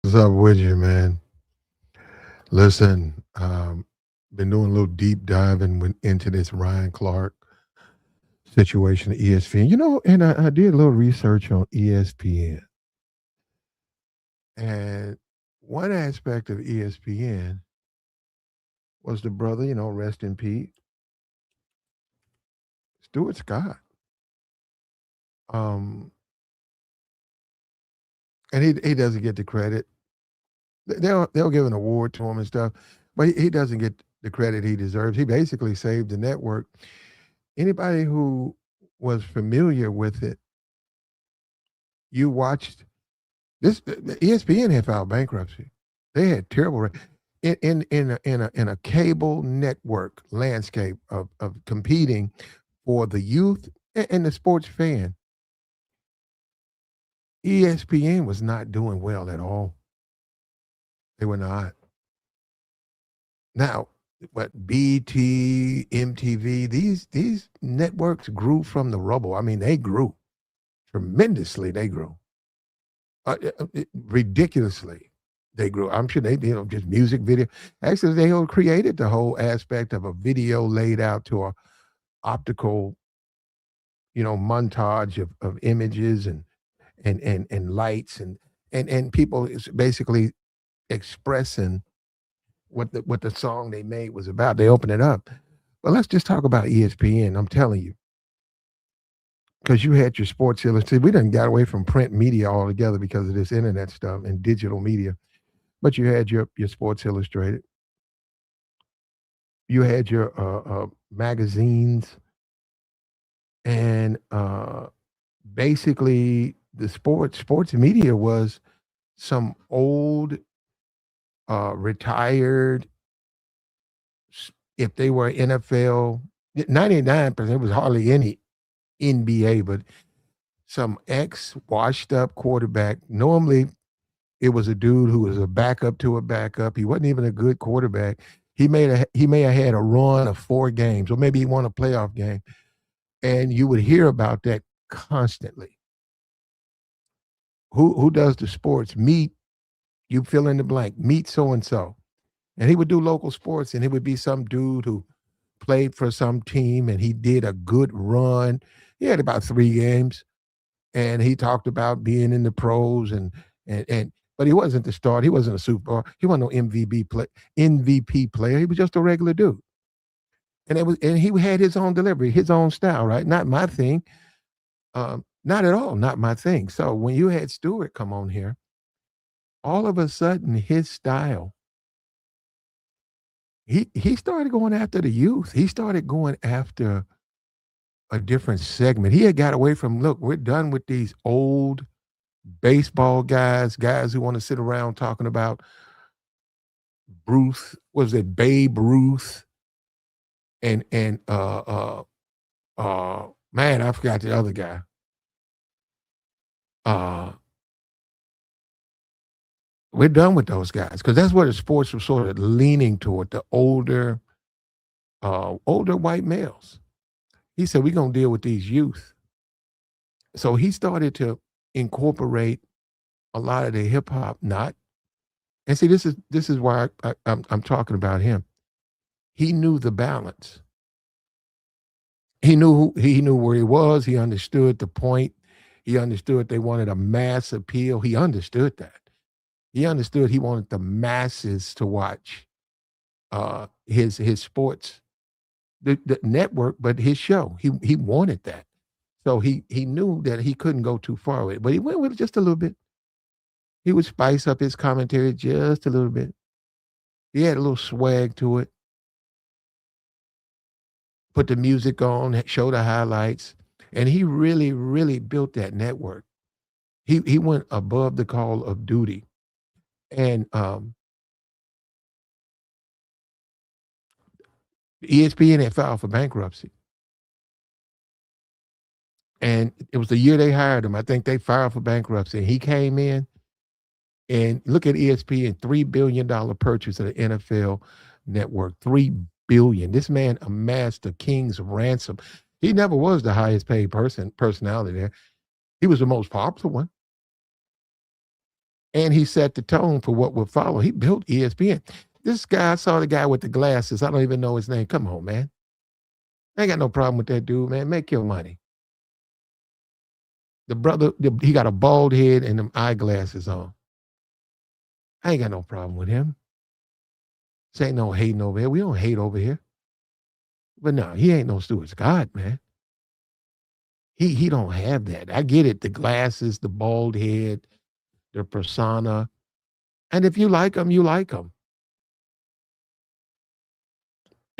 What's up with you, man? Listen, been doing a little deep diving into this Ryan Clark situation at ESPN. And I did a little research on ESPN. And one aspect of ESPN was the brother, rest in peace, Stuart Scott. Um, and he doesn't get the credit. They'll give an award to him and stuff, but he doesn't get the credit he deserves. He basically saved the network. Anybody who was familiar with it, you watched this. The ESPN had filed bankruptcy. They had terrible in a cable network landscape of competing for the youth and the sports fan. ESPN was not doing well at all. They were not. Now, what BT, MTV, these networks grew from the rubble. I mean, they grew tremendously. They grew ridiculously. They grew. I'm sure they, just music video. Actually, they created the whole aspect of a video laid out to a optical, montage of images and lights and people is basically expressing what the song they made was about. They open it up. But let's just talk about ESPN. I'm telling you, because you had your Sports Illustrated. We done got away from print media altogether because of this internet stuff and digital media. But you had your Sports Illustrated. You had your magazines, and basically the sports media was some old, retired. If they were NFL, 99%, it was hardly any NBA, but some ex washed up quarterback. Normally, it was a dude who was a backup to a backup. He wasn't even a good quarterback. He may have had a run of 4 games, or maybe he won a playoff game, and you would hear about that constantly. Who does the sports? Meet, you fill in the blank. Meet so and so, and he would do local sports, and it would be some dude who played for some team, and he did a good run. He had about 3 games, and he talked about being in the pros and but he wasn't the star. He wasn't a Super Bowl. He wasn't no MVP player. He was just a regular dude. And he had his own delivery, his own style, right? Not my thing. Not at all, not my thing. So when you had Stewart come on here, all of a sudden his style, he started going after the youth. He started going after a different segment. He had got away from, look, we're done with these old baseball guys who want to sit around talking about Bruce, was it Babe Ruth and man, I forgot the other guy. We're done with those guys because that's where the sports were sort of leaning toward, the older white males. He said, we're gonna deal with these youth. So he started to incorporate a lot of the hip hop, not. And see, this is why I'm talking about him. He knew the balance. He knew where he was. He understood the point. He understood they wanted a mass appeal. He understood that. He understood he wanted the masses to watch his sports, the network, but his show. He wanted that. So he knew that he couldn't go too far with it, but he went with it just a little bit. He would spice up his commentary just a little bit. He had a little swag to it. Put the music on, show the highlights, and he really, really built that network. He went above the call of duty, and ESPN had filed for bankruptcy, and it was the year they hired him. I think they filed for bankruptcy, and he came in. And look at ESPN, $3 billion purchase of the NFL network. $3 billion. This man amassed a king's ransom. He never was the highest paid personality there. He was the most popular one. and he set the tone for what would follow. He built ESPN. This guy, I saw the guy with the glasses. I don't even know his name. Come on, man. I ain't got no problem with that dude, man. Make your money. The brother, he got a bald head and them eyeglasses on. I ain't got no problem with him. This ain't no hating over here. We don't hate over here. But no, he ain't no Stuart Scott, man. He don't have that. I get it. The glasses, the bald head, the persona. And if you like him, you like him.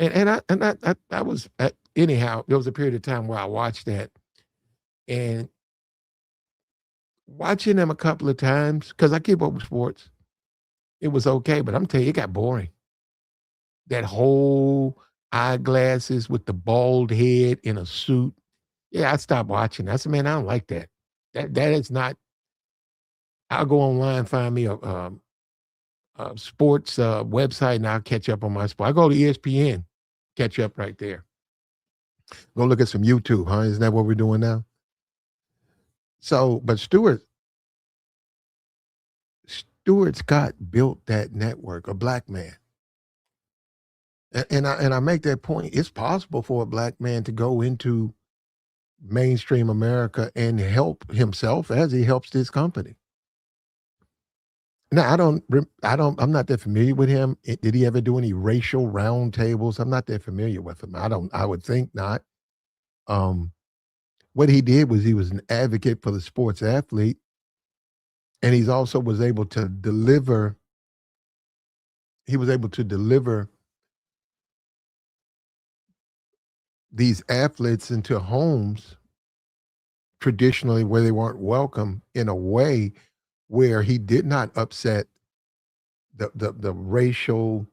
I was anyhow. There was a period of time where I watched that, and watching them a couple of times because I keep up with sports. It was okay, but I'm telling you, it got boring. That whole eyeglasses with the bald head in a suit. Yeah, I stopped watching. I said, man, I don't like that. That is not. I'll go online, find me a sports website, and I'll catch up on my sport. I go to ESPN, catch up right there. Go look at some YouTube, huh? Isn't that what we're doing now? So, but Stuart Scott built that network, a black man. And I make that point. It's possible for a black man to go into mainstream America and help himself as he helps this company. Now, I'm not that familiar with him. Did he ever do any racial roundtables? I'm not that familiar with him. I would think not. Um, what he did was he was an advocate for the sports athlete, and he's also was able to deliver. He was able to deliver these athletes into homes traditionally where they weren't welcome in a way where he did not upset the racial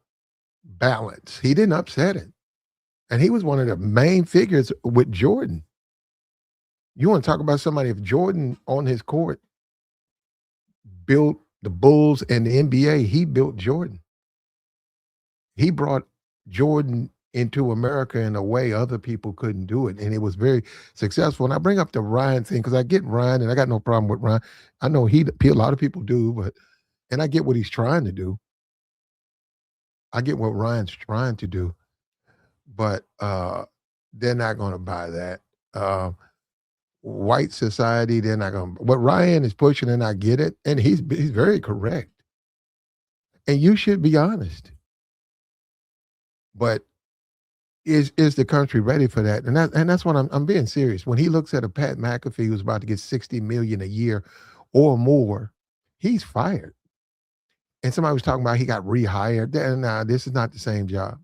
balance. He didn't upset it. And he was one of the main figures with Jordan. You want to talk about somebody, if Jordan on his court built the Bulls and the NBA, he built Jordan. He brought Jordan into America in a way other people couldn't do it. And it was very successful. And I bring up the Ryan thing because I get Ryan and I got no problem with Ryan. I know a lot of people do, and I get what he's trying to do. I get what Ryan's trying to do, but they're not going to buy that. White society, they're not going to. What Ryan is pushing, and I get it, and he's very correct. And you should be honest. But is the country ready for that? And that's what I'm being serious. When he looks at a Pat McAfee who's about to get 60 million a year or more, he's fired. And somebody was talking about he got rehired. Nah, this is not the same job.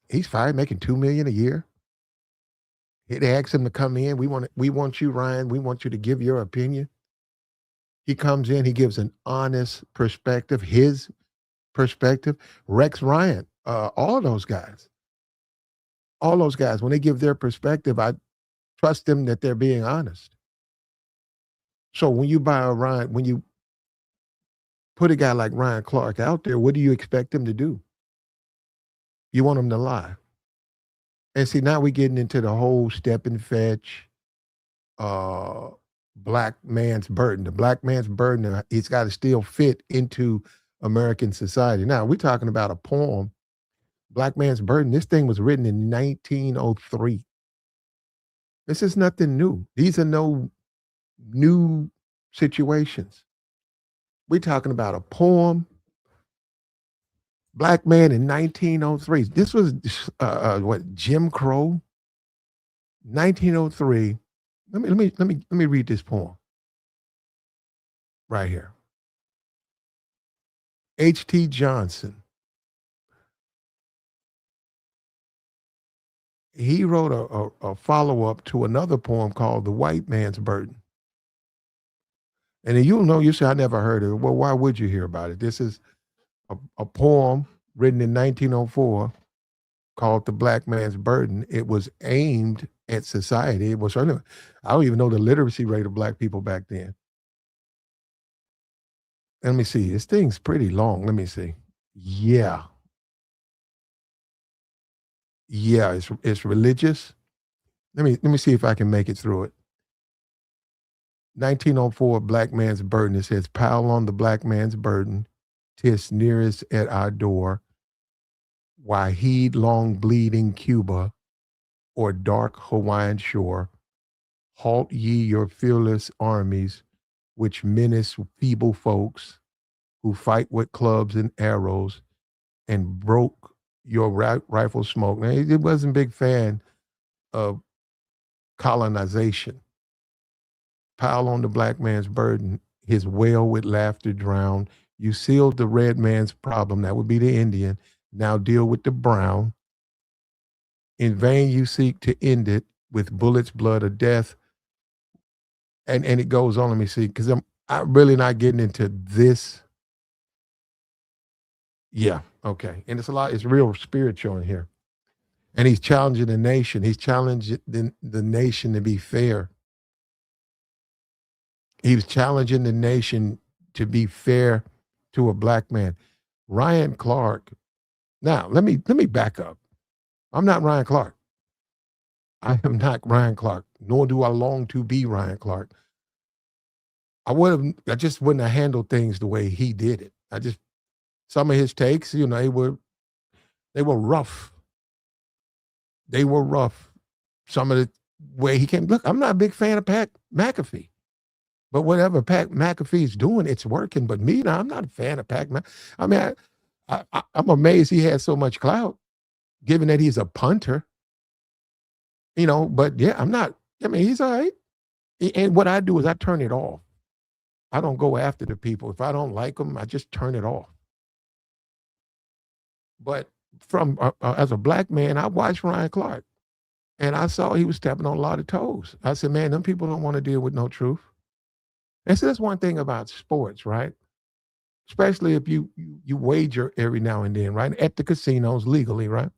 He's fired, making 2 million a year. They asked him to come in. We want you, Ryan. We want you to give your opinion. He comes in. He gives an honest perspective, his perspective. Rex Ryan, all those guys, when they give their perspective, I trust them that they're being honest. So when you buy a Ryan, when you put a guy like Ryan Clark out there, what do you expect him to do? You want him to lie. And see, now we're getting into the whole step and fetch, uh, black man's burden. The black man's burden, it's got to still fit into American society. Now, we're talking about a poem, Black Man's Burden. This thing was written in 1903. This is nothing new. These are no new situations. We're talking about a poem, Black man in 1903. This was what, Jim Crow? 1903. Let me read this poem right here. H.T. Johnson. He wrote a follow-up to another poem called The White Man's Burden. And then you'll know, you say, I never heard of it. Well, why would you hear about it? This is a poem written in 1904 called The Black Man's Burden. It was aimed at society. It was, I don't even know the literacy rate of black people back then. Let me see. This thing's pretty long. Let me see. Yeah. Yeah, it's religious. Let me see if I can make it through it. 1904, Black Man's Burden. It says, "Pile on the black man's burden, 'tis nearest at our door. Why heed long bleeding Cuba or dark Hawaiian shore? Halt ye your fearless armies, which menace feeble folks who fight with clubs and arrows and broke your rifle smoke." Now, he wasn't a big fan of colonization. "Pile on the black man's burden, his wail with laughter drown. You sealed the red man's problem," that would be the Indian. "Now deal with the brown. In vain you seek to end it with bullets, blood, or death." And it goes on. Let me see, because I'm really not getting into this. Yeah, okay. And it's a lot, it's real spiritual in here. And he's challenging the nation. He's challenging the nation to be fair. He was challenging the nation to be fair to a black man. Ryan Clark. Now, let me back up. I'm not Ryan Clark. I am not Ryan Clark, nor do I long to be Ryan Clark. I just wouldn't have handled things the way he did it. Some of his takes, they were rough. They were rough. Some of the way he came. Look, I'm not a big fan of Pat McAfee. But whatever Pat McAfee's doing, it's working. But me, now, I'm not a fan of Pat McAfee. I mean, I'm amazed he has so much clout, given that he's a punter. But yeah, I'm not. I mean, he's all right. And what I do is I turn it off. I don't go after the people. If I don't like them, I just turn it off. But from as a black man, I watched Ryan Clark, and I saw he was stepping on a lot of toes. I said, man, them people don't want to deal with no truth. And so that's one thing about sports, right? Especially if you wager every now and then, right? At the casinos legally, right?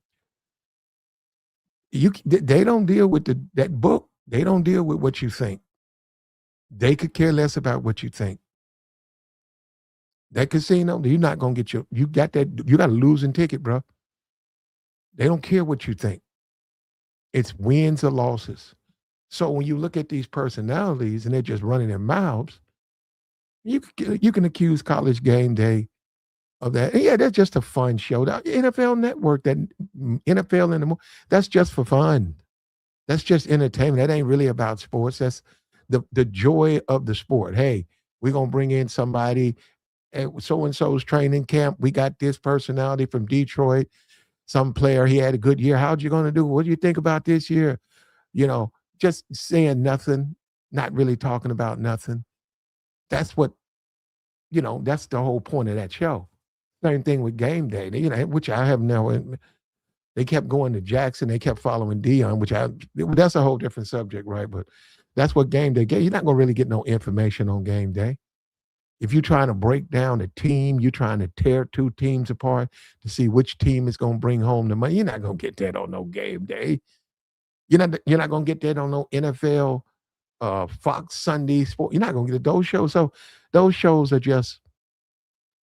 They don't deal with that book. They don't deal with what you think. They could care less about what you think. That casino, you're not gonna get you got a losing ticket, bro. They don't care what you think. It's wins or losses. So when you look at these personalities and they're just running their mouths, you can accuse College Game Day of that. And yeah, that's just a fun show. The NFL Network, that NFL in the that's just for fun. That's just entertainment. That ain't really about sports. That's the joy of the sport. Hey, we're gonna bring in somebody at so and so's training camp. We got this personality from Detroit, some player. He had a good year. How'd you gonna do? What do you think about this year? Just saying nothing, not really talking about nothing. That's what that's the whole point of that show. Same thing with Game Day, which I have now. They kept going to Jackson. They kept following Dion, that's a whole different subject, right? But that's what Game Day gave. You're not going to really get no information on Game Day. If you're trying to break down a team, you're trying to tear two teams apart to see which team is going to bring home the money. You're not going to get that on no Game Day. You're not going to get that on no NFL, Fox Sunday Sport. You're not going to get those shows. So those shows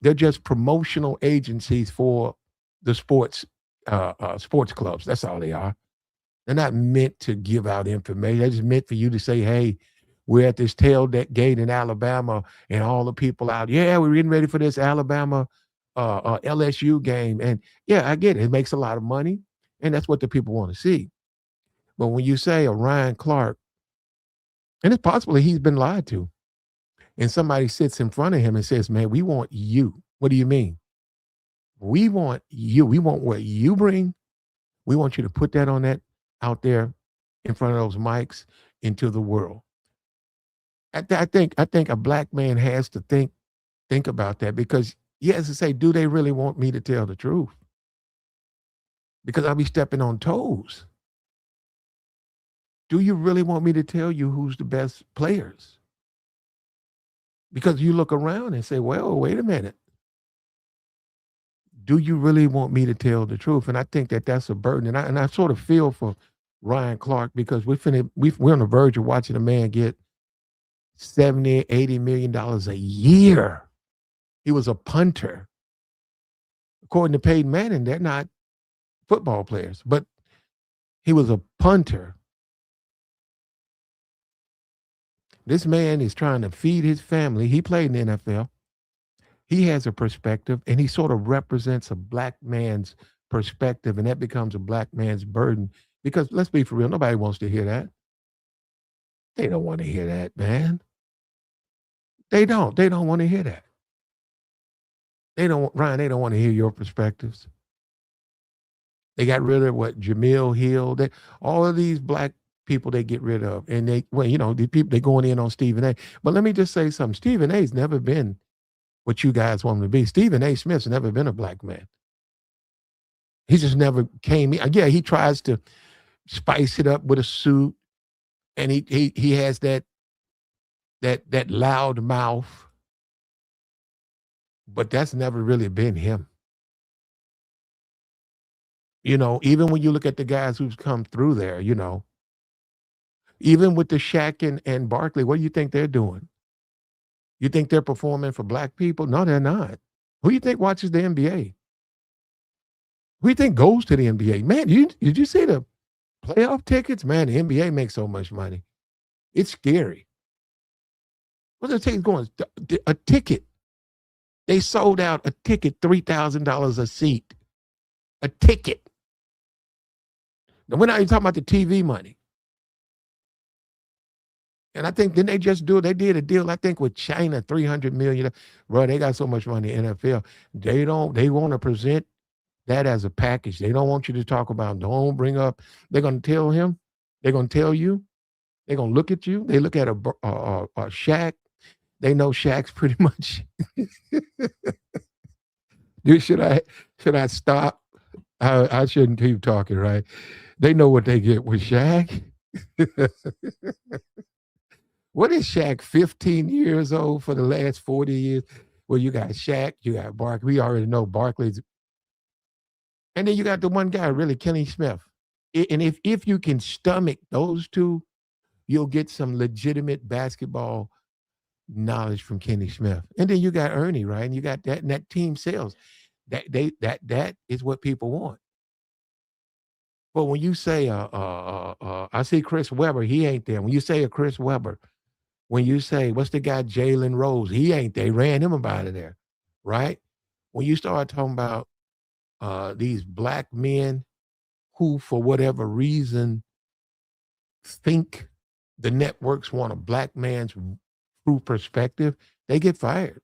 they're just promotional agencies for the sports clubs. That's all they are. They're not meant to give out information. They're just meant for you to say, hey, we're at this tailgate in Alabama, and all the people out, yeah, we're getting ready for this Alabama LSU game. And yeah, I get it. It makes a lot of money, and that's what the people want to see. But when you say a Ryan Clark, and it's possibly he's been lied to, and somebody sits in front of him and says, man, we want you. What do you mean? We want you. We want what you bring. We want you to put that out there in front of those mics into the world. I think a black man has to think about that, because he has to say, do they really want me to tell the truth? Because I'll be stepping on toes. Do you really want me to tell you who's the best players? Because you look around and say, well, wait a minute. Do you really want me to tell the truth? And I think that's a burden. And I sort of feel for Ryan Clark, because we're on the verge of watching a man get $70, $80 million a year. He was a punter. According to Peyton Manning, they're not football players, but he was a punter. This man is trying to feed his family. He played in the NFL. He has a perspective, and he sort of represents a black man's perspective, and that becomes a black man's burden. Because let's be for real, nobody wants to hear that. They don't want to hear that, man. They don't. They don't want to hear that. They don't, Ryan. They don't want to hear your perspectives. They got rid of what Jamil Hill. They, all of these black people they get rid of, and they, well, you know, the people they going in on Stephen A. But let me just say something. Stephen A's never been what you guys want him to be. Stephen A. Smith's never been a black man. He just never came in. Yeah, he tries to spice it up with a suit, and he has that loud mouth, but that's never really been him. You know, even when you look at the guys who've come through there, you know, even with the Shaq and Barkley, what do you think they're doing? You think they're performing for black people? No, they're not. Who do you think watches the NBA? Who do you think goes to the NBA? Man, did you see the playoff tickets? Man, the NBA makes so much money. It's scary. What's the ticket going? A ticket. They sold out a ticket, $3,000 a seat. A ticket. Now, we're not even talking about the TV money. And I think, didn't they just do it? They did a deal, I think, with China, $300 million. Bro, they got so much money in the NFL. They want to present that as a package. They don't want you to talk about, don't bring up, they're going to tell him, they're going to tell you, they're going to look at you. They look at a Shaq. They know Shaq's pretty much. Dude, should I stop? I shouldn't keep talking, right? They know what they get with Shaq. What is Shaq, 15 years old for the last 40 years? Well, you got Shaq, you got Barkley. We already know Barkley's. And then you got the one guy, really, Kenny Smith. And if you can stomach those two, you'll get some legitimate basketball knowledge from Kenny Smith. And then you got Ernie, right? And you got that, and that team sales. That is what people want. But when you say, I see Chris Webber, he ain't there. When you say a Chris Webber, when you say, what's the guy, Jalen Rose, he ain't there. They ran him up out of there, right? When you start talking about these black men who, for whatever reason, think the networks want a black man's true perspective, they get fired.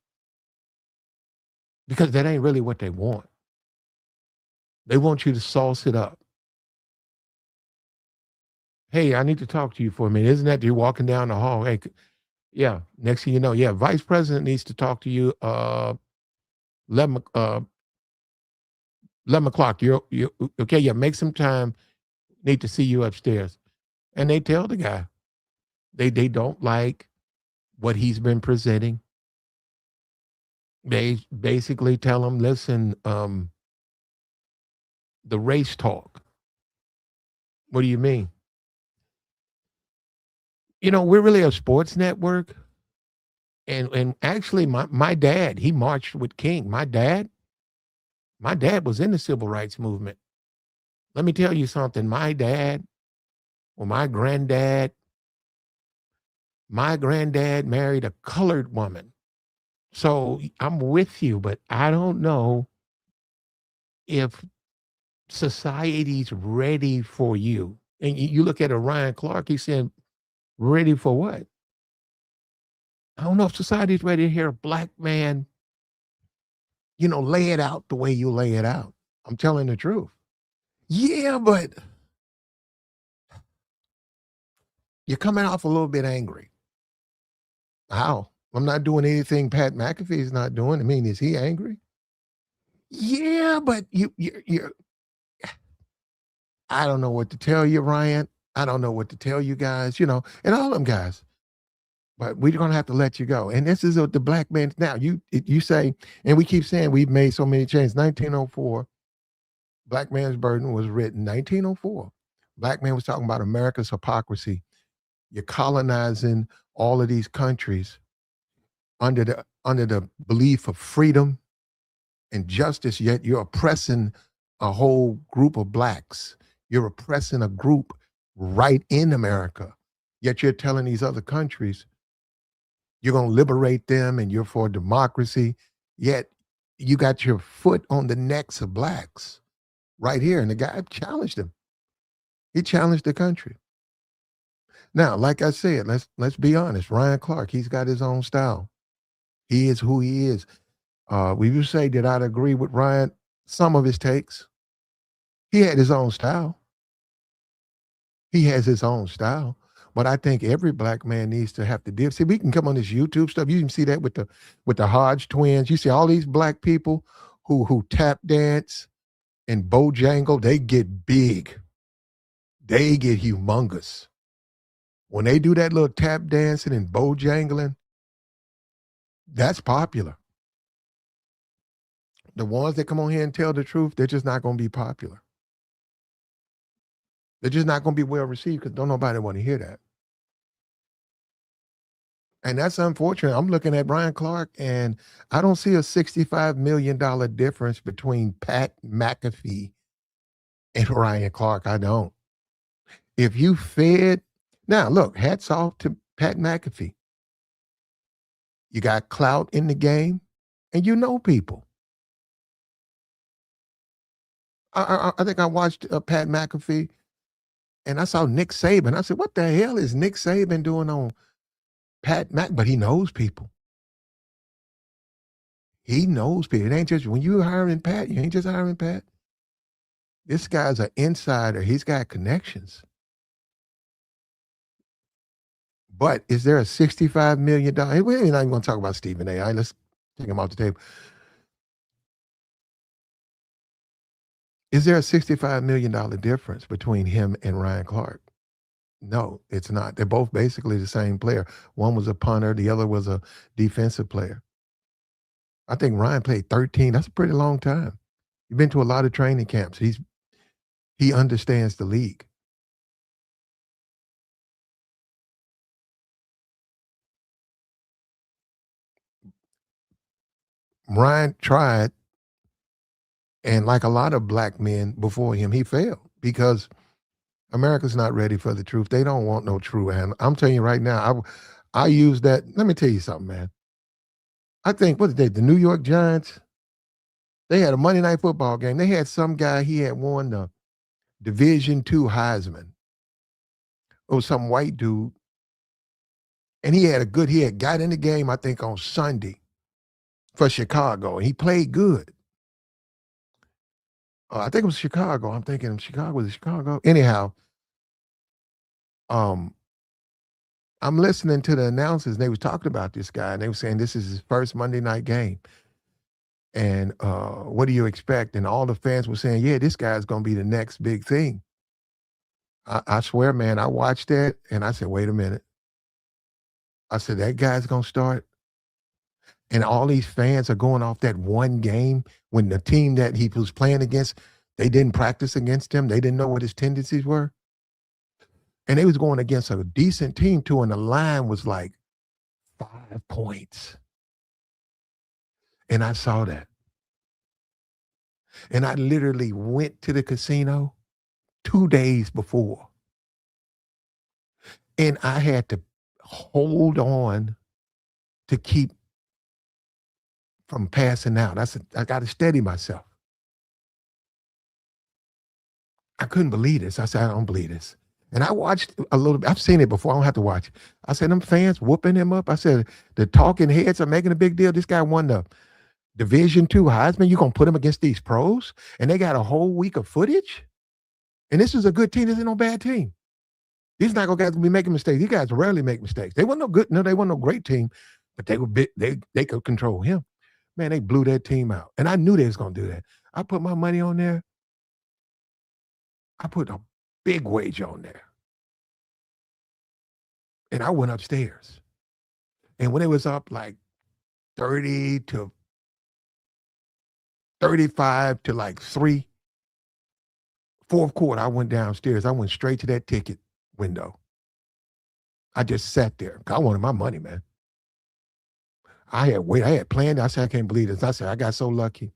Because that ain't really what they want. They want you to sauce it up. Hey, I need to talk to you for a minute. Isn't that you're walking down the hall? Hey, yeah. Next thing you know, yeah, vice president needs to talk to you. 11 o'clock. You okay? Yeah, make some time. Need to see you upstairs. And they tell the guy they don't like what he's been presenting. They basically tell him, listen, the race talk. What do you mean? You know, we're really a sports network. And actually my dad, he marched with King. My dad was in the civil rights movement. Let me tell you something. My dad or my granddad married a colored woman. So I'm with you, but I don't know if society's ready for you. And you look at Orion Clark, he's saying, ready for what? I don't know if society's ready to hear a black man, you know, lay it out the way you lay it out. I'm telling the truth. Yeah, but you're coming off a little bit angry. How? I'm not doing anything Pat McAfee's not doing. I mean, is he angry? Yeah, but you're I don't know what to tell you, Ryan. I don't know what to tell you guys, you know, and all them guys. But we're gonna have to let you go. And this is the black man now. You say, and we keep saying we've made so many changes. 1904, Black Man's Burden was written. 1904. Black man was talking about America's hypocrisy. You're colonizing all of these countries under the belief of freedom and justice, yet you're oppressing a whole group of blacks. You're oppressing a group right in America. Yet you're telling these other countries You're going to liberate them and you're for democracy. Yet you got your foot on the necks of blacks right here. And the guy challenged him. He challenged the country. Now, like I said, let's be honest. Ryan Clark, he's got his own style. He is who he is. We would say that I'd agree with Ryan, some of his takes. He had his own style. He has his own style. But I think every black man needs to have to deal. See, we can come on this YouTube stuff. You can see that with the Hodge twins. You see all these black people who tap dance and Bojangle, they get big. They get humongous. When they do that little tap dancing and Bojangling, that's popular. The ones that come on here and tell the truth, they're just not going to be popular. They're just not going to be well received because don't nobody want to hear that. And that's unfortunate. I'm looking at Ryan Clark, and I don't see a $65 million difference between Pat McAfee and Ryan Clark. I don't. If you fed, now look, hats off to Pat McAfee. You got clout in the game, and you know people. I think I watched Pat McAfee, and I saw Nick Saban. I said, what the hell is Nick Saban doing on Pat Mac? But he knows people. He knows people. It ain't just when you hiring Pat, you ain't just hiring Pat. This guy's an insider. He's got connections. But is there a $65 million? We're not even going to talk about Stephen A. All right, let's take him off the table. Is there a $65 million difference between him and Ryan Clark? No, it's not. They're both basically the same player. One was a punter, the other was a defensive player. I think Ryan played 13. That's a pretty long time. He's been to a lot of training camps. He understands the league. Ryan tried, and like a lot of black men before him, he failed because America's not ready for the truth. They don't want no true analyst. I'm telling you right now, I use that. Let me tell you something, man. I think, what did they, the New York Giants, they had a Monday Night Football game. They had some guy, he had won the Division II Heisman. It was some white dude. And he had got in the game, I think, on Sunday for Chicago. And he played good. I think it was Chicago. I'm thinking Chicago. Was it Chicago? Anyhow, I'm listening to the announcers, and they was talking about this guy, and they were saying this is his first Monday night game. And what do you expect? And all the fans were saying, yeah, this guy's going to be the next big thing. I swear, man, I watched that, and I said, wait a minute. I said, that guy's going to start. And all these fans are going off that one game when the team that he was playing against, they didn't practice against him. They didn't know what his tendencies were. And they was going against a decent team too, and the line was like 5 points. And I saw that. And I literally went to the casino 2 days before. And I had to hold on to keep from passing out. I said, I got to steady myself. I couldn't believe this. I said, I don't believe this. And I watched a little bit. I've seen it before. I don't have to watch. I said, them fans whooping him up. I said, the talking heads are making a big deal. This guy won the Division II Heisman. You're going to put him against these pros? And they got a whole week of footage? And this is a good team. This ain't no bad team. These not guys will be making mistakes. These guys rarely make mistakes. They weren't no good. No, they weren't no great team, but they were big. They could control him. Man, they blew that team out. And I knew they was going to do that. I put my money on there. I put a big wage on there. And I went upstairs. And when it was up like 30 to 35 to like 3, fourth quarter, I went downstairs. I went straight to that ticket window. I just sat there. I wanted my money, man. I had planned. I said, I can't believe this. I said, I got so lucky.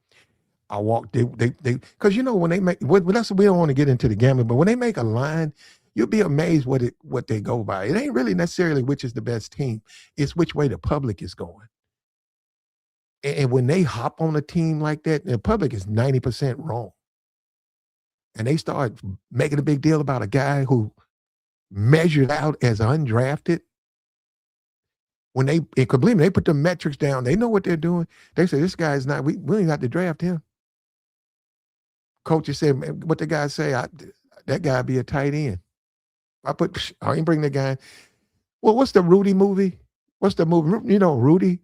I walked, because when they make, we don't want to get into the gambling, but when they make a line, You'll be amazed what they go by. It ain't really necessarily which is the best team. It's which way the public is going. And when they hop on a team like that, the public is 90% wrong. And they start making a big deal about a guy who measured out as undrafted. When they believe me, they put the metrics down. They know what they're doing. They say this guy is not. We ain't got to draft him. Coaches say, what the guy say? That guy be a tight end. I ain't bring the guy. Well, what's the Rudy movie? What's the movie? You know Rudy.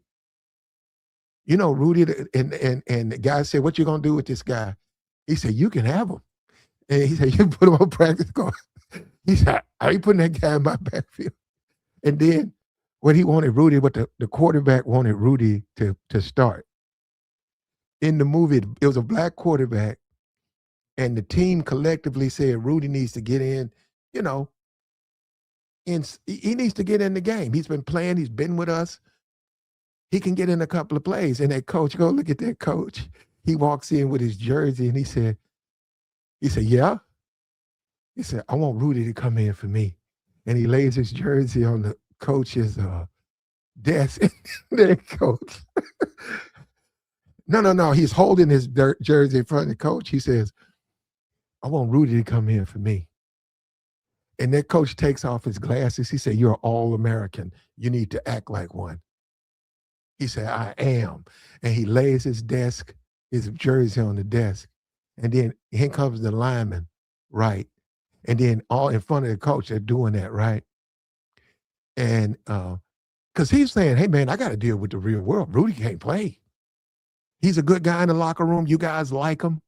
You know Rudy, and the guy said, "What you gonna do with this guy?" He said, "You can have him." And he said, "You put him on practice squad." He said, "I ain't putting that guy in my backfield." And then what he wanted Rudy, what the quarterback wanted Rudy to start. In the movie, it was a black quarterback, and the team collectively said Rudy needs to get in, you know, and he needs to get in the game. He's been playing, he's been with us. He can get in a couple of plays. And that coach, go look at that coach. He walks in with his jersey and he said, "Yeah." He said, "I want Rudy to come in for me." And he lays his jersey on the coach's desk. That coach. No. He's holding his jersey in front of the coach. He says, "I want Rudy to come in for me." And that coach takes off his glasses. He said, "You're All-American. You need to act like one." He said, "I am." And he lays his jersey on the desk. And then here comes the lineman, right? And then all in front of the coach, they're doing that, right? And because he's saying, "Hey, man, I got to deal with the real world. Rudy can't play. He's a good guy in the locker room. You guys like him.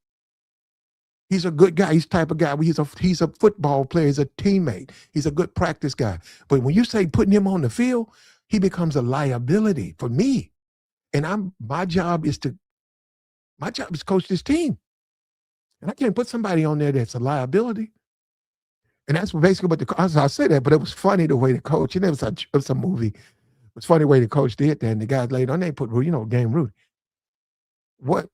He's a good guy. He's the type of guy. He's a football player. He's a teammate. He's a good practice guy. But when you say putting him on the field, he becomes a liability for me. And my job is to coach this team. And I can't put somebody on there that's a liability." And that's basically what I said that, but it was funny the way the coach, and it was a movie. It was funny the way the coach did that. And the guys later on, they put, game Rudy. What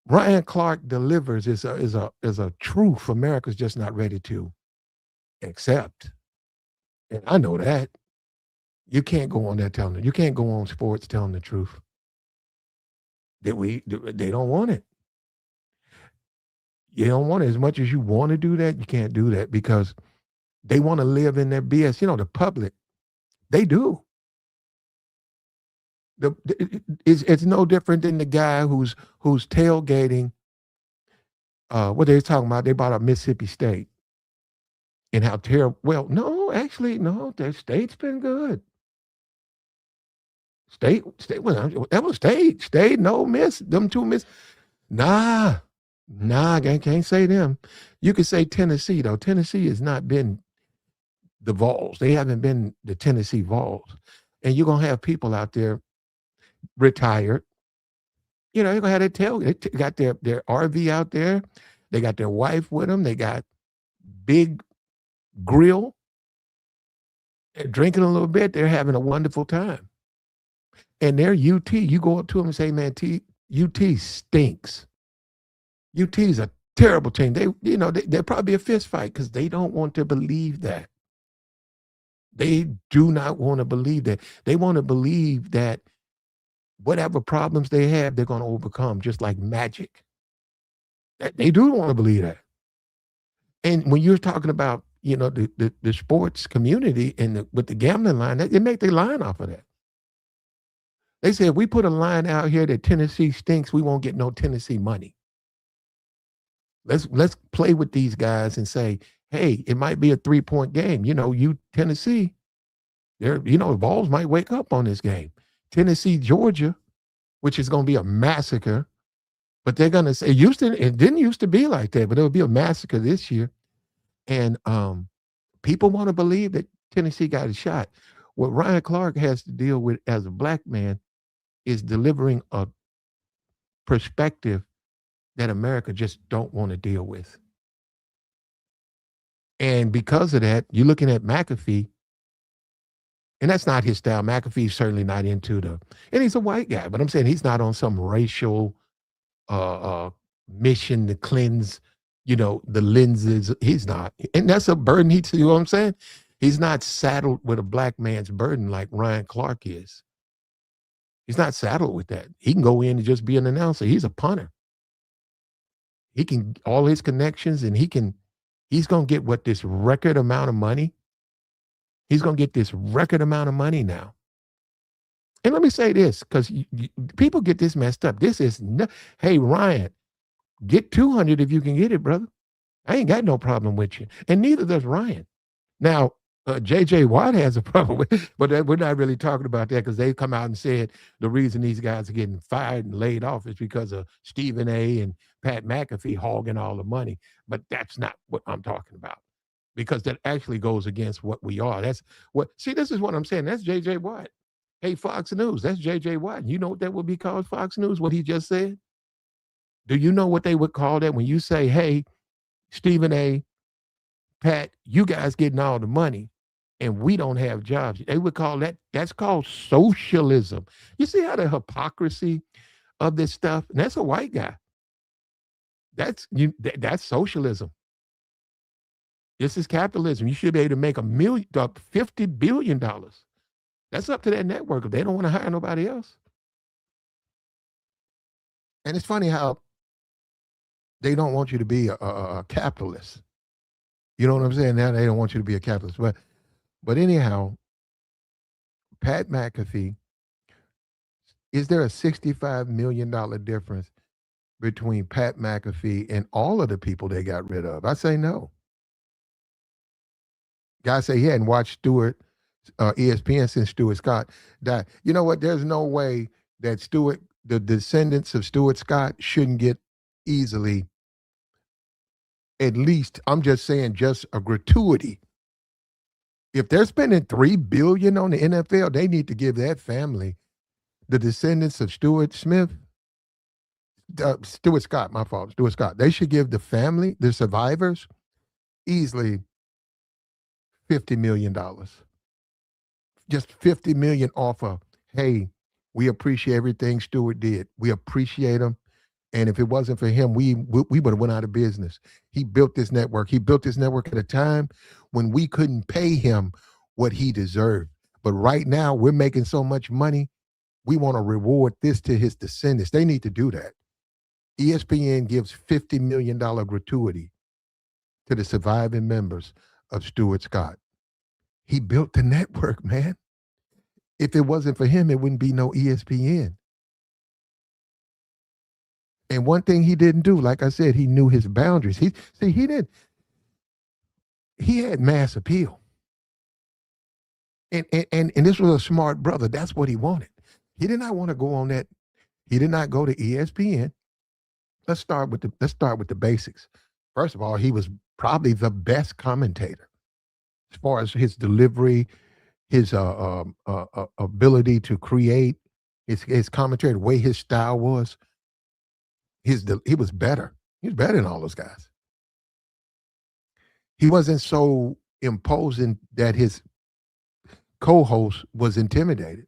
Ryan Clark delivers is a truth America's just not ready to accept. And I know that. You can't go on there telling it. You can't go on sports telling the truth. They don't want it. You don't want it. As much as you want to do that, you can't do that because they want to live in their BS. The public, they do. It's no different than the guy who's tailgating. What they're talking about, they bought up Mississippi State and how terrible. Well, no, actually, no, their state's been good. State, that was state, no miss, them two miss. Nah, I can't say them. You could say Tennessee, though. Tennessee has not been the Vols. They haven't been the Tennessee Vols. And you're going to have people out there retired. You're going to have their tailgate. They got their RV out there. They got their wife with them. They got big grill. They're drinking a little bit. They're having a wonderful time. And they're UT. You go up to them and say, "Man, UT stinks. UT is a terrible team." They'll probably be a fist fight because they don't want to believe that. They do not want to believe that. They want to believe that whatever problems they have, they're going to overcome, just like magic. They do want to believe that. And when you're talking about, the sports community and with the gambling line, they make their line off of that. They say, if we put a line out here that Tennessee stinks, we won't get no Tennessee money. Let's play with these guys and say, hey, it might be a 3-point game. Tennessee, the Vols might wake up on this game. Tennessee, Georgia, which is going to be a massacre, but they're going to say, it didn't used to be like that, but it'll be a massacre this year. And people want to believe that Tennessee got a shot. What Ryan Clark has to deal with as a black man is delivering a perspective that America just don't want to deal with. And because of that, you're looking at McAfee, and that's not his style. McAfee's certainly not into and he's a white guy, but I'm saying he's not on some racial mission to cleanse the lenses. He's not. And that's a burden. You know what I'm saying? He's not saddled with a black man's burden like Ryan Clark is. He's not saddled with that. He can go in and just be an announcer. He's a punter. He can all his connections, and he's gonna get what this record amount of money. He's gonna get this record amount of money now. And let me say this, because people get this messed up. This is hey, Ryan, get 200 if you can get it, brother. I ain't got no problem with you, and neither does Ryan. Now, J.J. Watt has a problem with it, but we're not really talking about that because they've come out and said the reason these guys are getting fired and laid off is because of Stephen A. and Pat McAfee hogging all the money. But that's not what I'm talking about, because that actually goes against what we are. This is what I'm saying. That's J.J. Watt. Hey, Fox News, that's J.J. Watt. You know what that would be called, Fox News, what he just said? Do you know what they would call that when you say, hey, Stephen A., Pat, you guys getting all the money and we don't have jobs? They would call that's called socialism. You see how the hypocrisy of this stuff? And that's a white guy. That's socialism. This is capitalism. You should be able to make $50 billion. That's up to that network if they don't want to hire nobody else. And it's funny how they don't want you to be a capitalist. You know what I'm saying? Now they don't want you to be a capitalist. But anyhow, Pat McAfee, is there a $65 million difference between Pat McAfee and all of the people they got rid of? I say no. Guys say he hadn't watched ESPN since Stuart Scott died. You know what? There's no way that the descendants of Stuart Scott shouldn't get easily, at least, I'm just saying, just a gratuity. If they're spending $3 billion on the NFL, they need to give that family, the descendants of Stuart Scott, my fault, Stuart Scott. They should give the family, the survivors, easily $50 million. Just $50 million off of, hey, we appreciate everything Stuart did. We appreciate him. And if it wasn't for him, we would have went out of business. He built this network. He built this network at a time when we couldn't pay him what he deserved. But right now, we're making so much money, we want to reward this to his descendants. They need to do that. ESPN gives $50 million gratuity to the surviving members of Stuart Scott. He built the network, man. If it wasn't for him, it wouldn't be no ESPN. And one thing he didn't do, like I said, he knew his boundaries. He had mass appeal. And this was a smart brother. That's what he wanted. He did not want to go on that. He did not go to ESPN. Let's start with the basics. First of all, he was probably the best commentator as far as his delivery, his ability to create, his commentary, the way his style was. He was better. He was better than all those guys. He wasn't so imposing that his co-host was intimidated.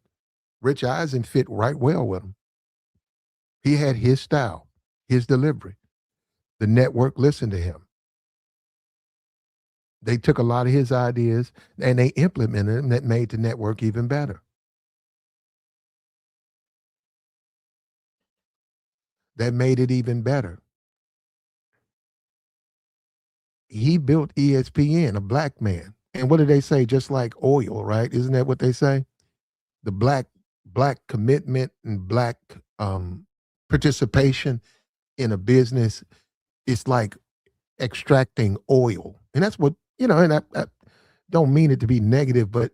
Rich Eisen fit right well with him. He had his style, his delivery. The network listened to him. They took a lot of his ideas and they implemented them. That made the network even better. That made it even better. He built ESPN, a black man. And what do they say? Just like oil, right? Isn't that what they say? The black commitment and black participation in a business, it's like extracting oil. And that's what, and I don't mean it to be negative, but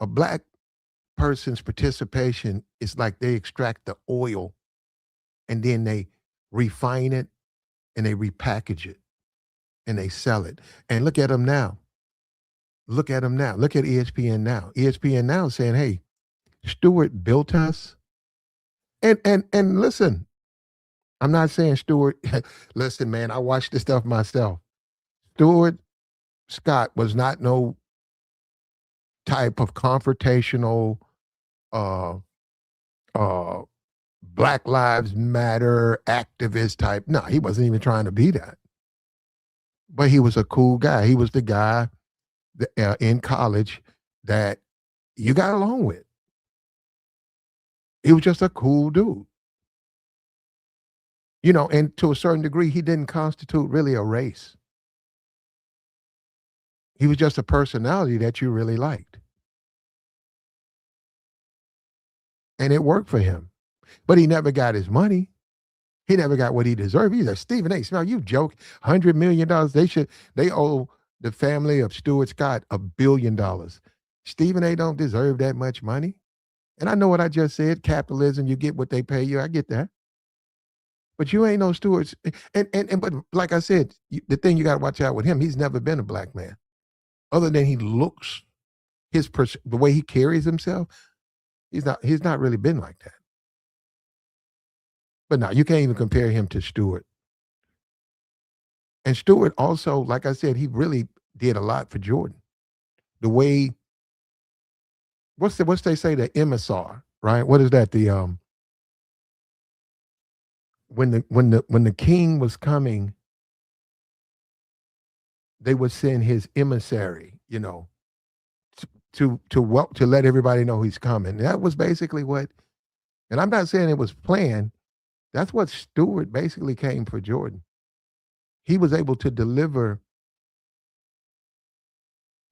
a black person's participation is like they extract the oil and then they refine it and they repackage it and they sell it. And look at them now. Look at them now. Look at ESPN now. ESPN now is saying, hey, Stuart built us. And listen, I'm not saying Stuart, listen, man, I watched this stuff myself. Stuart Scott was not no type of confrontational Black Lives Matter activist type. No, he wasn't even trying to be that. but he was a cool guy. He was the guy in college that you got along with. He was just a cool dude. And to a certain degree, he didn't constitute really a race. He was just a personality that you really liked. And it worked for him. But he never got his money. He never got what he deserved either. Stephen A. Smith, you joke, $100 million. They owe the family of Stuart Scott $1 billion. Stephen A. don't deserve that much money. And I know what I just said, capitalism, you get what they pay you. I get that. But you ain't no Stuart. And but like I said, the thing you got to watch out with him, he's never been a black man. Other than he looks, the way he carries himself, he's not really been like that. But no, you can't even compare him to Stewart. And Stewart also, like I said, he really did a lot for Jordan. The way, what's they say, the MSR, right? What is that? The when the king was coming, they would send his emissary, to let everybody know he's coming. That was basically what, and I'm not saying it was planned. That's what Stewart basically came for Jordan. He was able to deliver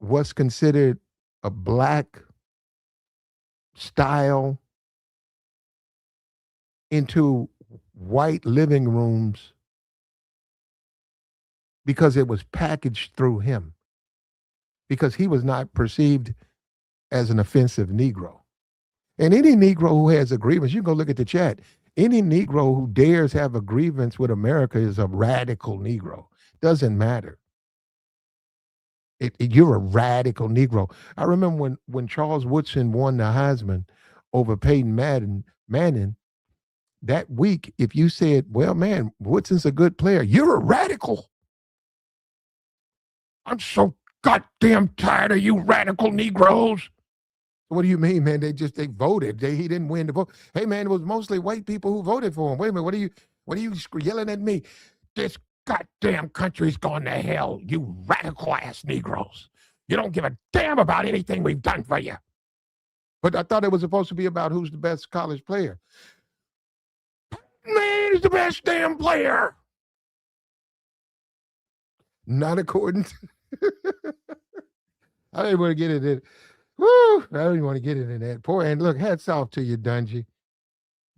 what's considered a black style into white living rooms because it was packaged through him, because he was not perceived as an offensive Negro. And any Negro who has a grievance, you can go look at the chat. Any Negro who dares have a grievance with America is a radical Negro. Doesn't matter. You're a radical Negro. I remember when Charles Woodson won the Heisman over Peyton Manning, that week, if you said, well, man, Woodson's a good player, you're a radical. I'm so goddamn tired of you radical Negroes. What do you mean, man? They voted. He didn't win the vote. Hey, man, it was mostly white people who voted for him. Wait a minute, what are you yelling at me? This goddamn country's going to hell, you radical ass Negroes. You don't give a damn about anything we've done for you. But I thought it was supposed to be about who's the best college player. Man, he's the best damn player. Not according to I didn't want to get it in. Woo! I don't even want to get into that. Poor, and look, hats off to you, Dungy.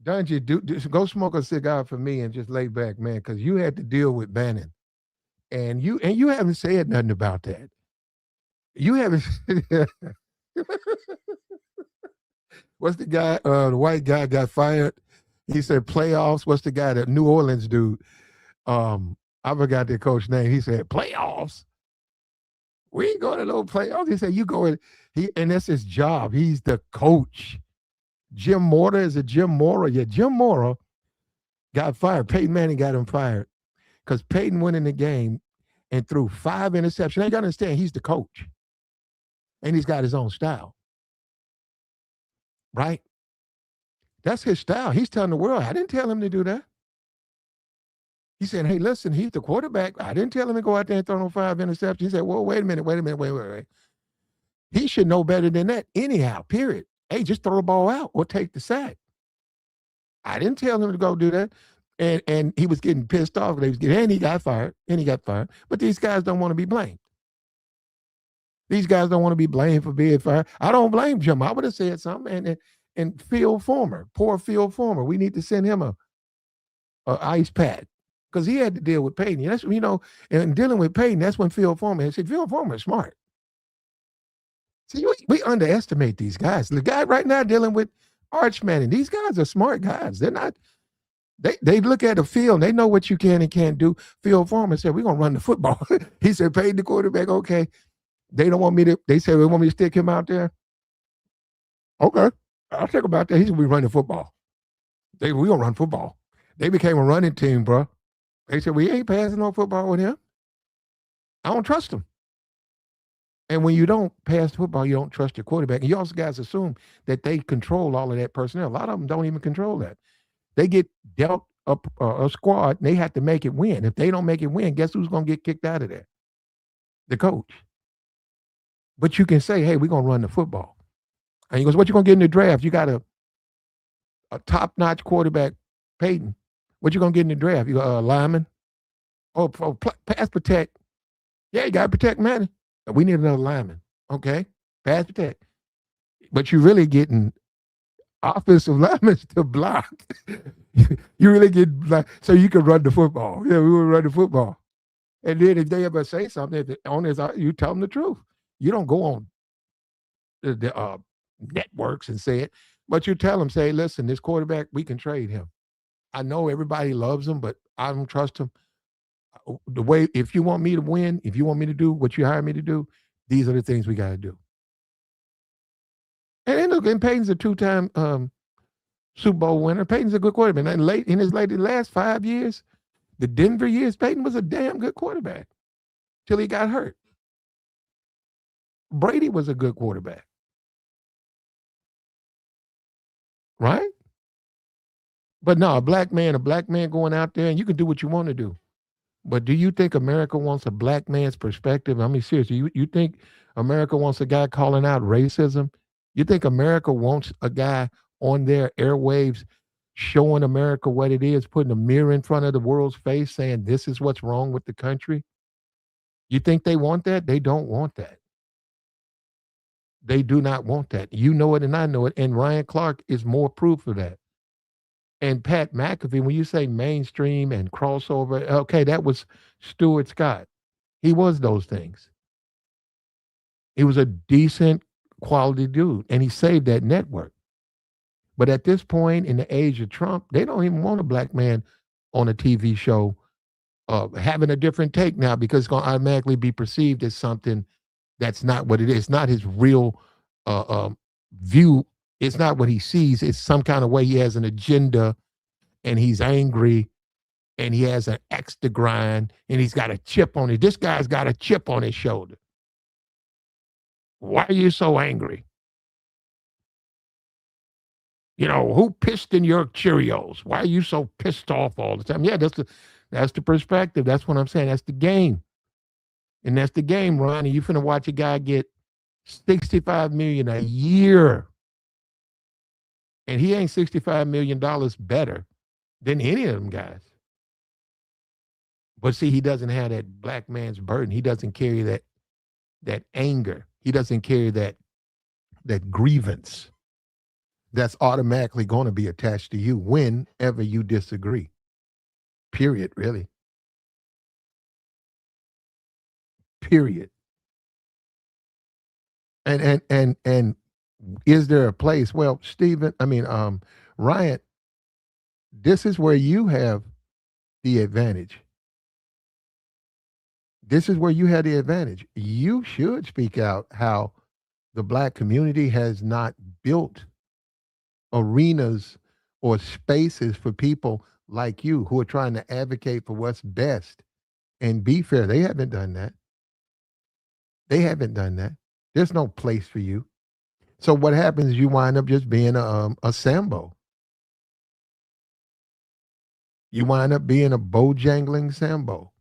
Dungy, go smoke a cigar for me and just lay back, man, because you had to deal with Bannon, and you haven't said nothing about that. You haven't. What's the guy? The white guy got fired. He said playoffs. What's the guy? That New Orleans dude. I forgot the coach name. He said playoffs. We ain't going to no playoffs. He said you go in. And that's his job. He's the coach. Jim Mora is a Jim Mora. Yeah, Jim Mora got fired. Peyton Manning got him fired because Peyton went in the game and threw 5 interceptions. You got to understand, he's the coach. And he's got his own style. Right? That's his style. He's telling the world, I didn't tell him to do that. He said, hey, listen, he's the quarterback. I didn't tell him to go out there and throw no 5 interceptions. He said, well, wait a minute. He should know better than that anyhow, period. Hey, just throw the ball out or take the sack. I didn't tell him to go do that. And he was getting pissed off. And he got fired. But these guys don't want to be blamed. These guys don't want to be blamed for being fired. I don't blame Jim. I would have said something. And Phil Fulmer, poor Phil Fulmer, we need to send him a ice pack because he had to deal with Peyton. That's, and dealing with Peyton, that's when Phil Fulmer said, Phil Fulmer is smart. See, we underestimate these guys. The guy right now dealing with Arch Manning, these guys are smart guys. They're not, they look at the field, they know what you can and can't do. Phil Fulmer said, we're going to run the football. He said, Peyton the quarterback, okay. They don't want me to, they said, they want me to stick him out there. Okay, I'll take him out there. He said, we run the football. We going to run football. They became a running team, bro. They said, we ain't passing no football with him. I don't trust him. And when you don't pass the football, you don't trust your quarterback. And you also guys assume that they control all of that personnel. A lot of them don't even control that. They get dealt a squad, and they have to make it win. If they don't make it win, guess who's going to get kicked out of there? The coach. But you can say, hey, we're going to run the football. And he goes, what you going to get in the draft? You got a top-notch quarterback, Peyton. What you going to get in the draft? You got a lineman? Oh, pass protect. Yeah, you got to protect Manny. We need another lineman. Okay, pass protect. But you're really getting offensive linemen to block. You really get so you can run the football. Yeah, we will run the football. And then if they ever say something on this, you tell them the truth. You don't go on the networks and say it, but you tell them, say, listen, this quarterback, we can trade him. I know everybody loves him, but I don't trust him. The way, if you want me to win, if you want me to do what you hired me to do, these are the things we got to do. And look, and Peyton's a two-time Super Bowl winner. Peyton's a good quarterback. And in his last 5 years, the Denver years, Peyton was a damn good quarterback till he got hurt. Brady was a good quarterback. Right? But no, a black man going out there, and you can do what you want to do. But do you think America wants a black man's perspective? I mean, seriously, you think America wants a guy calling out racism? You think America wants a guy on their airwaves showing America what it is, putting a mirror in front of the world's face saying this is what's wrong with the country? You think they want that? They don't want that. They do not want that. You know it and I know it. And Ryan Clark is more proof of that. And Pat McAfee, when you say mainstream and crossover, okay, that was Stuart Scott. He was those things. He was a decent quality dude, and he saved that network. But at this point in the age of Trump, they don't even want a black man on a TV show having a different take now because it's going to automatically be perceived as something that's not what it is. It's not his real view. It's not what he sees. It's some kind of way he has an agenda and he's angry and he has an axe to grind and he's got a chip on it. This guy's got a chip on his shoulder. Why are you so angry? You know, who pissed in your Cheerios? Why are you so pissed off all the time? Yeah, that's the perspective. That's what I'm saying. That's the game. And that's the game, Ronnie. You finna watch a guy get $65 million a year. And he ain't $65 million better than any of them guys. But see, he doesn't have that black man's burden. He doesn't carry that anger. He doesn't carry that grievance that's automatically going to be attached to you whenever you disagree. Period, really. Period. And is there a place? Well, Ryan, this is where you have the advantage. This is where you had the advantage. You should speak out how the black community has not built arenas or spaces for people like you who are trying to advocate for what's best and be fair. They haven't done that. They haven't done that. There's no place for you. So what happens is you wind up just being a Sambo. You wind up being a bojangling Sambo.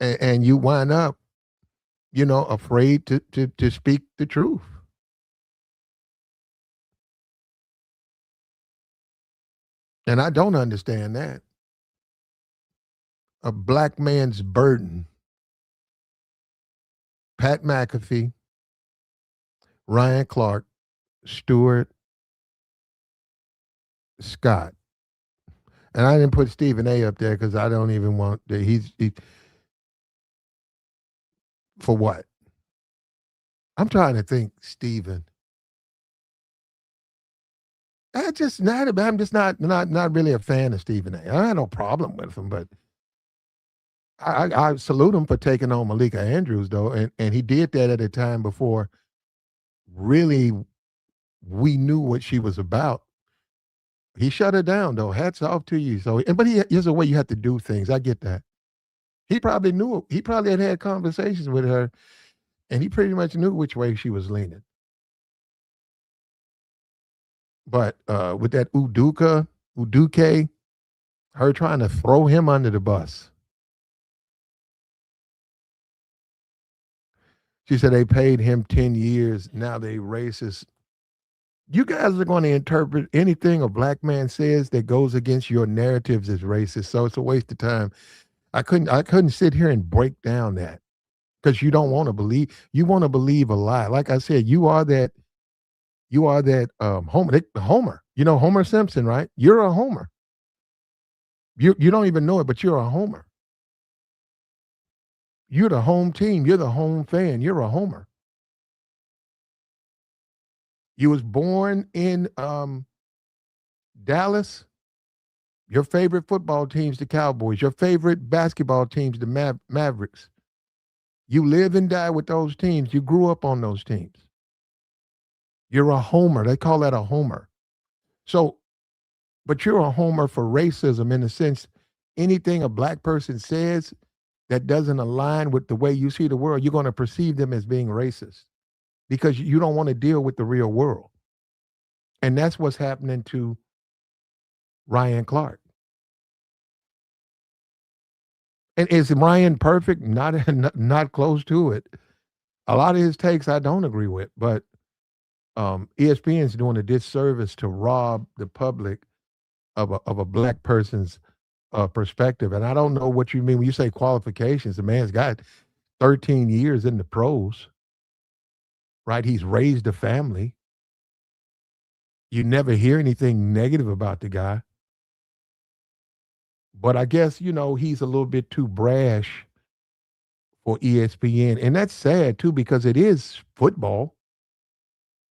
And you wind up, afraid to speak the truth. And I don't understand that. A black man's burden. Pat McAfee, Ryan Clark, Stuart Scott. And I didn't put Stephen A up there because I don't even want that. He for what? I'm trying to think, Stephen. I'm just not really a fan of Stephen A. I have no problem with him, but I salute him for taking on Malika Andrews, though, and he did that at a time before really we knew what she was about. He shut her down, though. Hats off to you. But here's a way you have to do things. I get that. He probably knew. He probably had conversations with her, and he pretty much knew which way she was leaning. But with that Uduke, her trying to throw him under the bus. She said they paid him 10 years. Now they racist. You guys are going to interpret anything a black man says that goes against your narratives as racist. So it's a waste of time. I couldn't sit here and break down that because you don't want to believe. You want to believe a lie. Like I said, you are that Homer. You know Homer Simpson, right? You're a Homer. You don't even know it, but you're a Homer. You're the home team. You're the home fan. You're a Homer. You was born in Dallas. Your favorite football team's the Cowboys. Your favorite basketball team's the Mavericks. You live and die with those teams. You grew up on those teams. You're a homer. They call that a homer. So, but you're a homer for racism in the sense anything a black person says that doesn't align with the way you see the world, you're going to perceive them as being racist because you don't want to deal with the real world. And that's what's happening to Ryan Clark. And is Ryan perfect? Not close to it. A lot of his takes I don't agree with, but ESPN is doing a disservice to rob the public of a black person's perspective. And I don't know what you mean when you say qualifications. The man's got 13 years in the pros, right? He's raised a family. You never hear anything negative about the guy. But I guess, he's a little bit too brash for ESPN. And that's sad too, because it is football.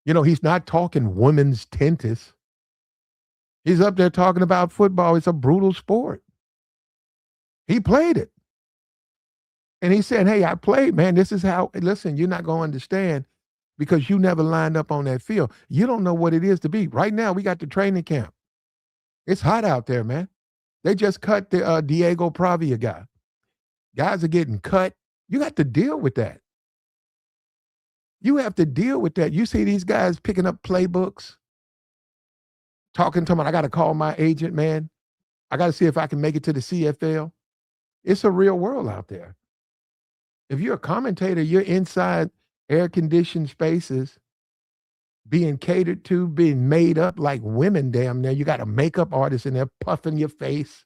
He's not talking women's tennis. He's up there talking about football. It's a brutal sport. He played it. And he said, hey, I played, man. This is how, listen, you're not going to understand because you never lined up on that field. You don't know what it is to be. Right now, we got the training camp. It's hot out there, man. They just cut the Diego Pravia guy. Guys are getting cut. You got to deal with that. You have to deal with that. You see these guys picking up playbooks, talking to them. I got to call my agent, man. I got to see if I can make it to the CFL. It's a real world out there. If you're a commentator, you're inside air-conditioned spaces, being catered to, being made up like women damn near. You got a makeup artist in there puffing your face.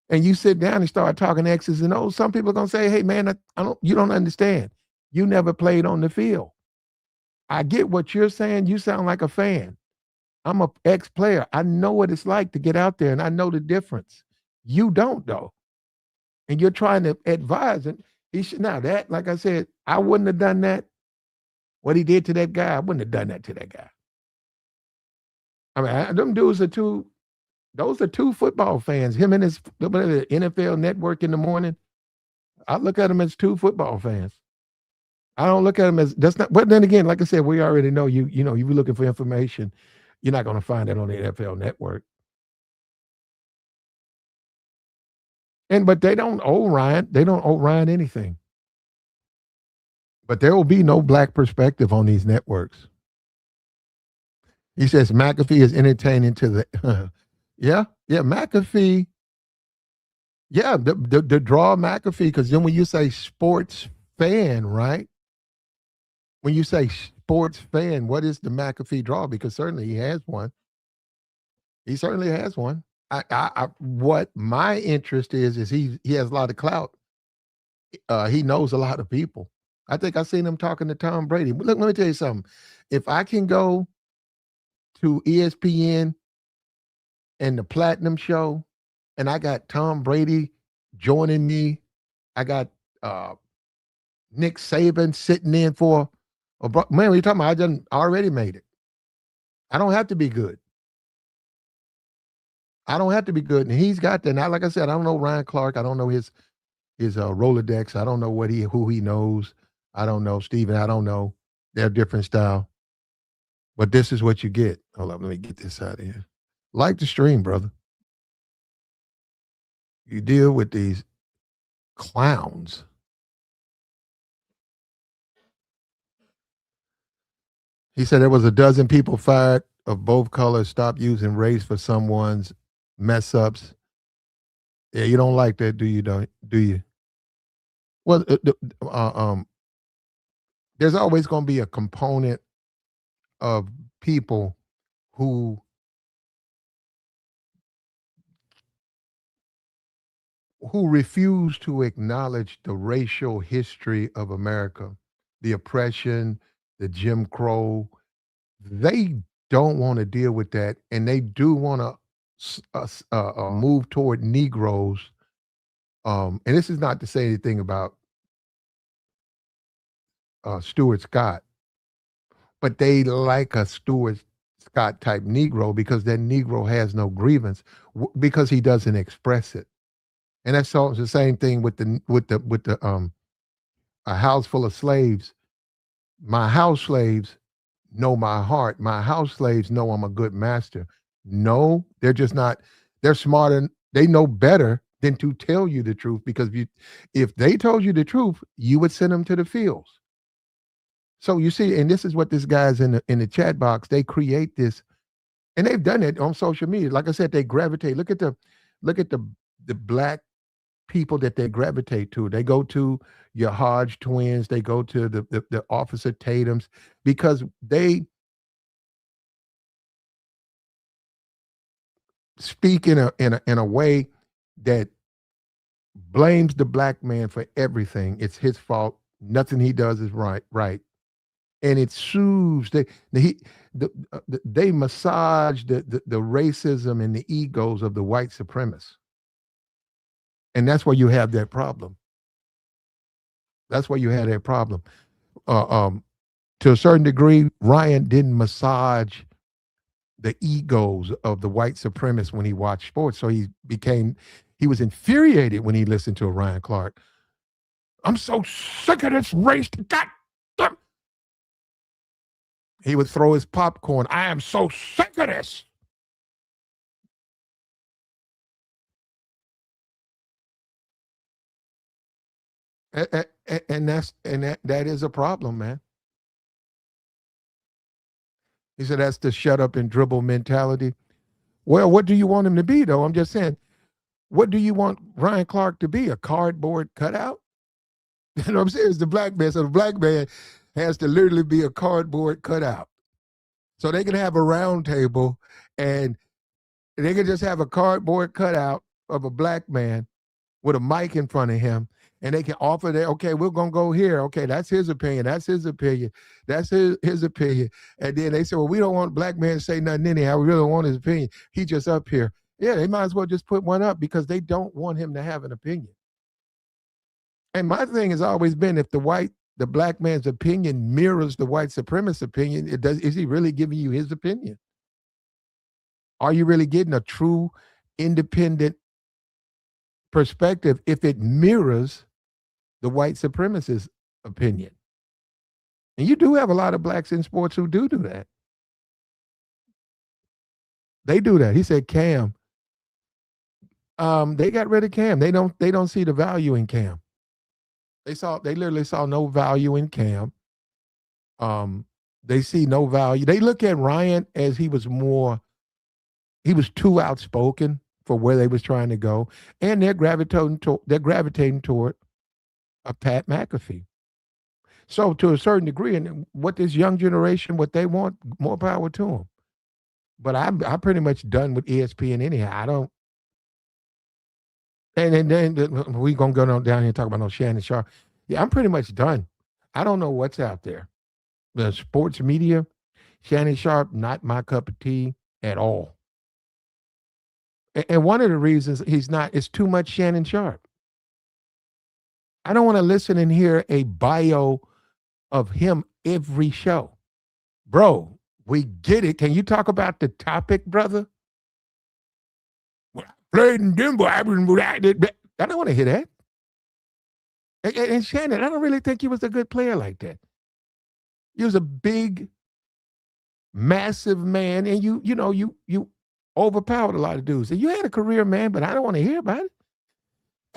And you sit down and start talking X's and O's. Some people are going to say, hey, man, you don't understand. You never played on the field. I get what you're saying. You sound like a fan. I'm an ex-player. I know what it's like to get out there, and I know the difference. You don't, though. And you're trying to advise. And he should, now that, like I said, I wouldn't have done that. What he did to that guy, I wouldn't have done that to that guy. I mean, them dudes are those are two football fans. Him and his NFL Network in the morning. I look at them as two football fans. I don't look at them as that's not. But then again, like I said, we already know you. You're looking for information. You're not going to find that on the NFL Network. But they don't owe Ryan. They don't owe Ryan anything. But there will be no black perspective on these networks. He says McAfee is entertaining to the. Yeah, McAfee. Yeah, the draw McAfee, because then when you say sports fan, right? When you say sports fan, what is the McAfee draw? Because certainly he has one. He certainly has one. What my interest is he has a lot of clout. He knows a lot of people. I think I seen him talking to Tom Brady. Look, let me tell you something. If I can go to ESPN and the Platinum Show, and I got Tom Brady joining me, I got Nick Saban sitting in for man, what are you talking about? I already made it. I don't have to be good. I don't have to be good. And he's got that. Now, like I said, I don't know Ryan Clark. I don't know his Rolodex. I don't know who he knows. I don't know Steven. I don't know. They're different style. But this is what you get. Hold up, let me get this out of here. Like the stream, brother. You deal with these clowns. He said there was a dozen people fired of both colors stop using race for someone's mess ups. Yeah, you don't like that, do you? Don't do you? Well, there's always going to be a component of people who refuse to acknowledge the racial history of America, the oppression, the Jim Crow. They don't want to deal with that, and they do want to move toward Negroes. And this is not to say anything about Stuart Scott, but they like a Stuart Scott type Negro because that Negro has no grievance because he doesn't express it. And that's all the same thing with the a house full of slaves. My house slaves know my heart. My house slaves know I'm a good master. No, they're just not. They're smarter. They know better than to tell you the truth because if they told you the truth, you would send them to the fields. So you see, and this is what this guy's in the chat box. They create this, and they've done it on social media. Like I said, they gravitate. Look at the black people that they gravitate to. They go to your Hodge twins. They go to the Officer Tatum's because they speak in a way that blames the black man for everything. It's his fault. Nothing he does is right. And it soothes. They massage the racism and the egos of the white supremacists, and that's where you have that problem. That's why you had that problem. Uh, um, to a certain degree, Ryan didn't massage the egos of the white supremacists when he watched sports. So he was infuriated when he listened to a Ryan Clark. I'm so sick of this race. God damn. He would throw his popcorn. I am so sick of this. And that is a problem, man. He said that's the shut up and dribble mentality. Well, what do you want him to be, though? I'm just saying, what do you want Ryan Clark to be? A cardboard cutout? You know what I'm saying? It's the black man. So the black man has to literally be a cardboard cutout. So they can have a round table and they can just have a cardboard cutout of a black man with a mic in front of him. And they can offer that, okay, we're going to go here. Okay, that's his opinion. That's his opinion. That's his opinion. And then they say, well, we don't want black man to say nothing anyhow. We really don't want his opinion. He just up here. Yeah, they might as well just put one up because they don't want him to have an opinion. And my thing has always been if the black man's opinion mirrors the white supremacist opinion, is he really giving you his opinion? Are you really getting a true independent perspective if it mirrors the white supremacist opinion? And you do have a lot of blacks in sports who do that. They do that. He said Cam. They got rid of Cam. They don't see the value in Cam. They literally saw no value in Cam. They see no value. They look at Ryan as he was too outspoken for where they was trying to go, and they're gravitating toward a Pat McAfee. So to a certain degree, and what this young generation, what they want, more power to them. But I'm pretty much done with ESPN anyhow. I don't. And then we gonna go down here and talk about no Shannon Sharp. Yeah, I'm pretty much done. I don't know what's out there. The sports media, Shannon Sharp, not my cup of tea at all. And one of the reasons he's not is too much Shannon Sharp. I don't want to listen and hear a bio of him every show. Bro, we get it. Can you talk about the topic, brother? Well, I played in Denver. I don't want to hear that. And Shannon, I don't really think he was a good player like that. He was a big, massive man, and you overpowered a lot of dudes. And you had a career, man, but I don't want to hear about it.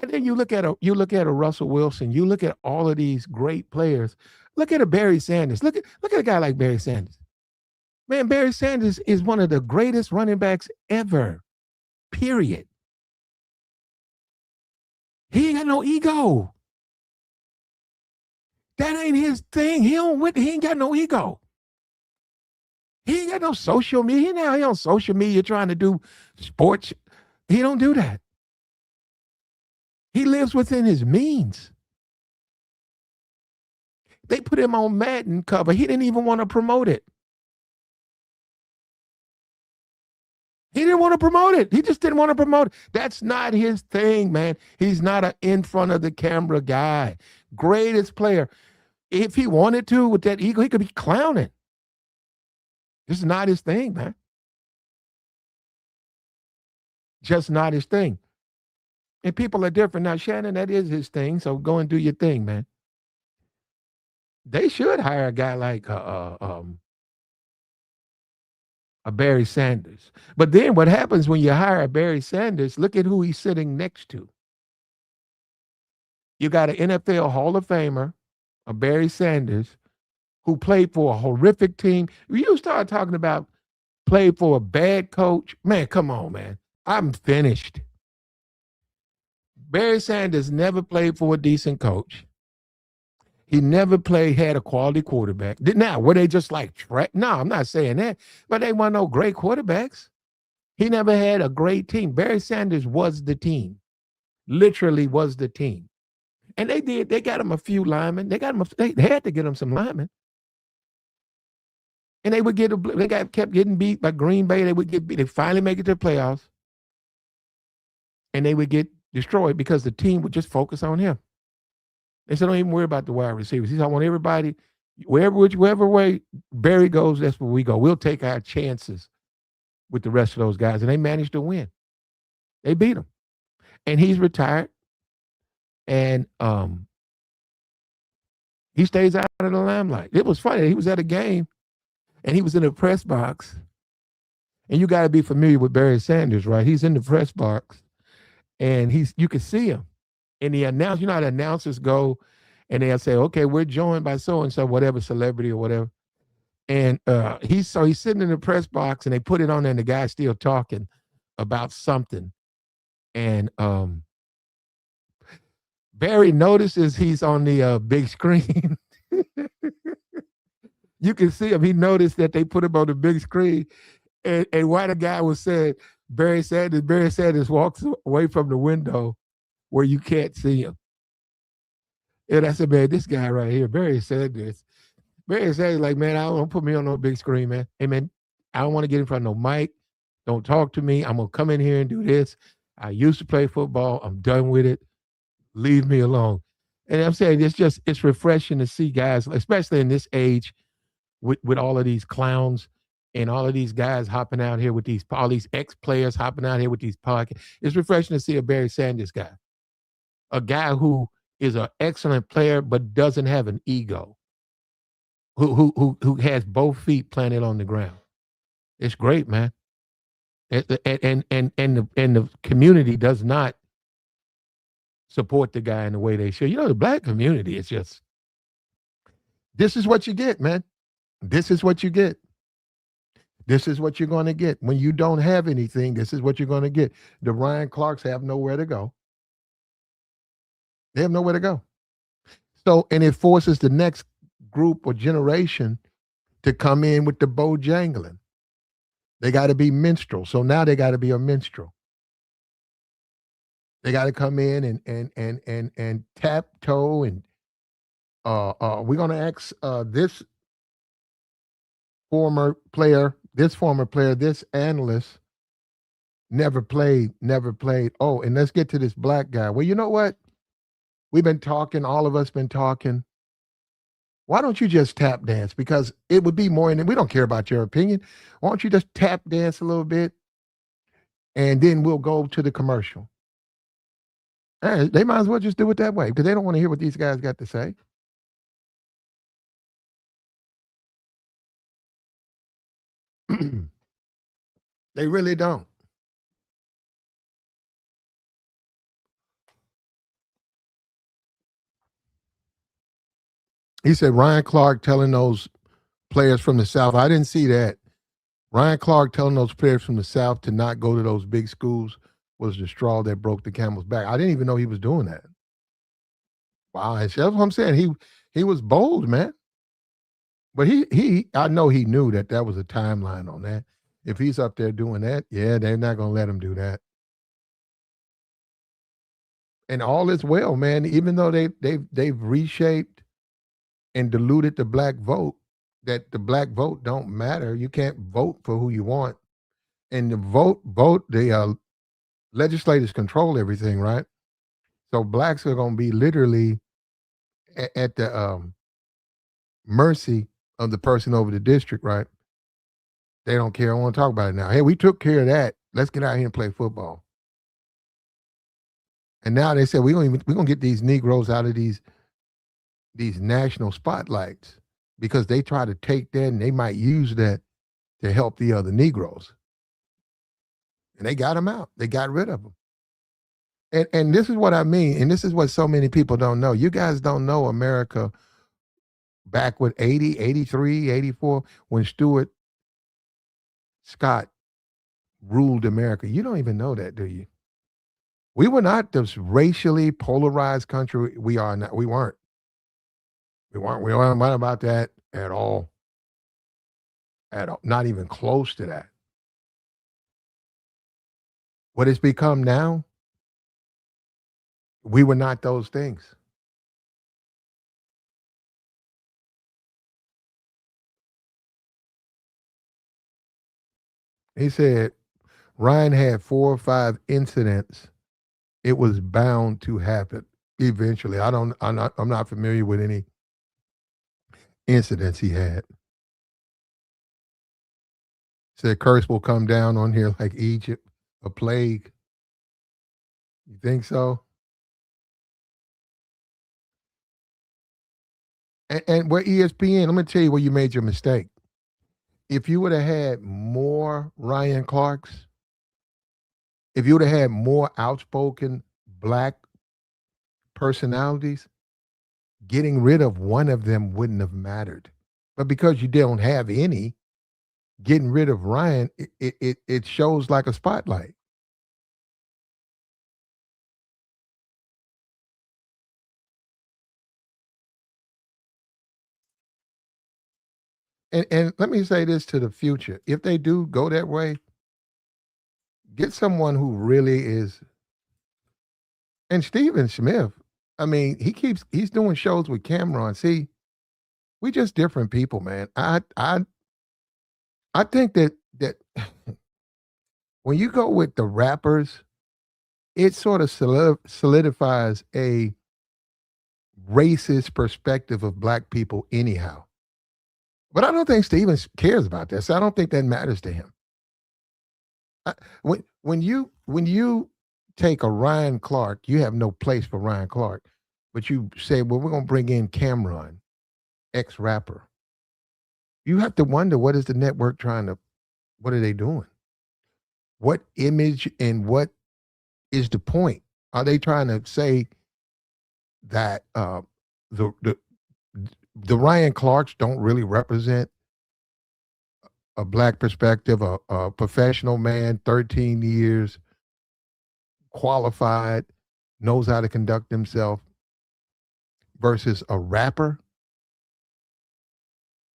And then you look at a Russell Wilson. You look at all of these great players. Look at a Barry Sanders. Look at a guy like Barry Sanders. Man, Barry Sanders is one of the greatest running backs ever. Period. He ain't got no ego. That ain't his thing. He ain't got no ego. He ain't got no social media. He on social media trying to do sports. He don't do that. He lives within his means. They put him on Madden cover. He didn't even want to promote it. He didn't want to promote it. He just didn't want to promote it. That's not his thing, man. He's not an in front of the camera guy. Greatest player. If he wanted to with that ego, he could be clowning. This is not his thing, man. Just not his thing. And people are different. Now, Shannon, that is his thing. So go and do your thing, man. They should hire a guy like a Barry Sanders. But then what happens when you hire a Barry Sanders? Look at who he's sitting next to. You got an NFL Hall of Famer, a Barry Sanders, who played for a horrific team. You start talking about played for a bad coach. Man, come on, man. I'm finished. Barry Sanders never played for a decent coach. He never had a quality quarterback. Now, were they just like track? No, I'm not saying that, but they weren't no great quarterbacks. He never had a great team. Barry Sanders was the team, literally was the team. And they got him a few linemen. They had to get him some linemen. And kept getting beat by Green Bay. They finally make it to the playoffs. And they would get destroyed because the team would just focus on him. They said, don't even worry about the wide receivers. He said, I want everybody, whichever way Barry goes, that's where we go. We'll take our chances with the rest of those guys. And they managed to win. They beat him. And he's retired. And he stays out of the limelight. It was funny. He was at a game and he was in the press box. And you got to be familiar with Barry Sanders, right? He's in the press box and you can see him. And the announcer, you know how the announcers go and they'll say, okay, we're joined by so-and-so, whatever celebrity or whatever. And he's sitting in the press box and they put it on there and the guy's still talking about something. And Barry notices he's on the big screen. You can see him. He noticed that they put him on the big screen. And while the guy was saying, Barry Sanders walks away from the window where you can't see him. And I said, man, this guy right here, Barry Sanders, like, man, I don't put me on no big screen, man. Hey, man, I don't want to get in front of no mic. Don't talk to me. I'm going to come in here and do this. I used to play football. I'm done with it. Leave me alone. And I'm saying it's refreshing to see guys, especially in this age, with all of these clowns and all of these guys hopping out here with all these ex-players hopping out here with these podcasts. It's refreshing to see a Barry Sanders guy, a guy who is an excellent player but doesn't have an ego, who has both feet planted on the ground. It's great, man. And the community does not support the guy in the way they should. You know, the black community is just, this is what you get, man. This is what you get. This is what you're going to get. When you don't have anything, this is what you're going to get. The Ryan Clarks have nowhere to go. They have nowhere to go. So, and it forces the next group or generation to come in with the Bojangling. They got to be minstrel. So now they got to be a minstrel. They got to come in and tap toe and we're going to ask this former player, this analyst never played. Oh, and let's get to this black guy. Well, you know what? We've been talking, all of us been talking. Why don't you just tap dance? Because it would be more, and we don't care about your opinion. Why don't you just tap dance a little bit? And then we'll go to the commercial. They might as well just do it that way because they don't want to hear what these guys got to say. They really don't. He said Ryan Clark telling those players from the South. I didn't see that. Ryan Clark telling those players from the South to not go to those big schools was the straw that broke the camel's back. I didn't even know he was doing that. Wow, that's what I'm saying. He was bold, man. But I know he knew that that was a timeline on that. If he's up there doing that, yeah, they're not gonna let him do that. And all is well, man. Even though they've reshaped and diluted the black vote, that the black vote don't matter. You can't vote for who you want, and the vote the legislators control everything, right? So blacks are gonna be literally at the mercy of the person over the district, right? They don't care. I want to talk about it now. Hey, we took care of that. Let's get out here and play football. And now they said we're gonna get these Negroes out of these national spotlights because they try to take that and they might use that to help the other Negroes. And they got them out. They got rid of them. And this is what I mean. And this is what so many people don't know. You guys don't know America back with 80, 83, 84, when Stuart Scott ruled America. You don't even know that, do you? We were not this racially polarized country we are now. We weren't. We weren't about that at all. At all. Not even close to that. What it's become now, we were not those things. He said Ryan had 4 or 5 incidents. It was bound to happen eventually. I'm not familiar with any incidents he had. Said curse will come down on here like Egypt, a plague. You think so? And where ESPN, let me tell you where you made your mistake. If you would have had more Ryan Clarks, if you would have had more outspoken black personalities, getting rid of one of them wouldn't have mattered. But because you don't have any, getting rid of Ryan, it shows like a spotlight. And let me say this to the future. If they do go that way, get someone who really is. And Stephen Smith, I mean, he's doing shows with Cameron. See, we just different people, man. I think that when you go with the rappers, it sort of solidifies a racist perspective of black people anyhow. But I don't think Steven cares about this. I don't think that matters to him. When you take a Ryan Clark, you have no place for Ryan Clark, but you say, well, we're gonna bring in Cameron, ex rapper. You have to wonder, what is the network trying to? What are they doing? What image and what is the point? Are they trying to say that the the the Ryan Clarks don't really represent a black perspective, a professional man, 13 years, qualified, knows how to conduct himself, versus a rapper?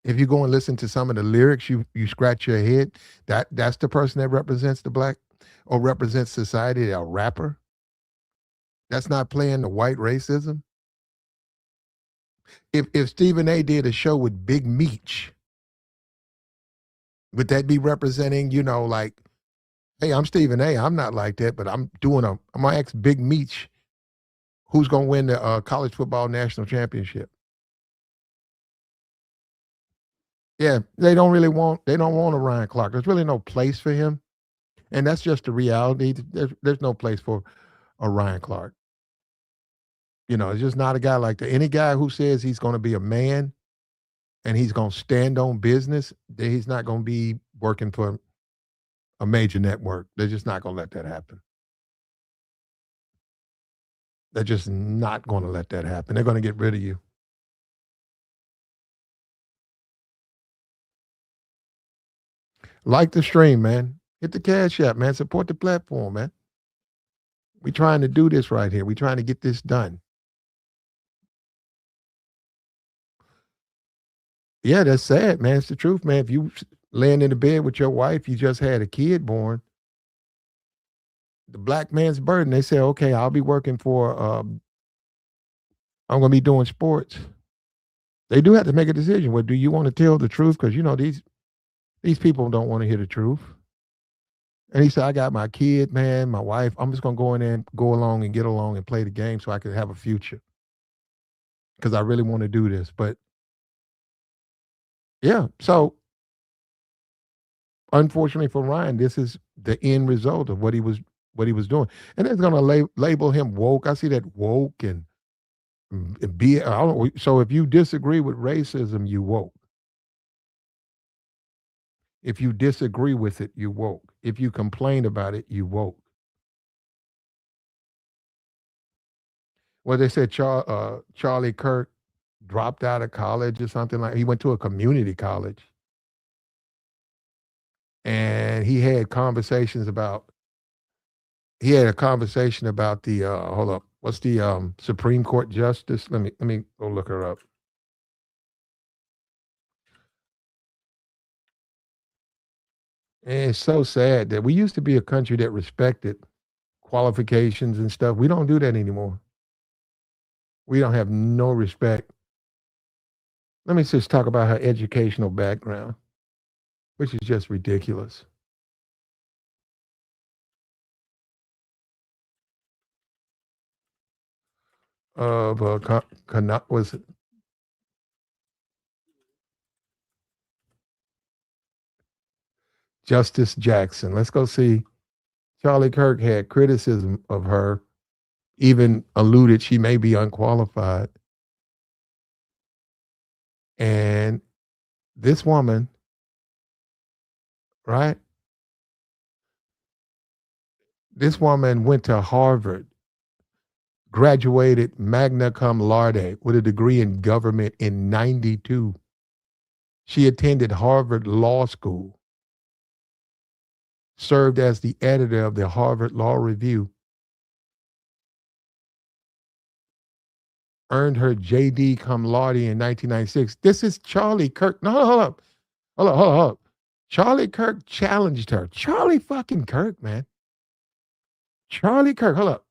If you go and listen to some of the lyrics, you scratch your head. That's the person that represents the black or represents society, a rapper. That's not playing the white racism. If Stephen A did a show with Big Meech, would that be representing, like, hey, I'm Stephen A. I'm not like that, but I'm gonna ask Big Meech who's gonna win the college football national championship. Yeah, they don't want a Ryan Clark. There's really no place for him. And that's just the reality. There's no place for a Ryan Clark. It's just not a guy like that. Any guy who says he's gonna be a man and he's gonna stand on business, he's not gonna be working for a major network. They're just not gonna let that happen. They're just not gonna let that happen. They're gonna get rid of you. Like the stream, man. Hit the Cash App, man. Support the platform, man. We trying to do this right here. We trying to get this done. Yeah, that's sad, man. It's the truth, man. If you laying in the bed with your wife, you just had a kid born, the black man's burden. They say, okay, I'll be working for, I'm going to be doing sports. They do have to make a decision. Well, do you want to tell the truth? Because you know these people don't want to hear the truth. And he said, I got my kid, man, my wife. I'm just gonna go in there and go along and get along and play the game so I can have a future. Because I really want to do this. But yeah, so unfortunately for Ryan, this is the end result of what he was doing. And it's gonna label him woke. I see that woke and be I don't know. So if you disagree with racism, you woke. If you disagree with it, you woke. If you complain about it, you woke. Well, they said Charlie Kirk dropped out of college or something like. He went to a community college, and he had a conversation about the hold up, what's the Supreme Court justice? Let me go look her up. And it's so sad that we used to be a country that respected qualifications and stuff. We don't do that anymore. We don't have no respect. Let me just talk about her educational background, which is just ridiculous. Of was Justice Jackson. Let's go see. Charlie Kirk had criticism of her, even alluded she may be unqualified. And this woman, right? This woman went to Harvard, graduated magna cum laude with a degree in government in 92. She attended Harvard Law School, served as the editor of the Harvard Law Review, earned her JD cum laude in 1996. This is Charlie Kirk. No, hold up. Hold up. Charlie Kirk challenged her. Charlie fucking Kirk, man. Charlie Kirk, hold up.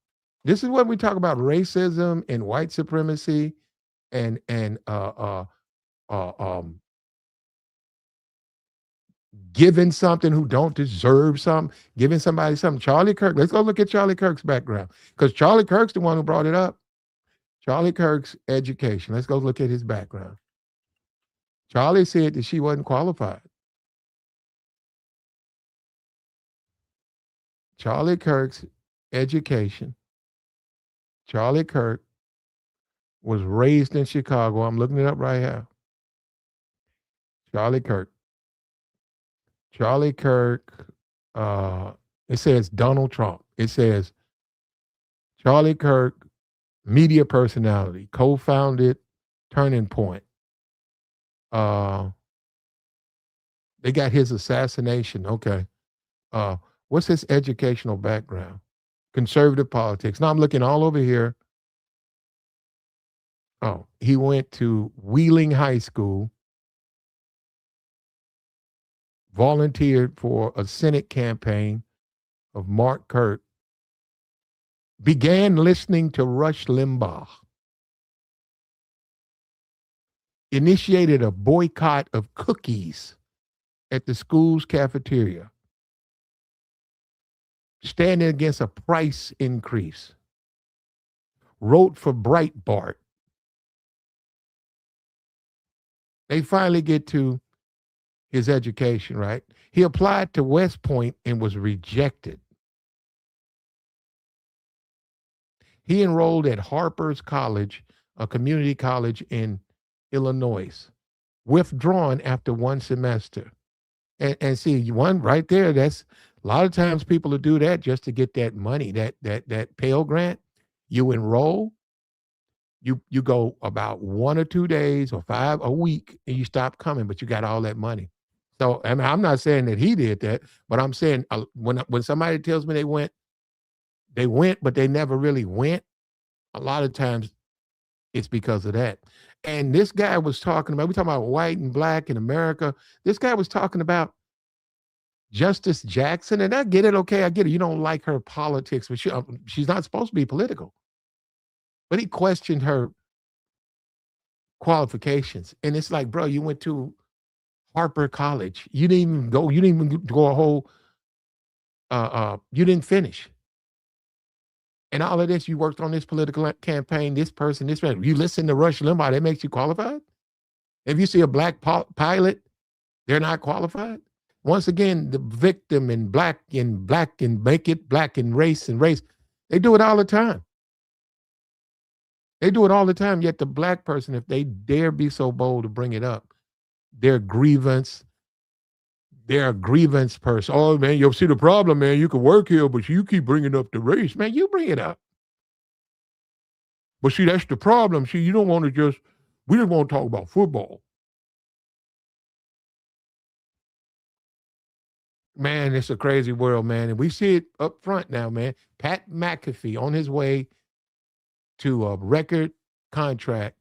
This is when we talk about racism and white supremacy and giving something who don't deserve something, giving somebody something. Charlie Kirk, let's go look at Charlie Kirk's background because Charlie Kirk's the one who brought it up. Charlie Kirk's education. Let's go look at his background. Charlie said that she wasn't qualified. Charlie Kirk's education. Charlie Kirk was raised in Chicago. I'm looking it up right here. Charlie Kirk. Charlie Kirk. It says Donald Trump. It says Charlie Kirk, media personality, co-founded Turning Point. They got his assassination. Okay. What's his educational background? Conservative politics. Now I'm looking all over here. Oh, he went to Wheeling High School, volunteered for a Senate campaign of Mark Kirk, began listening to Rush Limbaugh, initiated a boycott of cookies at the school's cafeteria, standing against a price increase, wrote for Breitbart. They finally get to his education, right? He applied to West Point and was rejected. He enrolled at Harper's College, a community college in Illinois, withdrawn after one semester. And see, one right there, that's a lot of times people will do that just to get that money, that Pell Grant. You enroll, you go about 1 or 2 days or 5 a week, and you stop coming, but you got all that money. So I mean, I'm not saying that he did that, but I'm saying when somebody tells me they went, but they never really went. A lot of times it's because of that. And this guy was talking about, we talking about white and black in America. This guy was talking about Justice Jackson, and I get it. Okay, I get it. You don't like her politics, but she's not supposed to be political. But he questioned her qualifications, and it's like, bro, you went to Harper College. You didn't even go. You didn't even go a whole. You didn't finish. And all of this, you worked on this political campaign. This person, this man. You listen to Rush Limbaugh. That makes you qualified. If you see a black pilot, they're not qualified. Once again, the victim and make it black and race. They do it all the time. They do it all the time. Yet the black person, if they dare be so bold to bring it up, their grievance, they're a grievance person. Oh man, you'll see the problem, man. You can work here, but you keep bringing up the race, man. You bring it up. But see, that's the problem. See, you don't want to just. We just want to talk about football. Man, it's a crazy world, man. And we see it up front now, man. Pat McAfee on his way to a record contract,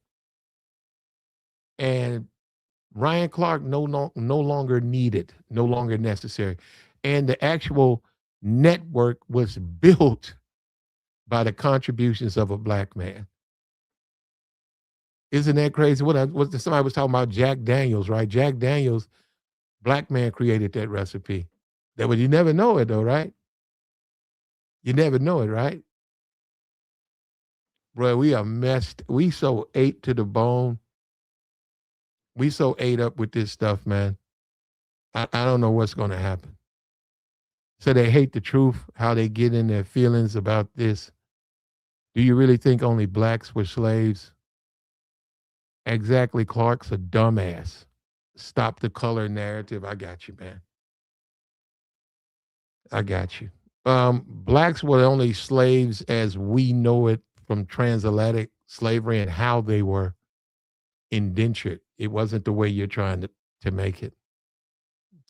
and Ryan Clark no longer needed, no longer necessary. And the actual network was built by the contributions of a black man. Isn't that crazy? Somebody was talking about Jack Daniels, right? Jack Daniels, black man created that recipe. That was, you never know it though, right? You never know it, right? Bro, we are messed. We so ate to the bone. We so ate up with this stuff, man. I don't know what's going to happen. So they hate the truth, how they get in their feelings about this. Do you really think only blacks were slaves? Exactly, Clark's a dumbass. Stop the color narrative. I got you, man. I got you. Blacks were only slaves as we know it from transatlantic slavery and how they were indentured. It wasn't the way you're trying to make it.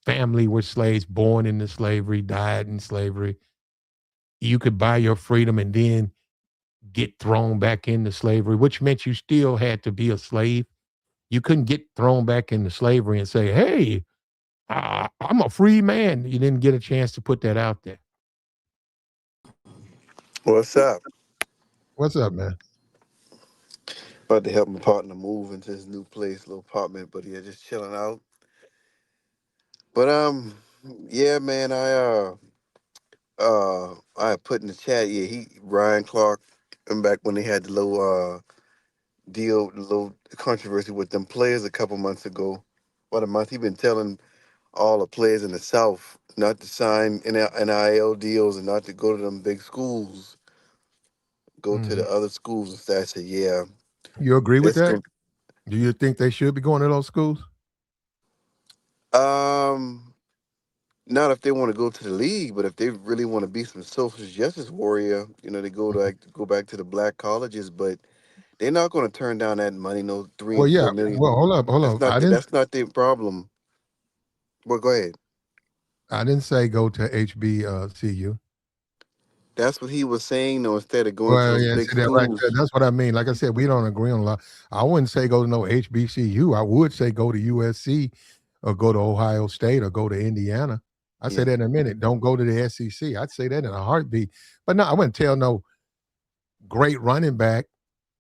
Family were slaves, born into slavery, died in slavery. You could buy your freedom and then get thrown back into slavery, which meant you still had to be a slave. You couldn't get thrown back into slavery and say, hey, I'm a free man. You didn't get a chance to put that out there. What's up? What's up, man? About to help my partner move into his new place, little apartment, but yeah, just chilling out. But yeah, man, I put in the chat, yeah, he Ryan Clark, and back when they had the little deal, the little controversy with them players a couple months ago. About a month, he been telling all the players in the South not to sign NIL deals and not to go to them big schools, go to Mhm. the other schools and stuff. I said, yeah, You agree with that's that? going. Do you think they should be going to those schools? Um, Not if they want to go to the league, but if they really want to be some social justice warrior, they go to go back to the black colleges. But they're not going to turn down that money, no three Well, and yeah. four million. Well, hold up, hold That's up. not that's not their problem. Well, go ahead. I didn't say go to HBCU. That's what he was saying. Though instead of going to Well, those yeah, big see that right there. schools, That's what I mean. Like I said, we don't agree on a lot. I wouldn't say go to no HBCU. I would say go to USC or go to Ohio State or go to Indiana. I say yeah, that in a minute. Don't go to the SEC. I'd say that in a heartbeat. But no, I wouldn't tell no great running back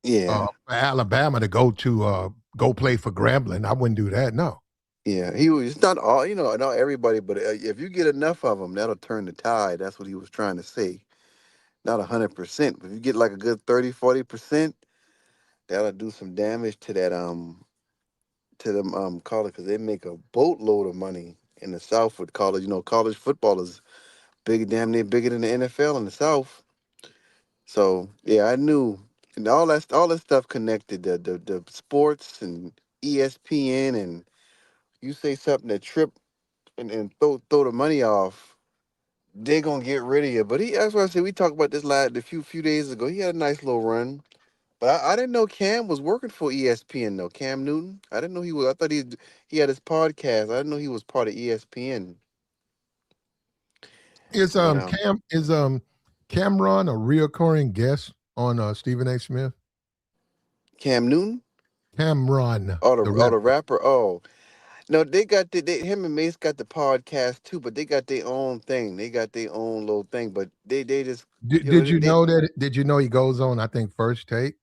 yeah, Alabama to go play for Grambling. I wouldn't do that. No. yeah. He was it's not all, not everybody, but if you get enough of them, that'll turn the tide. That's what he was trying to say. Not 100%, but if you get like a good 30, 40%, that'll do some damage to them college because they make a boatload of money in the South with college. College football is big, damn near bigger than the NFL in the South. So yeah, I knew, and all that stuff connected the sports and ESPN, and you say something that trip and throw the money off, they gonna get rid of you. But that's why I said we talked about this a few days ago. He had a nice little run. But I didn't know Cam was working for ESPN though. Cam Newton. I didn't know he was. I thought he had his podcast. I didn't know he was part of ESPN. Is But Cameron a reoccurring guest on Stephen A. Smith? Cam Newton. Cameron, Oh, the the rapper. rapper. Oh no, they got him and Mace got the podcast too, but they got their own thing. They got their own little thing, but they just you know Did you they know that? Did you know he goes on? I think First Take.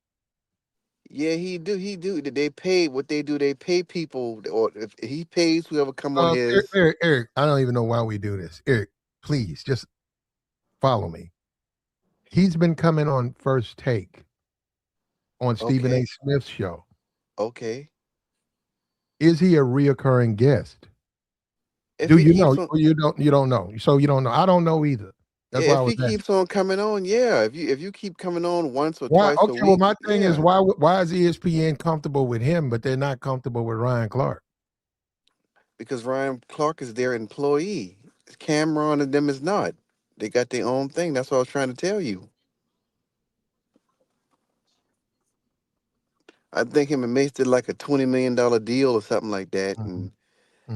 yeah, he do. They pay what they do. They pay people, or if he pays whoever come on his. Eric, I don't even know why we do this. Eric, please just follow me. He's been coming on First Take on Stephen A. Okay, Smith's show. okay. Is he a reoccurring guest? If Do he you know? keeps on, Or you don't know. So you don't know. I don't know either. yeah, That's why I if was he asking. keeps on coming on, yeah. If you keep coming on once or Why? twice a Okay. Well, week, my thing is yeah. why is ESPN comfortable with him, but they're not comfortable with Ryan Clark? Because Ryan Clark is their employee. Cameron and them is not. They got their own thing. That's what I was trying to tell you. I think him and Mace did like a $20 million deal or something like that, Hmm. and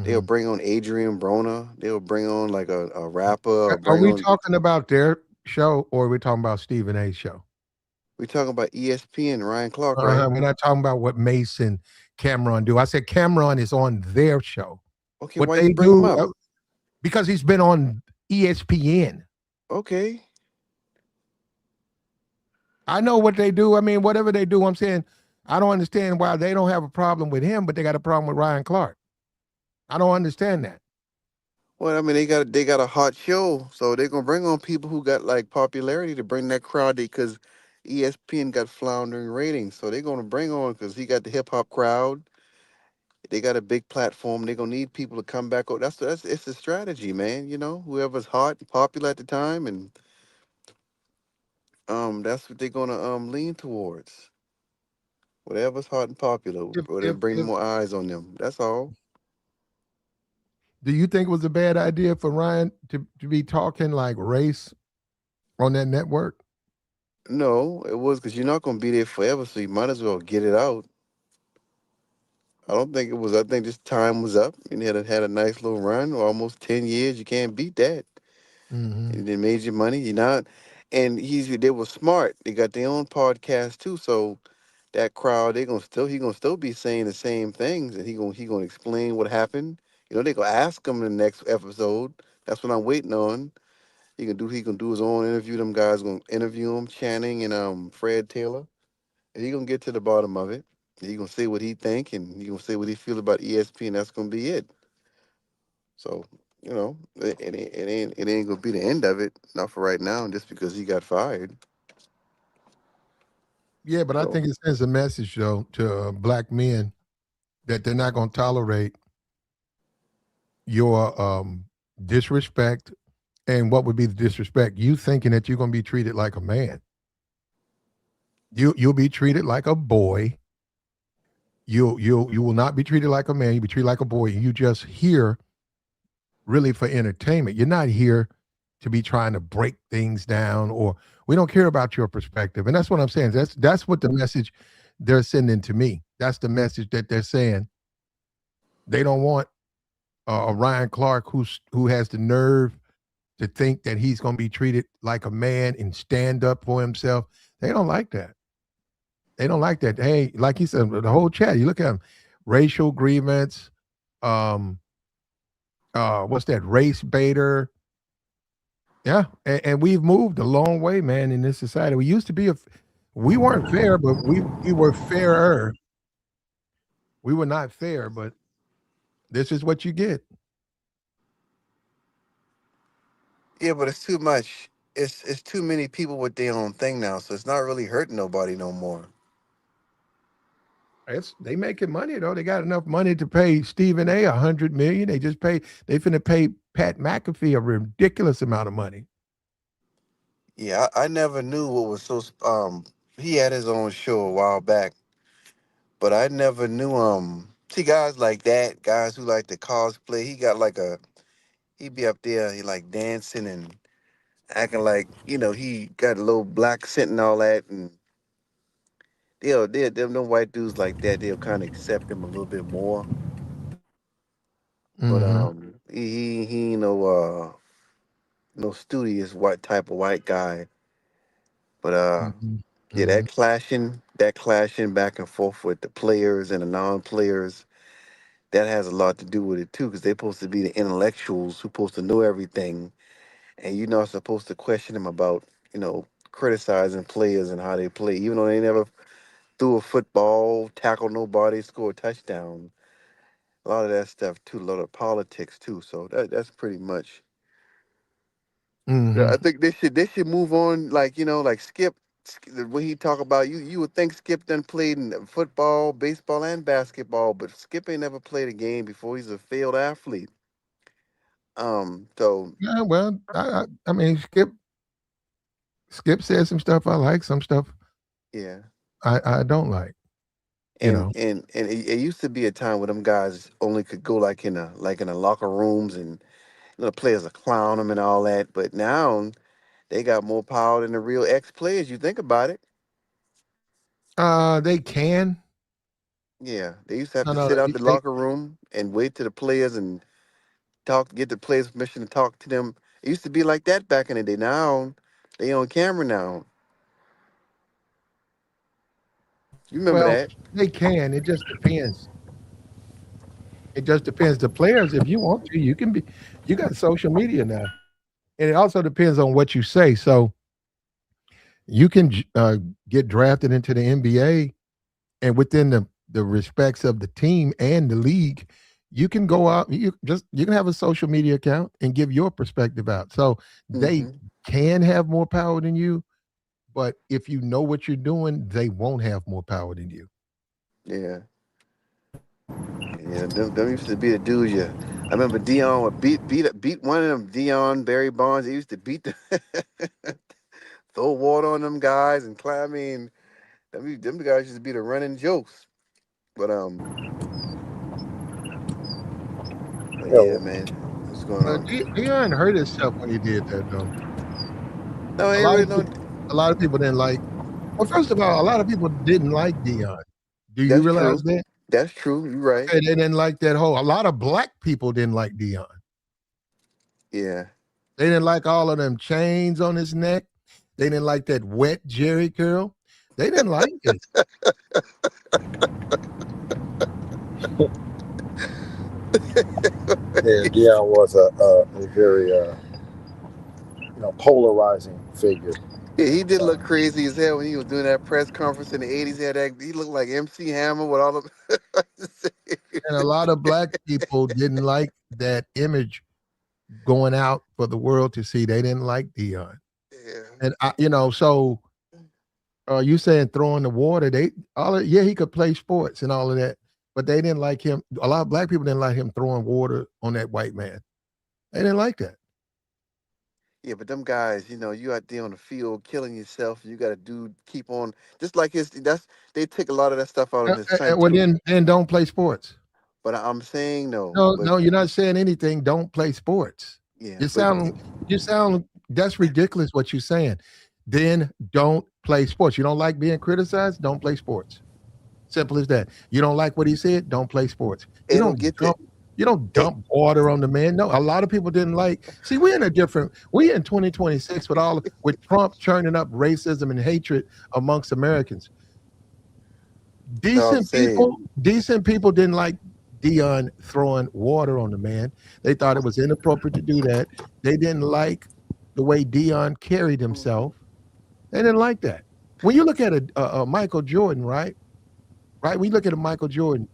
they'll Hmm. bring on Adrian Broner. They'll bring on like a rapper, or Are bring we on. talking about their show or are we talking about Stephen A's show? We talking about ESPN, Ryan Clark, right? We're not talking about what Mace and Cameron do. I said Cameron is on their show. Okay, What why you they bring him do, up? because he's been on ESPN. Okay. I know what they do. I mean, whatever they do, I'm saying I don't understand why they don't have a problem with him, but they got a problem with Ryan Clark. I don't understand that. Well, I mean, they got a hot show, so they're gonna bring on people who got like popularity to bring that crowd because ESPN got floundering ratings, so they're gonna bring on because he got the hip hop crowd. They got a big platform. They're gonna need people to come back. That's it's a strategy, man. You know, whoever's hot and popular at the time, and that's what they're gonna lean towards. Whatever's hot and popular, or they bring If more eyes on them. That's all. do you think it was a bad idea for Ryan to be talking like race on that network? No, it was because you're not gonna be there forever, so you might as well get it out. I don't think it was. I think this time was up. And had a nice little run, almost 10 years. You can't beat that. Hmm. And they made your money. You're not. And they were smart. They got their own podcast too. So that crowd, he gonna still be saying the same things, and he gonna explain what happened. You know, they gonna ask him in the next episode. That's what I'm waiting on. He gonna do his own interview. Them guys gonna interview him, Channing and Fred Taylor. And he gonna get to the bottom of it. He gonna say what he think, and he gonna say what he feel about ESP, and that's gonna be it. So it ain't gonna be the end of it. Not for right now, just because he got fired. Yeah, but I So think it sends a message though to black men that they're not going to tolerate your disrespect. And what would be the disrespect? You thinking that you're going to be treated like a man. You'll be treated like a boy. You will not be treated like a man. You'll be treated like a boy. You just here really for entertainment. You're not here to be trying to break things down, or we don't care about your perspective. And that's what I'm saying. That's what the message they're sending to me. That's the message that they're saying. They don't want a Ryan Clark who has the nerve to think that he's going to be treated like a man and stand up for himself. They don't like that. They don't like that. Hey, like he said, the whole chat. You look at him, racial grievance. Um, what's that? Race baiter. Yeah, and we've moved a long way, man, in this society. We used to be we weren't fair, but we were fairer. We were not fair, but this is what you get. yeah, but it's too much. It's too many people with their own thing now, so it's not really hurting nobody no more. They making money though. They got enough money to pay Stephen A. 100 million. They finna pay Pat McAfee a ridiculous amount of money. Yeah, I never knew what was so. He had his own show a while back, but I never knew. See guys like that, guys who like to cosplay. He got like a. He'd be up there, he like dancing and acting like he got a little black scent and all that, and they'll them white dudes like that. They'll kind of accept him a little bit more. But Mm-hmm. he ain't no studious white type of white guy. But Mm-hmm. yeah, Mm-hmm. that clashing back and forth with the players and the non-players, that has a lot to do with it too, because they're supposed to be the intellectuals who supposed to know everything, and you're not supposed to question them about criticizing players and how they play, even though they never threw a football, tackled nobody, scored a touchdown. A lot of that stuff too, a lot of politics too. So that's pretty much. Yeah, Mm-hmm. I think they should move on. Like like Skip, when he talk about you would think Skip done played in football, baseball, and basketball, but Skip ain't never played a game before. He's a failed athlete. So Yeah, well, I mean, Skip said some stuff I like, some stuff yeah, I don't like. You and know, and and it used to be a time where them guys only could go like in the locker rooms, and the players would clown them and all that. But now they got more power than the real ex players. You think about it. they can. Yeah, they used to have No, to no, sit out the they locker room and wait to the players and get the players' permission to talk to them. It used to be like that back in the day. Now they on camera now. You remember well, that? they can. It just depends. It just depends. The players, if you want to, you can be. You got social media now, and it also depends on what you say. So you can get drafted into the NBA, and within the respects of the team and the league, you can go out. You can have a social media account and give your perspective out. So they Hmm. can have more power than you, but if you know what you're doing, they won't have more power than you. Yeah, yeah. Them used to be the dudes. Yeah, I remember Dion would beat one of them. Dion Barry Bonds. He used to beat the throw water on them guys and climb. I mean, them guys used to be the running jokes. But You yeah, know, man, what's going But on? Deion hurt himself when he did that, though. No, A ain't lot really of no. people, a lot of people didn't like. Well, first of all, a lot of people didn't like Dion. Do you That's realize true. that? That's true. You're right. Okay, they didn't like that whole. A lot of black people didn't like Dion. Yeah. They didn't like all of them chains on his neck. They didn't like that wet Jerry curl. They didn't like it. yeah, Dion was a very polarizing figure. Yeah, he did Uh, look crazy as hell when he was doing that press conference in the '80s. He looked like MC Hammer with all of. And a lot of black people didn't like that image going out for the world to see. They didn't like Dion. Yeah, And so you saying throwing the water? Yeah, he could play sports and all of that, but they didn't like him. A lot of black people didn't like him throwing water on that white man. They didn't like that. yeah, but them guys, you out there on the field killing yourself, and you got to do keep on just like his. They take a lot of that stuff out of his son Well, too. then don't play sports. But I'm saying no, No, but no, you're not saying anything. Don't play sports. yeah, You but sound, you sound. That's ridiculous what you're saying. Then don't play sports. You don't like being criticized. Don't play sports. Simple as that. You don't like what he said. Don't play sports. You they don't don't get that. dump. You don't They dump water on the man. No, a lot of people didn't like. See, we're in a different. We in 2026 with Trump churning up racism and hatred amongst Americans. no, I'm Decent saying decent people didn't like Dion throwing water on the man. They thought it was inappropriate to do that. They didn't like the way Dion carried himself. They didn't like that. When you look at a Michael Jordan, right? Right? We look at a Michael Jordan.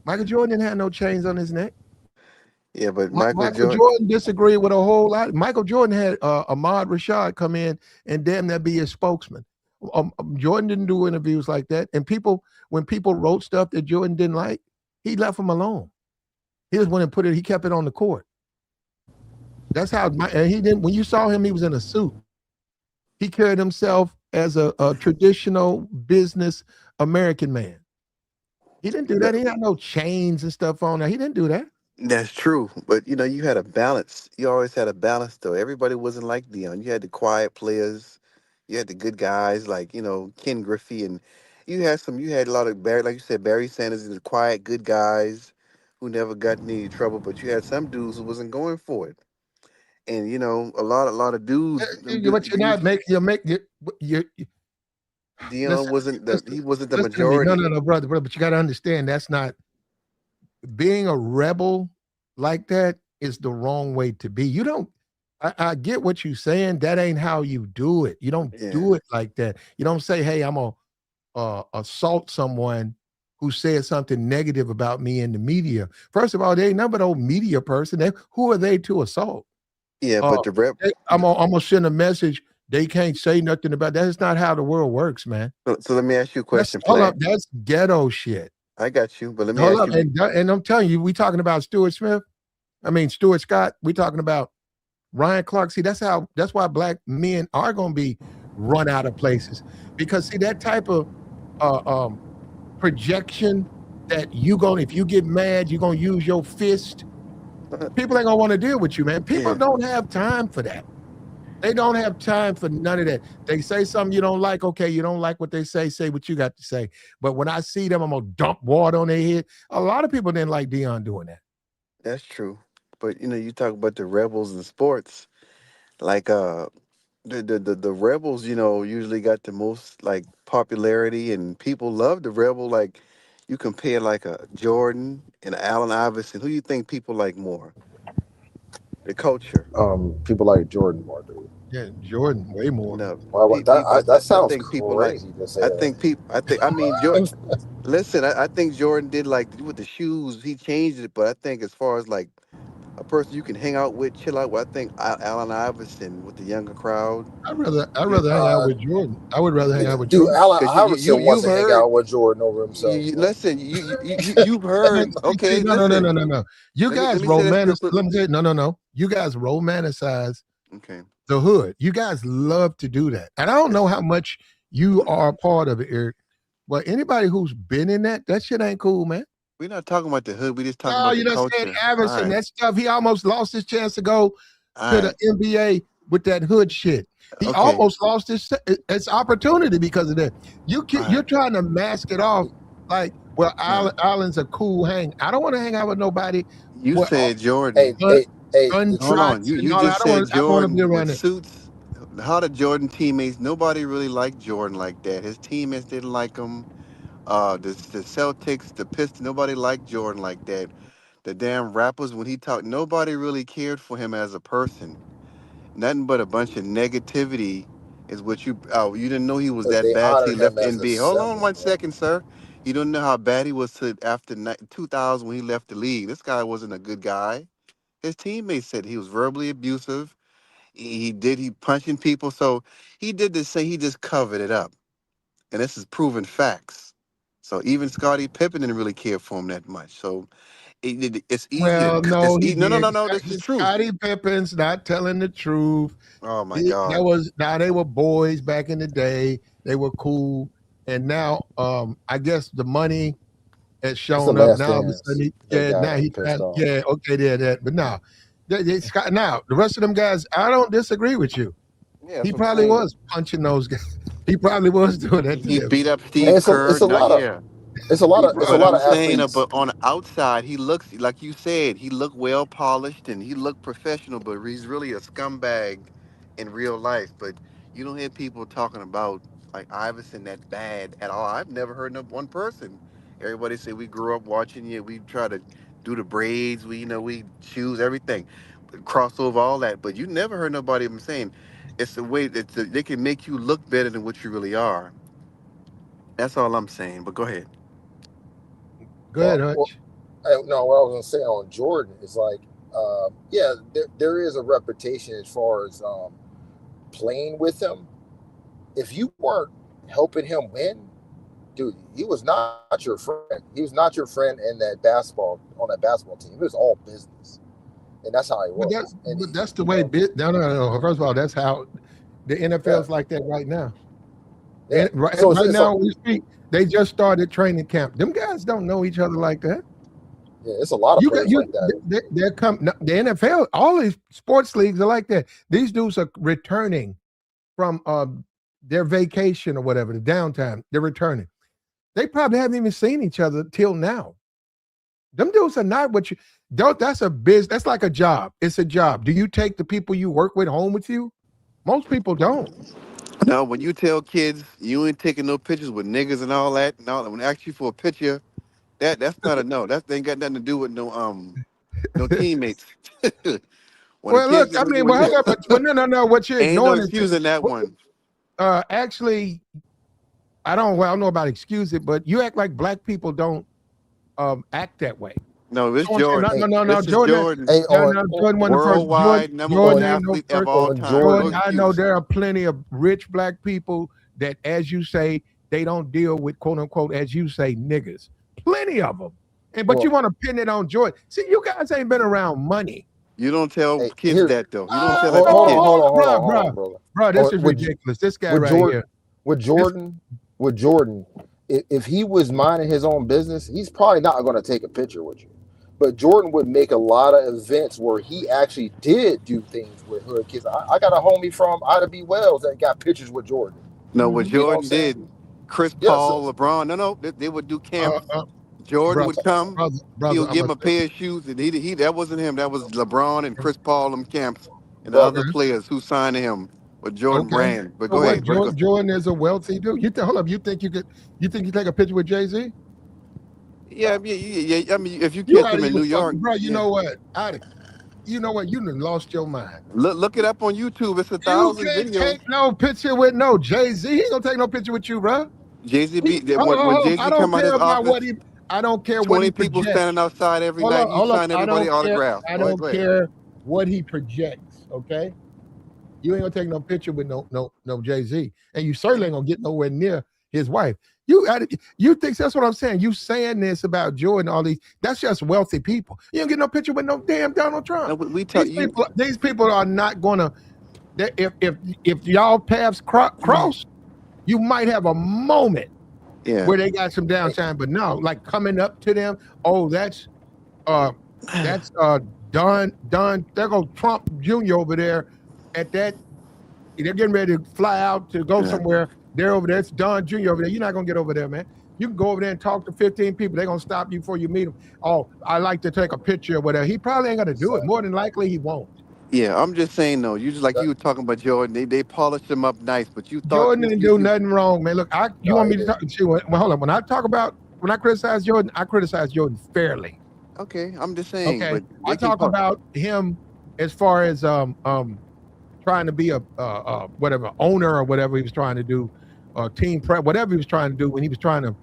Michael Jordan didn't have no chains on his neck. yeah, but Michael Michael Jordan. Jordan disagreed with a whole lot. Michael Jordan had Ahmad Rashad come in and damn near be his spokesman. Jordan didn't do interviews like that. And when people wrote stuff that Jordan didn't like, he left them alone. He just went and put it. He kept it on the court. That's how. And he didn't. When you saw him, he was in a suit. He carried himself as a traditional business American man. He didn't do that. He had no chains and stuff on there. He didn't do that. That's true, but you had a balance. You always had a balance, though. Everybody wasn't like Dion. You had the quiet players, you had the good guys like Ken Griffey, and You had a lot of Barry, like you said, Barry Sanders and the quiet, good guys who never got in any trouble. But you had some dudes who wasn't going for it, and a lot of dudes, What you're not making, you're making, you Dion listen, wasn't listen, he wasn't the listen to me. No, no, majority. no, brother, but you got to understand that's not being a rebel like that is the wrong way to be. You don't. I get what you're saying. That ain't how you do it. You don't Yeah, do it like that. You don't say, "Hey, I'm gonna assault someone who said something negative about me in the media." First of all, they ain't nothing but old media person. Who are they to assault? yeah, Uh, but the rep. I'm gonna send a message. They can't say nothing about that. That's not how the world works, man. So let me ask you a That's question, hold up. Plant. That's ghetto shit. I got you, but let me Hold ask up, you. and I'm telling you, we talking about Stuart Smith. I mean Stuart Scott. We talking about Ryan Clark. See, that's why black men are going to be run out of places because see that type of uh, um, projection that you going if you get mad, you're gonna use your fist. People ain't gonna want to deal with you, man. People Yeah, don't have time for that. They don't have time for none of that. They say something you don't like. Okay, you don't like what they say what you got to say. But when I see them, I'm gonna dump water on their head. A lot of people didn't like Dion doing that. that's true. But you talk about the rebels in sports, like the rebels, usually got the most like popularity, and people love the rebel. Like you compare like a Jordan and a Allen Iverson, who you think people like more? The culture. People like Jordan more, dude. Yeah, Jordan, way more. No, That I, that I sounds think people like. crazy to say I that. think people. I think. I mean, Jordan. Listen, I think Jordan did like with the shoes. He changed it, but I think as far as like a person you can hang out with, chill out with, I think Allen Iverson with the younger crowd. I'd rather hang out Uh, with Jordan. I would rather hang out with Dude, Jordan. Allen Because Iverson wants you've to hang heard. out with Jordan over himself, man. Listen, you've heard. See, Okay, no, no, no, no, listen. no, no. You Let guys me say this real romanticize. quick. Let me say, no, no, no. You guys romanticize Okay, the hood. You guys love to do that, and I don't know it's, how much you are a part of it, Eric. But anybody who's been in that shit ain't cool, man. we're not talking about the hood. We just talking No, about you the done said culture. All Iverson. right, That stuff. He almost lost his chance to go all to the right, NBA with that hood shit. He okay, almost lost his opportunity because of that. all You're right. trying to mask it off like, well, No, Island's a cool hang. I don't want to hang out with nobody you with said Hey, Jordan. gun, hey, hey, gun the Hold truth. on, tracks and you all that. just said I don't want to be Jordan with around it. suits. How the Jordan teammates? Nobody really liked Jordan like that. His teammates didn't like him. The Celtics, the Pistons, nobody liked Jordan like that. The damn rappers, when he talked, nobody really cared for him as a person. Nothing but a bunch of negativity is what you. Oh, you didn't know he was But that they bad till honor he him left the as a NBA. Hold on symbol, one bro. second, sir. You don't know how bad he was to after 2000 when he left the league. This guy wasn't a good guy. His teammates said he was verbally abusive. He punching people. So he did this thing. He just covered it up, and this is proven facts. So even Scottie Pippen didn't really care for him that much. So it's easy to Well, no, he no, no, did. no, no. This is truth. Scottie Pippen's not telling the truth. Oh my That God. was now they were boys back in the day. They were cool, and now I guess the money has It's the shown up. last Now all of a dance sudden, that got now him he pissed trying. off. Yeah, okay, that. But now, Scott. Now the rest of them guys, I don't disagree with you. Yeah, that's He what I'm probably saying. was punching those guys. He probably was doing that to He them. beat up And Steve it's Kerr. a Not lot of yeah. He it's a But probably lot I'm of saying, athletes. but on the outside, he looks like you said. He looked well polished and he looked professional, but he's really a scumbag in real life. But you don't hear people talking about like Iverson that bad at all. I've never heard of one person. Everybody say we grew up watching you. We try to do the braids. We choose everything, crossover, all that. But you never heard nobody even saying it's the way that they can make you look better than what you really are. That's all I'm saying. But go ahead. go ahead, Well, Hutch. no, what I was gonna say on Jordan is like, yeah, there is a reputation as far as playing with him. If you weren't helping him win, dude, he was not your friend. He was not your friend in that basketball team. It was all business, and that's how he was. And But that's the you way. know, No, no, no. First of all, that's how the yeah, NFL's like that right now. yeah. So Right it's like, now, we speak. They just started training camp. Them guys don't know each other like that. yeah, it's a lot of You got players you. like that. They're come. No, the NFL, all these sports leagues are like that. These dudes are returning from their vacation or whatever, the downtime. They're returning. They probably haven't even seen each other till now. Them dudes are not what you don't. That's a business. That's like a job. It's a job. Do you take the people you work with home with you? Most people don't. Now, when you tell kids you ain't taking no pictures with niggas and all that, and all, when they ask you for a picture, that's not a no. That ain't got nothing to do with no teammates. When the Well, look, kids I mean, when well, you hold up, but no. What you're ain't no ignoring is excusing that one. actually, I don't. Well, I don't know about excuse it, but you act like black people don't act that way. No, this So I'm saying, Jordan. Hey, no, This is Jordan. Jordan, hey, No, Jordan wasn't the first. worldwide number one on Jordan ain't no athlete of first. all on time. No Jordan. Jordan, I know excuse. there are plenty of rich black people that, as you say, they don't deal with quote unquote, as you say, niggas. Plenty of them. And but you Well, want to pin it on Jordan. See, you guys ain't been around money. You don't tell hey, kids here, that though. You don't say that to hold on, kids. hold on, hold Bruh, on, hold on, bruh, brother. bruh, this Or is ridiculous. This guy with right Jordan, here. with This Jordan, with Jordan, if he was minding his own business, he's probably not going to take a picture with you. But Jordan would make a lot of events where he actually did do things with hood kids. I got a homie from Ida B. Wells that got pictures with Jordan. No, what mhm. You know what I'm Jordan saying? did, Chris Yeah. So, Paul, LeBron, no, they would do uh, camps. uh, Jordan brother, would come, brother, he'll I'm give a him a pair of shoes, and he that wasn't him. That was LeBron and Chris Paul, them camps, and the brother, other okay. players who signed to him with Jordan Okay. brand. But So go what? ahead, go. Jordan is a wealthy dude. Hold up. You think you take a picture with Jay-Z? Yeah, yeah. I mean, if you You catch out him of in your New fucking York, bro. You yeah, know what? You know what? You done lost your mind. look it up on YouTube. It's a You thousand can't videos. take no picture with no Jay-Z. He ain't gonna take no picture with you, bro. Jay Z He, be hold on, when hold on. Jay I Z don't come out care his about office, what he. I don't care what 20 he people projects. standing outside every night. He Hold up. sign I everybody don't care. autograph. I Go ahead, don't go ahead. care what he projects. Okay. You ain't gonna take no picture with no Jay-Z, and you certainly ain't gonna get nowhere near his wife. You think that's what I'm saying? You saying this about Jordan, all these? That's just wealthy people. You don't get no picture with no damn Donald No, Trump. we tell you. These people are not gonna. If y'all paths cross, you might have a moment Yeah. where they got some hey, downtime, but no, like coming up to them. Oh, uh, that's Don. There go Trump Jr. over there at that. They're getting ready to fly out to go Yeah. somewhere. They're over there. It's Don Jr. over there. You're not gonna get over there, man. You can go over there and talk to 15 people. They're gonna stop you before you meet them. Oh, I like to take a picture or whatever. He probably ain't gonna do it. More than likely, he won't. Yeah, I'm just saying though. You just like that, you were talking about Jordan. They polished him up nice, but you thought Jordan didn't do nothing wrong, man. Look, you nah, want he me to did. talk? See, well, hold on. When I criticize Jordan, I criticize Jordan fairly. okay. I'm just saying, Okay, but I they can talk put. about him as far as trying to be a whatever owner or whatever he was trying to do, team prep, whatever he was trying to do when he was trying to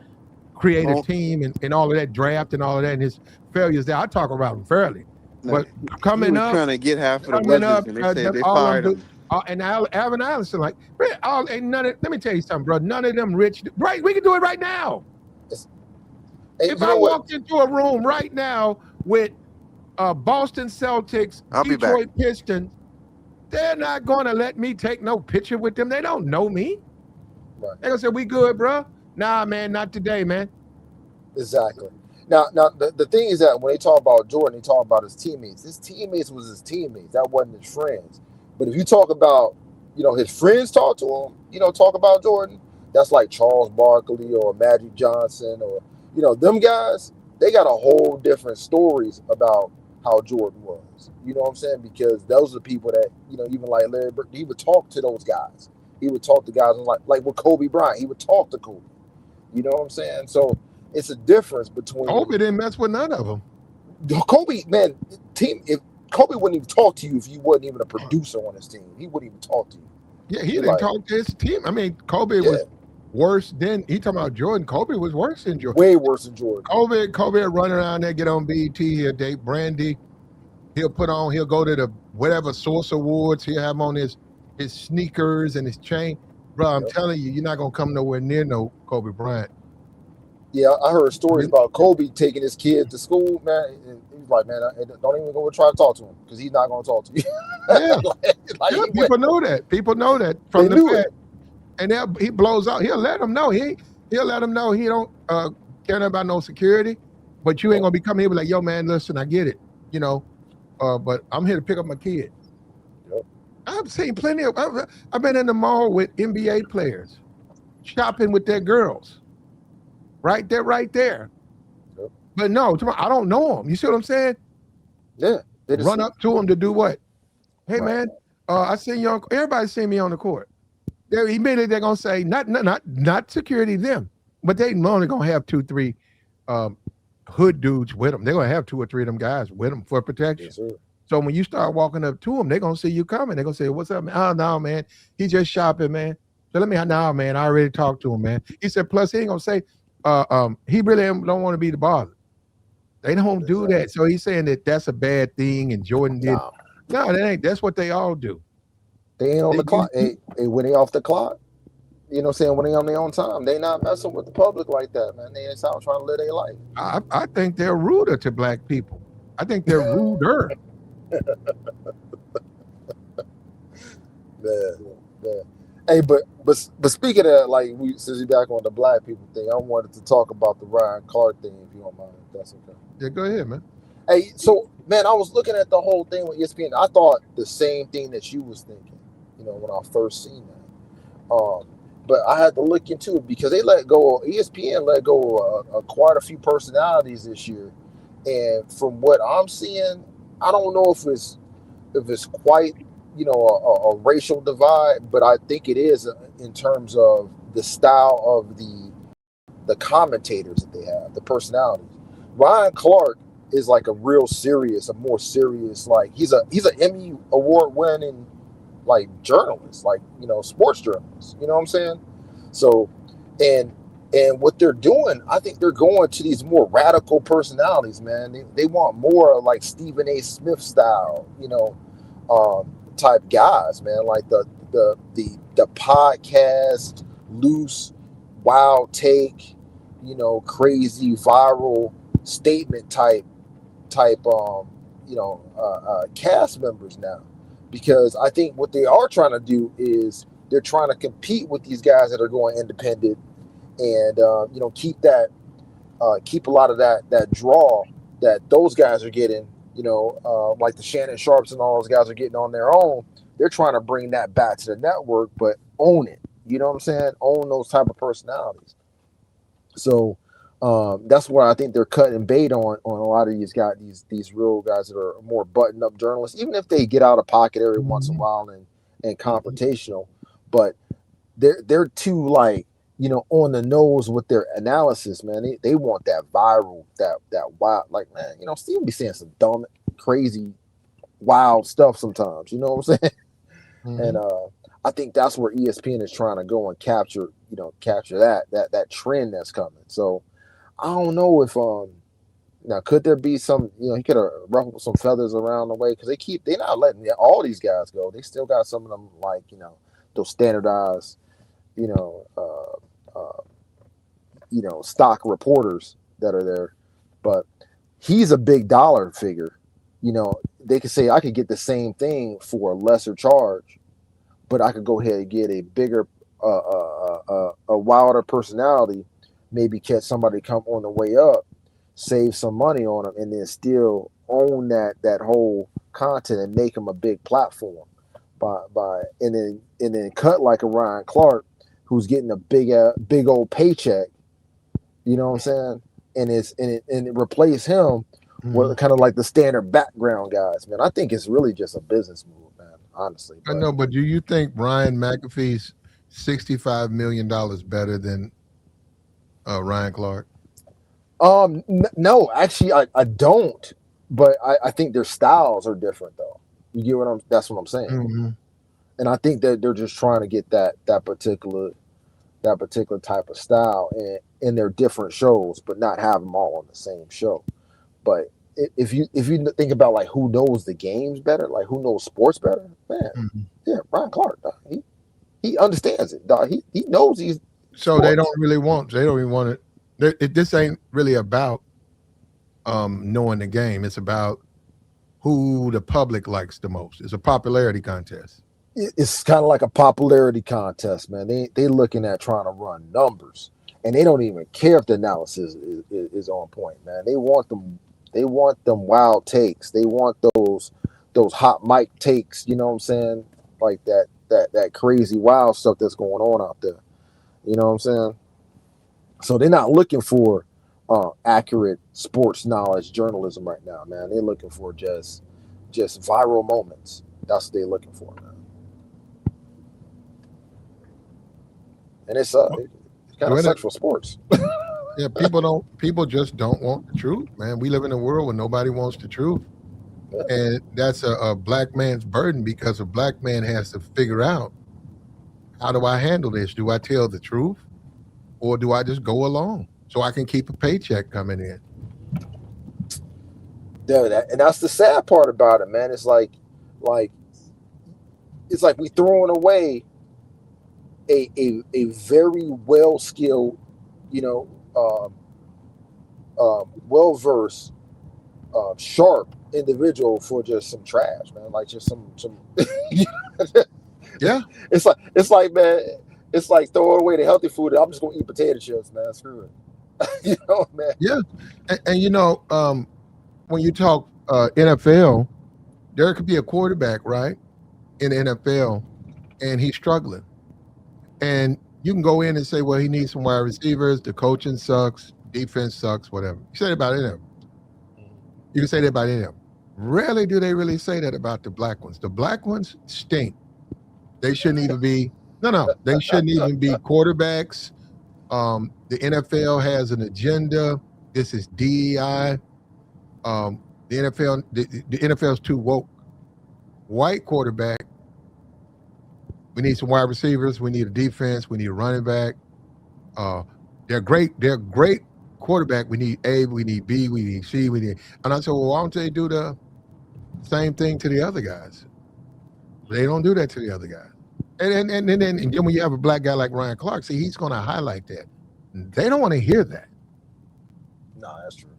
create a Oh, team and all of that draft and all of that and his failures there. I talk about him fairly, no, but he coming was up, trying to get half of the coming up, Wizards, and they said they all of fired them do. him. And Alvin Allison, like, all ain't none of. Let me tell you something, bro. None of them rich. Right, we can do it right now. It's, hey, If you I know what? walked into a room right now with Boston Celtics, I'll be back. Detroit Pistons, they're not going to let me take no picture with them. They don't know me. Right, They're going to say, we good, bro. Nah, man, not today, man. exactly. Now, the thing is that when they talk about Jordan, they talk about his teammates. His teammates was his teammates. That wasn't his friends. But if you talk about, his friends talk to him, talk about Jordan, that's like Charles Barkley or Magic Johnson or, them guys, they got a whole different stories about how Jordan was. You know what I'm saying? Because those are the people that, even like Larry Bird, he would talk to those guys. He would talk to guys like with Kobe Bryant, he would talk to Kobe. You know what I'm saying? So it's a difference between Kobe didn't mess with none of them. Kobe, man. If Kobe wouldn't even talk to you if you wasn't even a producer on his team, he wouldn't even talk to you. Yeah, he You're didn't like, talk to his team. I mean, Kobe yeah, was worse than, he talking about Jordan. Kobe was worse than Jordan. way worse than Jordan. Kobe would run around there, get on BET, he'll date Brandy. He'll go to the whatever Source Awards. He'll have on his sneakers and his chain. Bro, I'm Yep. telling you, you're not going to come nowhere near no Kobe Bryant. Yeah, I heard stories about Kobe taking his kid to school, man. And he was like, man, don't even go try to talk to him because he's not going to talk to you. Yeah. like Yeah, he people know that. People know that they from the knew fact. it. And he blows out. He'll let them know. He'll let them know he don't care about no security. But you ain't gonna be coming here and be like, yo, man, listen, I get it. But I'm here to pick up my kid. Yep. I've seen plenty of. I've been in the mall with NBA players shopping with their girls. right there, right there. Yep. But no, I don't know him. You see what I'm saying? Yeah. They just, Run up to him to do what? Hey right. man, I seen you on. Everybody seen me on the court. Immediately they're gonna say not security them, but they only gonna have 2, 3 um, hood dudes with them. They're gonna have 2 or 3 of them guys with them for protection. Yes, sir. So when you start walking up to them, they're gonna see you coming. They're gonna say, "What's up, man? Oh no, man, he just shopping, man. So let me no, man. I already talked to him, man. He said, plus he ain't gonna say, he really don't want to be the bother. They don't do Exactly. that. So he's saying that that's a bad thing, and Jordan did. Nah, No, that ain't. That's what they all do. they ain't on They the clock. use, When they off the clock, you know what I'm saying? When they on their own time, they not messing with the public like that, man. They just out trying to live their life. I think they're ruder to black people. I think they're ruder. Yeah, yeah. Hey, but speaking of like, since we back on the black people thing, I wanted to talk about the Ryan Clark thing, if you don't mind, if that's okay. Yeah, go ahead, man. Hey, so man, I was looking at the whole thing with ESPN. I thought the same thing that you was thinking, when I first seen that. But I had to look into it because they let go. ESPN let go of quite a few personalities this year, and from what I'm seeing, I don't know if it's quite a racial divide, but I think it is in terms of the style of the commentators that they have, the personalities. Ryan Clark is like a more serious, like he's an Emmy award winning like journalist, like sports journalist. You know what I'm saying? So, and what they're doing, I think they're going to these more radical personalities, man. They want more like Stephen A. Smith style, type guys, man. Like the podcast, loose, wild take, crazy viral statement type cast members now, because I think what they are trying to do is they're trying to compete with these guys that are going independent, and keep a lot of that draw that those guys are getting, like the Shannon Sharps and all those guys are getting on their own. They're trying to bring that back to the network, but own it. You know what I'm saying? Own those type of personalities. So that's where I think they're cutting bait on a lot of these guys, these real guys that are more buttoned up journalists, even if they get out of pocket every once in a while and confrontational, but they're too like on the nose with their analysis, man. They want that viral, that wild, like, man, Steve be saying some dumb, crazy, wild stuff sometimes. You know what I'm saying? And I think that's where ESPN is trying to go and capture that trend that's coming. So I don't know if now could there be some, he could have ruffled some feathers around the way, because they're not letting all these guys go. They still got some of them, like those standardized stock reporters that are there. But he's a big dollar figure. They could say I could get the same thing for a lesser charge, but I could go ahead and get a bigger, a wilder personality, maybe catch somebody come on the way up, save some money on them, and then still own that whole content and make them a big platform and then cut like a Ryan Clark, who's getting a big old paycheck. You know what I'm saying? And replace him with kind of like the standard background guys, man. I think it's really just a business move, man, honestly. I know, but do you think Ryan McAfee's $65 million better than Ryan Clark? No, actually, I don't. But I think their styles are different, though. You get that's what I'm saying. Mm-hmm. And I think that they're just trying to get that particular type of style in their different shows, but not have them all on the same show. But if you think about like who knows the games better, like who knows sports better, man, yeah, Ryan Clark, dog. He understands it, dog. He knows he's. So sports. They don't even want it. This ain't really about knowing the game. It's about who the public likes the most. It's a popularity contest. It's kind of like a popularity contest, man. They looking at trying to run numbers, and they don't even care if the analysis is on point, man. They want them wild takes. They want those hot mic takes. You know what I'm saying? Like that crazy wild stuff that's going on out there. You know what I'm saying? So they're not looking for accurate sports knowledge journalism right now, man. They're looking for just viral moments. That's what they're looking for, man. And it kind of sucks for sports. Yeah, people just don't want the truth, man. We live in a world where nobody wants the truth. Yeah. And that's a black man's burden, because a black man has to figure out, how do I handle this? Do I tell the truth, or do I just go along so I can keep a paycheck coming in? Yeah, and that's the sad part about it, man. It's like we throwing away a very well skilled, well versed, sharp individual for just some trash, man. Like just some. Yeah. It's like man, it's like throwing away the healthy food. I'm just gonna eat potato chips, man. Screw it. Man. Yeah, and when you talk NFL, there could be a quarterback, right, in the NFL, and he's struggling, and you can go in and say, well, he needs some wide receivers. The coaching sucks, defense sucks, whatever. You say that about any of them. You can say that about any of them. Rarely do they really say that about the black ones. The black ones stink. They shouldn't even be. No. They shouldn't even be quarterbacks. The NFL has an agenda. This is DEI. The NFL is too woke. White quarterback. We need some wide receivers. We need a defense. We need a running back. They're great. They're great quarterback. We need A. We need B. We need C. We need. And I said, well, why don't they do the same thing to the other guys? They don't do that to the other guys. And then when you have a black guy like Ryan Clark, see, he's going to highlight that. They don't want to hear that. No, that's true.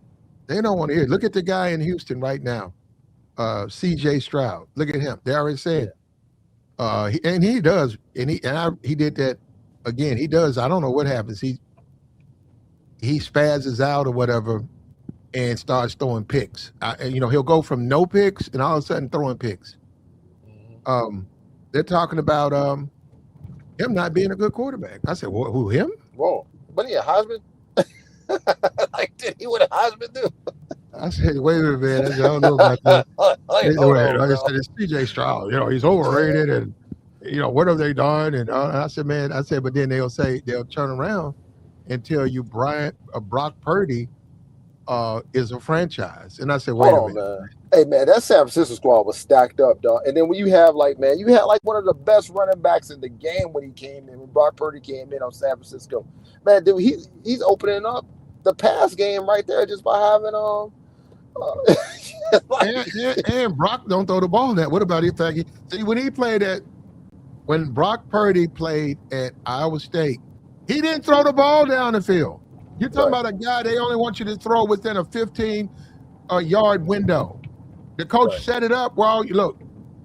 They don't want to hear it. Look at the guy in Houston right now, C.J. Stroud. Look at him. They already said, he does, he did that again. He does. I don't know what happens. He spazzes out or whatever, and starts throwing picks. He'll go from no picks and all of a sudden throwing picks. They're talking about him not being a good quarterback. I said, well, who, him? Whoa, but he a Heisman? Like, did he what a Heisman do? I said, wait a minute, man. I don't know about that. I said, it's C.J. Stroud. He's overrated, and what have they done? And I said, but then they'll turn around and tell you Brock Purdy is a franchise. And I said, wait a minute. Man. Hey, man, that San Francisco squad was stacked up, dog. And then when you had one of the best running backs in the game when he came in, when Brock Purdy came in on San Francisco. Man, dude, he's opening up the pass game right there just by having and Brock don't throw the ball that. What about when Brock Purdy played at Iowa State, he didn't throw the ball down the field. You're talking about a guy they only want you to throw within a 15-yard window. The coach set it up. Well, look,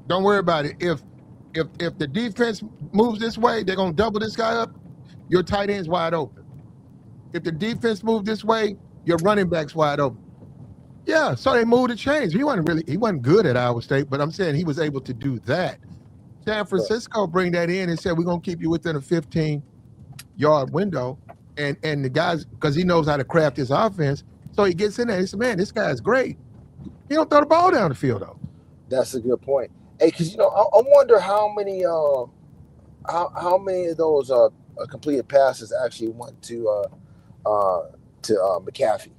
don't worry about it. If the defense moves this way, they're gonna double this guy up. Your tight end's wide open. If the defense moves this way, your running back's wide open. Yeah, so they moved the chains. He wasn't good at Iowa State, but I'm saying he was able to do that. San Francisco bring that in and said, we're gonna keep you within a 15-yard window. And the guys, because he knows how to craft his offense, so he gets in there. He said, man, this guy's great. He don't throw the ball down the field, though. That's a good point. Hey, because, I wonder how many of those completed passes actually went to McAfee.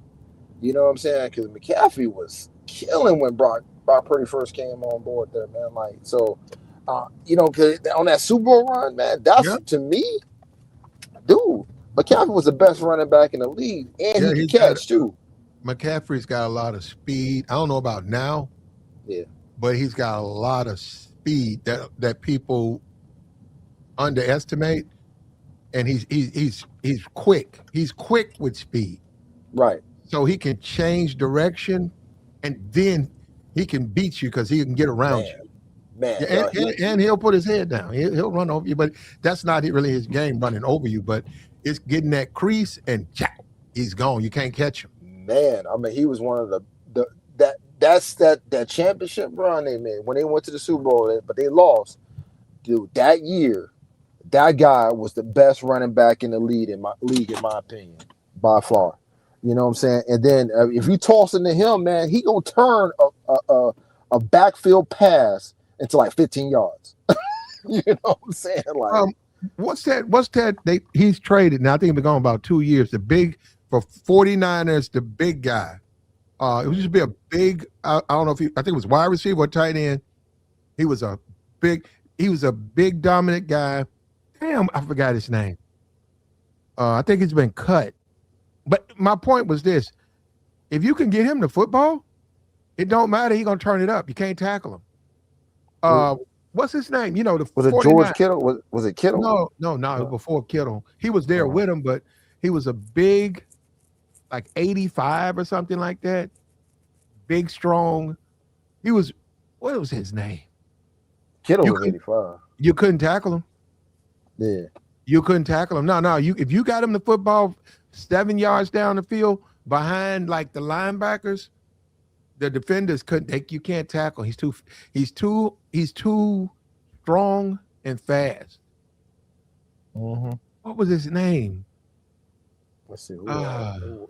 You know what I'm saying? Because McAfee was killing when Brock Purdy first came on board there, man. Like, so, cause on that Super Bowl run, man, that's, to me, dude, McAfee was the best running back in the league, and he could catch, too. McCaffrey's got a lot of speed. I don't know about now, but he's got a lot of speed that people underestimate, and he's quick. He's quick with speed. Right. So he can change direction, and then he can beat you because he can get around you. Man, and he'll put his head down. He'll run over you, but that's not really his game, running over you. But it's getting that crease, and he's gone. You can't catch him. Man, I mean, he was one of that championship run they made when they went to the Super Bowl, but they lost. Dude, that year, That guy was the best running back in the league in my opinion, by far. You know what I'm saying? And then if you toss it to him, man, he gonna turn a backfield pass into like 15 yards. You know what I'm saying? Like, What's that? He's traded now. I think it's been gone about 2 years. The big for 49ers, the big guy. It used to be a big. I don't know if I think it was wide receiver or tight end. He was a big dominant guy. Damn, I forgot his name. I think he's been cut. But my point was this: if you can get him the football, it don't matter. He's gonna turn it up. You can't tackle him. What's his name? You know, the was it 49. George Kittle? Was it Kittle? No. Before Kittle, he was there with him, but he was a big, like 85 or something like that. Big, strong. He was. What was his name? Kittle was 85. You couldn't tackle him. Yeah. You couldn't tackle him. No. If you got him the football 7 yards down the field behind like the linebackers, the defenders couldn't. You can't tackle. He's too strong and fast. Mm-hmm. What was his name? Let's see. Who was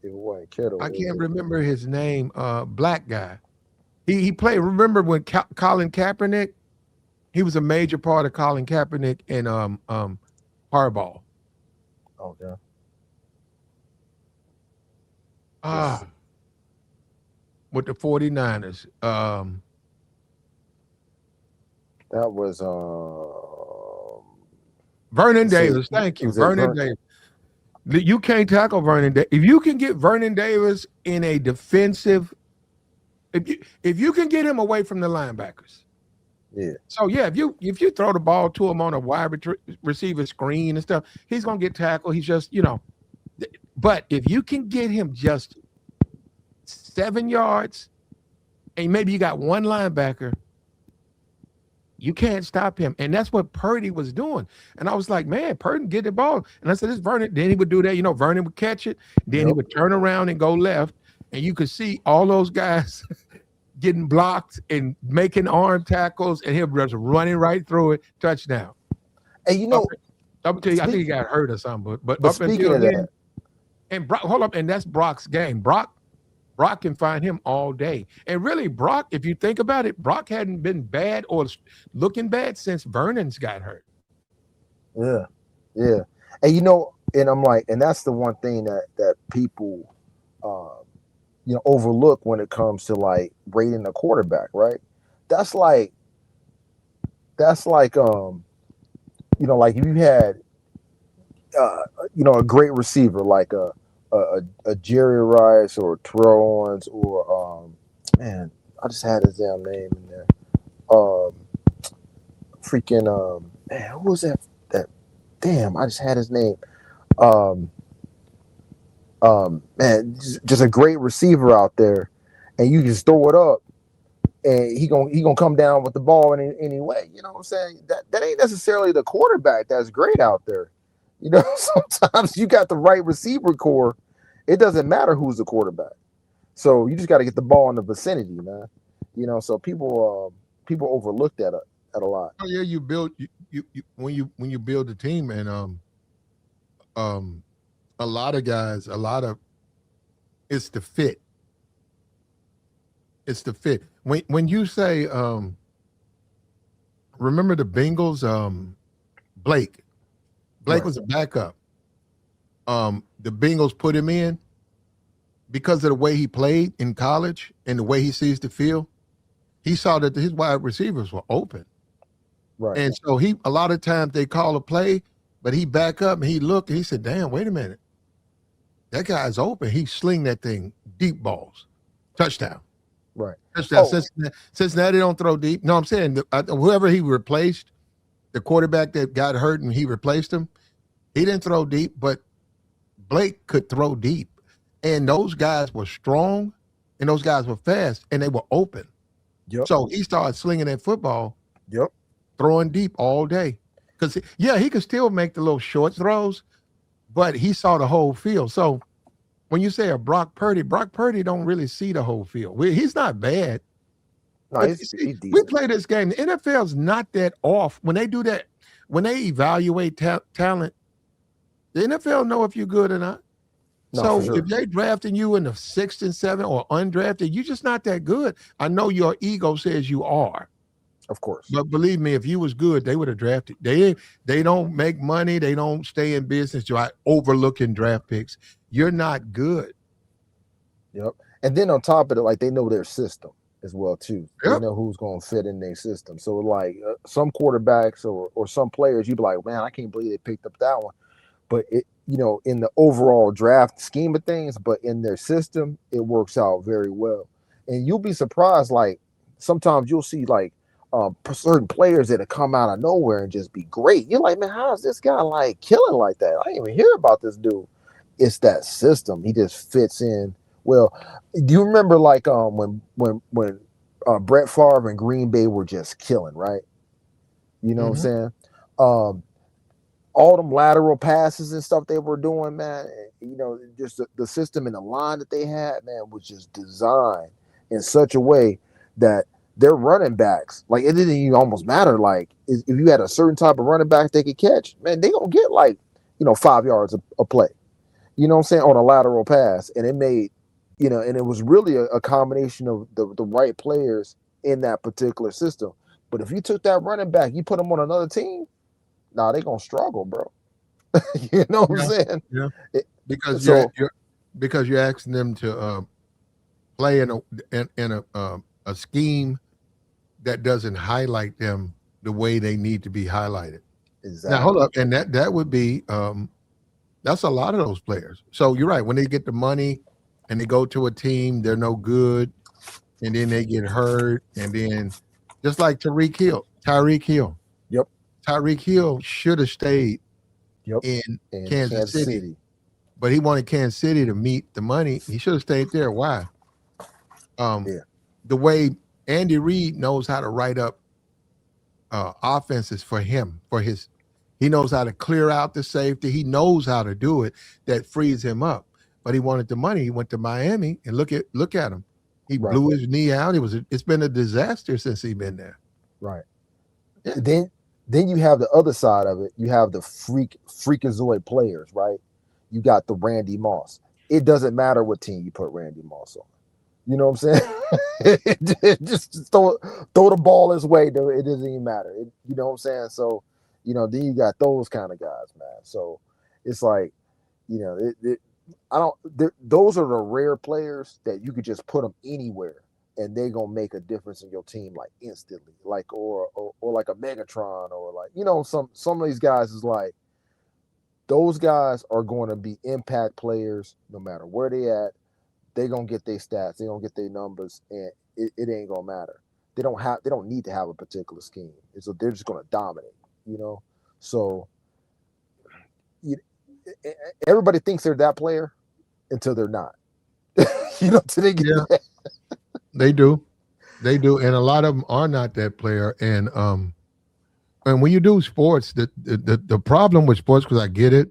it? It wasn't Kittle. I can't remember his name. Black guy. He played. Remember when Colin Kaepernick? He was a major part of Colin Kaepernick and Harbaugh. Okay. With the 49ers. That was Vernon Davis. Thank you. Vernon Davis. You can't tackle Vernon Davis. If you can get Vernon Davis in a defensive, if you can get him away from the linebackers. Yeah. So yeah, if you throw the ball to him on a wide receiver screen and stuff, he's gonna get tackled. He's just, but if you can get him just 7 yards, and maybe you got one linebacker, you can't stop him. And that's what Purdy was doing. And I was like, man, Purdy get the ball. And I said, this Vernon. Then he would do that. Vernon would catch it. Then he would turn around and go left. And you could see all those guys getting blocked and making arm tackles, and him just running right through it, touchdown. And up until I think he got hurt or something. But up speaking until of then, that, and Brock, hold up, and that's Brock's game. Brock can find him all day. And really, Brock, if you think about it, Brock hadn't been bad or looking bad since Vernon's got hurt. Yeah. And and I'm like, and that's the one thing that people overlook when it comes to like rating a quarterback, right? That's like like if you had a great receiver like a Jerry Rice or Terrell Owens or man, I just had his damn name in there. Man, who was that? Damn, I just had his name. Man, just a great receiver out there, and you just throw it up, and he gonna come down with the ball anyway. You know what I'm saying? That ain't necessarily the quarterback that's great out there. Sometimes you got the right receiver core. It doesn't matter who's the quarterback. So you just got to get the ball in the vicinity, man. So people overlook that a lot. Oh yeah, you build you when you build a team, and a lot of it's the fit. It's the fit. When you say remember the Bengals, Blake right. was a backup. The Bengals put him in because of the way he played in college and the way he sees the field. He saw that his wide receivers were open. Right. And so a lot of times they call a play, but he back up and he looked and he said, damn, wait a minute. That guy's open. He sling that thing, deep balls. Touchdown. Right. Touchdown. Cincinnati don't throw deep. No, I'm saying whoever he replaced, the quarterback that got hurt and he replaced him, he didn't throw deep, but Blake could throw deep. And those guys were strong and those guys were fast and they were open. Yep. So he started slinging that football. Yep. Throwing deep all day. Because, he could still make the little short throws, but he saw the whole field. So when you say a Brock Purdy don't really see the whole field. He's not bad. No, he's we play this game. The NFL's not that off. When they do that, when they evaluate talent, the NFL know if you're good or not. No, for So sure. if they drafting you in the 6th and 7th or undrafted, you're just not that good. I know your ego says you are, Of course. but believe me, if you was good, they would have drafted. They don't make money. They don't stay in business by overlooking draft picks. You're not good. Yep. And then on top of it, like they know their system as well too. They Yep. know who's going to fit in their system. So like some quarterbacks or some players, you'd be like, man, I can't believe they picked up that one. But it, in the overall draft scheme of things, but in their system, it works out very well. And you'll be surprised. Like sometimes you'll see like certain players that have come out of nowhere and just be great. You're like, man, how is this guy like killing like that? I didn't even hear about this dude. It's that system. He just fits in well. Do you remember like when Brett Favre and Green Bay were just killing, right? You know what I'm saying? All them lateral passes and stuff they were doing, man, just the system and the line that they had, man, was just designed in such a way that their running backs, like it didn't even almost matter. Like if you had a certain type of running back they could catch, man, they gonna get like 5 yards a play. You know what I'm saying, on a lateral pass, and it made and it was really a combination of the right players in that particular system. But if you took that running back, you put them on another team, nah, they gonna struggle, bro. You know what I'm saying? Yeah. Because So you're asking them to play in a scheme that doesn't highlight them the way they need to be highlighted. exactly. Now hold up, and that would be that's a lot of those players. So you're right. When they get the money and they go to a team, they're no good, and then they get hurt, and then just like Tyreek Hill. Yep. Tyreek Hill should have stayed Yep. in And Kansas City, but he wanted Kansas City to meet the money. He should have stayed there. Why? Yeah. The way Andy Reid knows how to write up offenses for him, he knows how to clear out the safety. He knows how to do it. That frees him up. But he wanted the money. He went to Miami, and look at him. He Right. blew his knee out. It's been a disaster since he's been there. Right. Yeah. Then you have the other side of it. You have the freakazoid players, right? You got the Randy Moss. It doesn't matter what team you put Randy Moss on. You know what I'm saying? Just throw the ball his way. It doesn't even matter. You know what I'm saying? So, then you got those kind of guys, man. So it's like, those are the rare players that you could just put them anywhere and they gonna make a difference in your team like instantly, like or like a Megatron or like some of these guys is like those guys are going to be impact players no matter where they at. They gonna get their stats, they gonna get their numbers, and it ain't gonna matter. They don't need to have a particular scheme. So they're just gonna dominate, So everybody thinks they're that player until they're not. Till they get that. They do, and a lot of them are not that player. And when you do sports, the problem with sports, because I get it,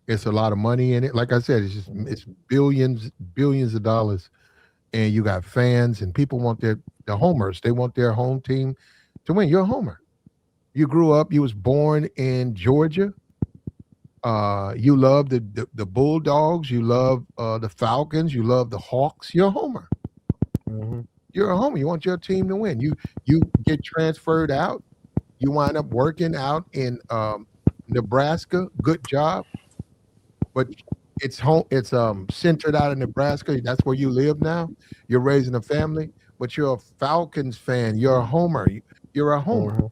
it's a lot of money in it. Like I said, it's billions of dollars, and you got fans and people want the homers. They want their home team to win. You're a homer. You grew up. You was born in Georgia. You love the Bulldogs. You love the Falcons. You love the Hawks. You're a homer. Mm-hmm. You're a homer. You want your team to win. You get transferred out. You wind up working out in Nebraska. Good job. But it's home. It's centered out in Nebraska. That's where you live now. You're raising a family, but you're a Falcons fan. You're a homer. You're a homer. Mm-hmm.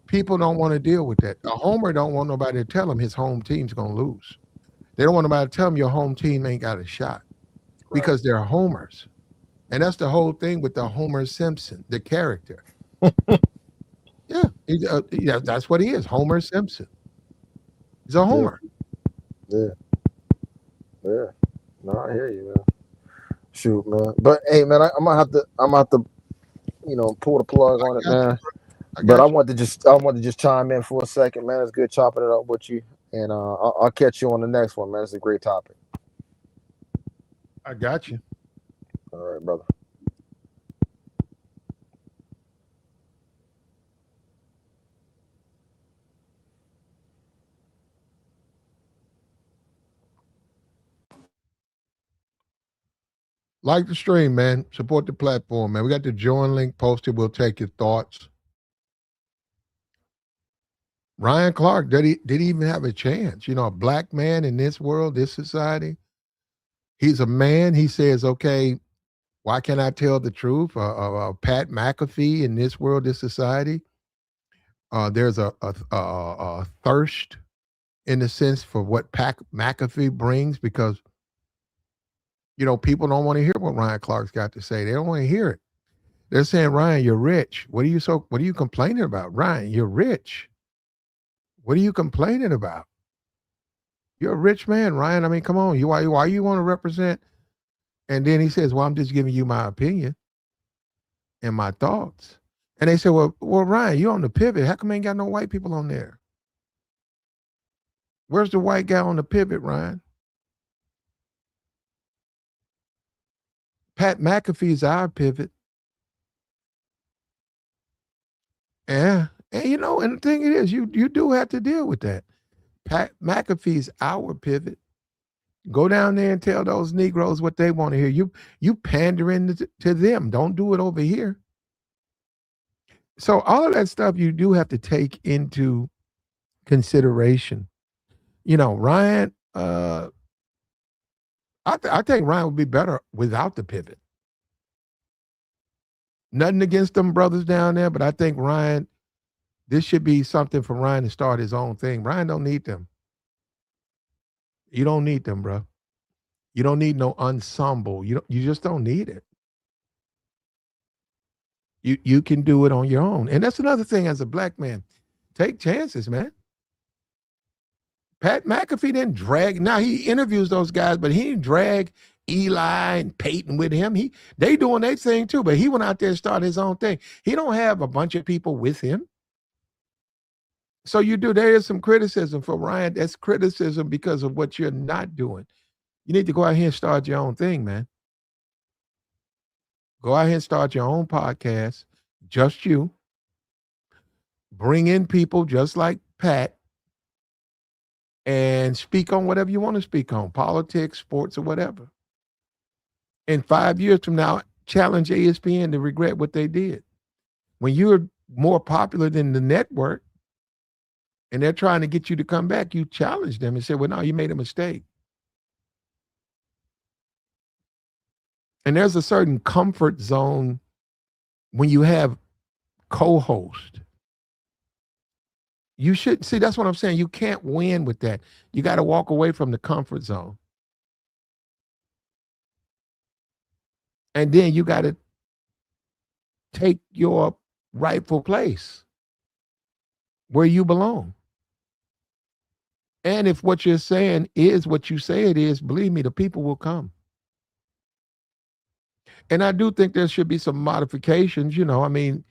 People don't want to deal with that. A homer don't want nobody to tell him his home team's gonna lose. They don't want nobody to tell him your home team ain't got a shot because they're homers, and that's the whole thing with the Homer Simpson, the character. Yeah, that's what he is, Homer Simpson. He's a homer. Yeah. No, I hear you, man. Shoot, man. But hey, man, I'm gonna have to, pull the plug on it, man. But I want to just chime in for a second, man. It's good chopping it up with you, and I'll catch you on the next one, man. It's a great topic. I got you. All right, brother. Like the stream, man. Support the platform, man. We got the join link posted. We'll take your thoughts. Ryan Clark, did he even have a chance? A black man in this world, this society. He's a man. He says, okay, why can't I tell the truth? Pat McAfee in this world, this society. There's a thirst in the sense for what McAfee brings because people don't want to hear what Ryan Clark's got to say. They don't want to hear it. They're saying, Ryan, you're rich. What are you complaining about? Ryan, you're rich. What are you complaining about? You're a rich man, Ryan. I mean, come on. Why you want to represent? And then he says, well, I'm just giving you my opinion and my thoughts. And they said, well, Ryan, you on the pivot. How come ain't got no white people on there? Where's the white guy on the pivot, Ryan? Pat McAfee's our pivot. Yeah. And the thing is, you do have to deal with that. Pat McAfee's our pivot. Go down there and tell those Negroes what they want to hear. You pandering to them. Don't do it over here. So all of that stuff you do have to take into consideration. Ryan, I think Ryan would be better without the pivot. Nothing against them brothers down there, but I think Ryan, this should be something for Ryan to start his own thing. Ryan don't need them. You don't need them, bro. You don't need no ensemble. You just don't need it. You can do it on your own. And that's another thing as a black man. Take chances, man. Pat McAfee didn't drag. Now he interviews those guys, but he didn't drag Eli and Peyton with him. They doing their thing too, but he went out there and started his own thing. He don't have a bunch of people with him. So there is some criticism for Ryan. That's criticism because of what you're not doing. You need to go out here and start your own thing, man. Go out here and start your own podcast, just you. Bring in people just like Pat and speak on whatever you want to speak on, politics, sports, or whatever. In 5 years from now, challenge ESPN to regret what they did. When you're more popular than the network and they're trying to get you to come back, you challenge them and say, well, no, you made a mistake. And there's a certain comfort zone when you have co-host. You should see, that's what I'm saying. You can't win with that. You got to walk away from the comfort zone. And then you got to take your rightful place where you belong. And if what you're saying is what you say it is, believe me, the people will come. And I do think there should be some modifications. I mean,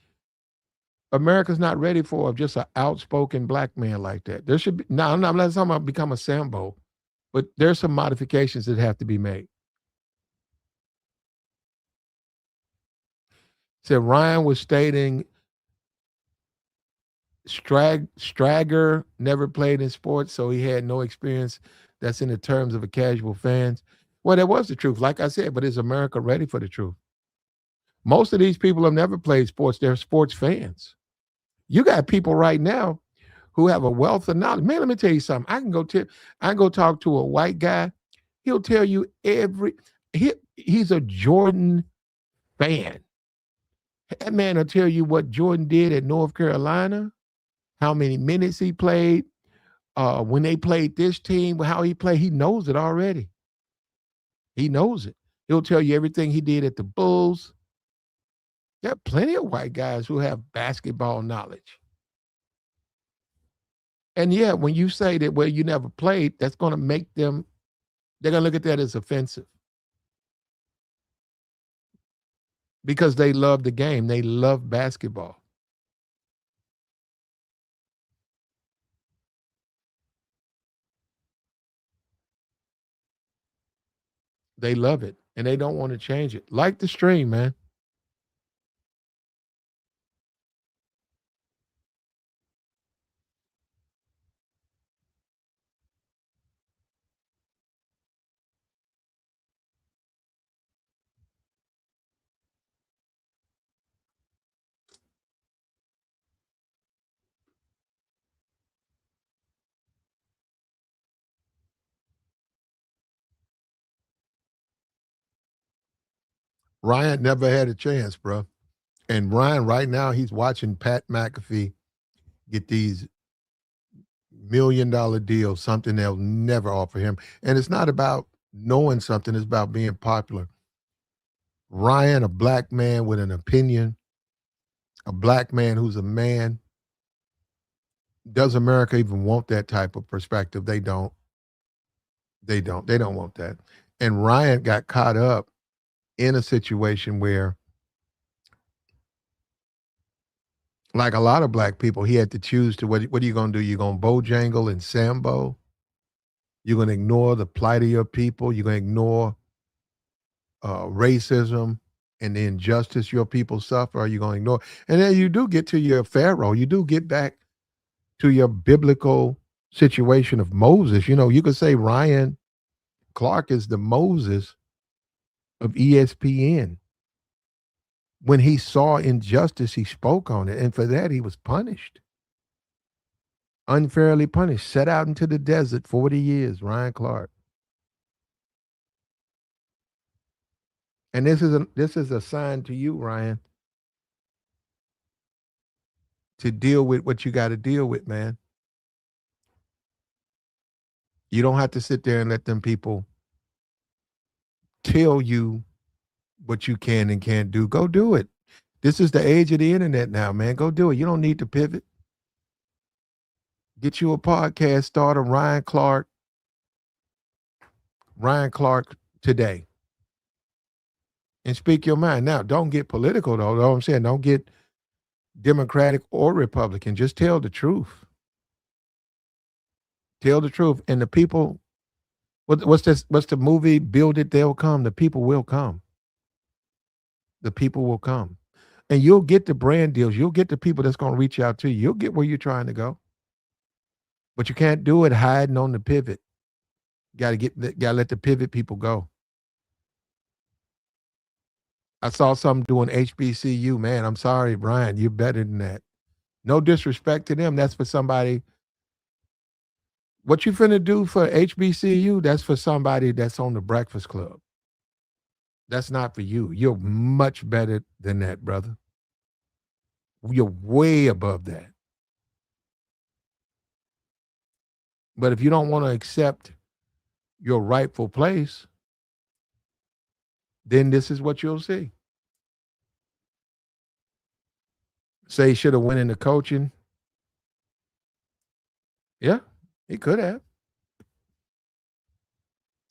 America's not ready for just an outspoken black man like that. There should be, now I'm not talking about become a Sambo, but there's some modifications that have to be made. So Ryan was stating Strager never played in sports, so he had no experience. That's in the terms of a casual fans. Well, that was the truth, like I said, but is America ready for the truth? Most of these people have never played sports. They're sports fans. You got people right now who have a wealth of knowledge. Man, let me tell you something. I can go talk to a white guy. He'll tell you he's a Jordan fan. That man will tell you what Jordan did at North Carolina, how many minutes he played, when they played this team, how he played. He knows it already. He knows it. He'll tell you everything he did at the Bulls. There are plenty of white guys who have basketball knowledge. And yeah, when you say that, well, you never played, that's going to make them, they're going to look at that as offensive. Because they love the game. They love basketball. They love it. And they don't want to change it. Like the stream, man. Ryan never had a chance, bro. And Ryan, right now, he's watching Pat McAfee get these $1 million deals, something they'll never offer him. And it's not about knowing something, it's about being popular. Ryan, a black man with an opinion, a black man who's a man. Does America even want that type of perspective? They don't. They don't. They don't want that. And Ryan got caught up in a situation where, like a lot of black people, he had to choose to what are you going to do? You're going to Bojangle and Sambo? You're going to ignore the plight of your people? You're going to ignore racism and the injustice your people suffer? Are you going to ignore? And then you do get to your Pharaoh. You do get back to your biblical situation of Moses. You know, you could say Ryan Clark is the Moses of ESPN. When he saw injustice, he spoke on it. And for that, he was punished. Unfairly punished. Set out into the desert 40 years, Ryan Clark. And this is a sign to you, Ryan, to deal with what you got to deal with, man. You don't have to sit there and let them people tell you what you can and can't do. Go do it. This is the age of the internet now, man. Go do it. You don't need to pivot. Get you a podcast, start a Ryan Clark today. And speak your mind. Now, don't get political, though. Know what I'm saying? Don't get Democratic or Republican. Just tell the truth. Tell the truth. And the people, what's this? What's the movie? Build it, they'll come. The people will come. The people will come. And you'll get the brand deals. You'll get the people that's going to reach out to you. You'll get where you're trying to go. But you can't do it hiding on the pivot. Gotta let the pivot people go. I saw something doing HBCU. Man, I'm sorry, Brian. You're better than that. No disrespect to them. That's for somebody. What you finna do for HBCU, that's for somebody that's on the Breakfast Club. That's not for you. You're much better than that, brother. You're way above that. But if you don't want to accept your rightful place, then this is what you'll see. Say he should have went into coaching. Yeah, he could have.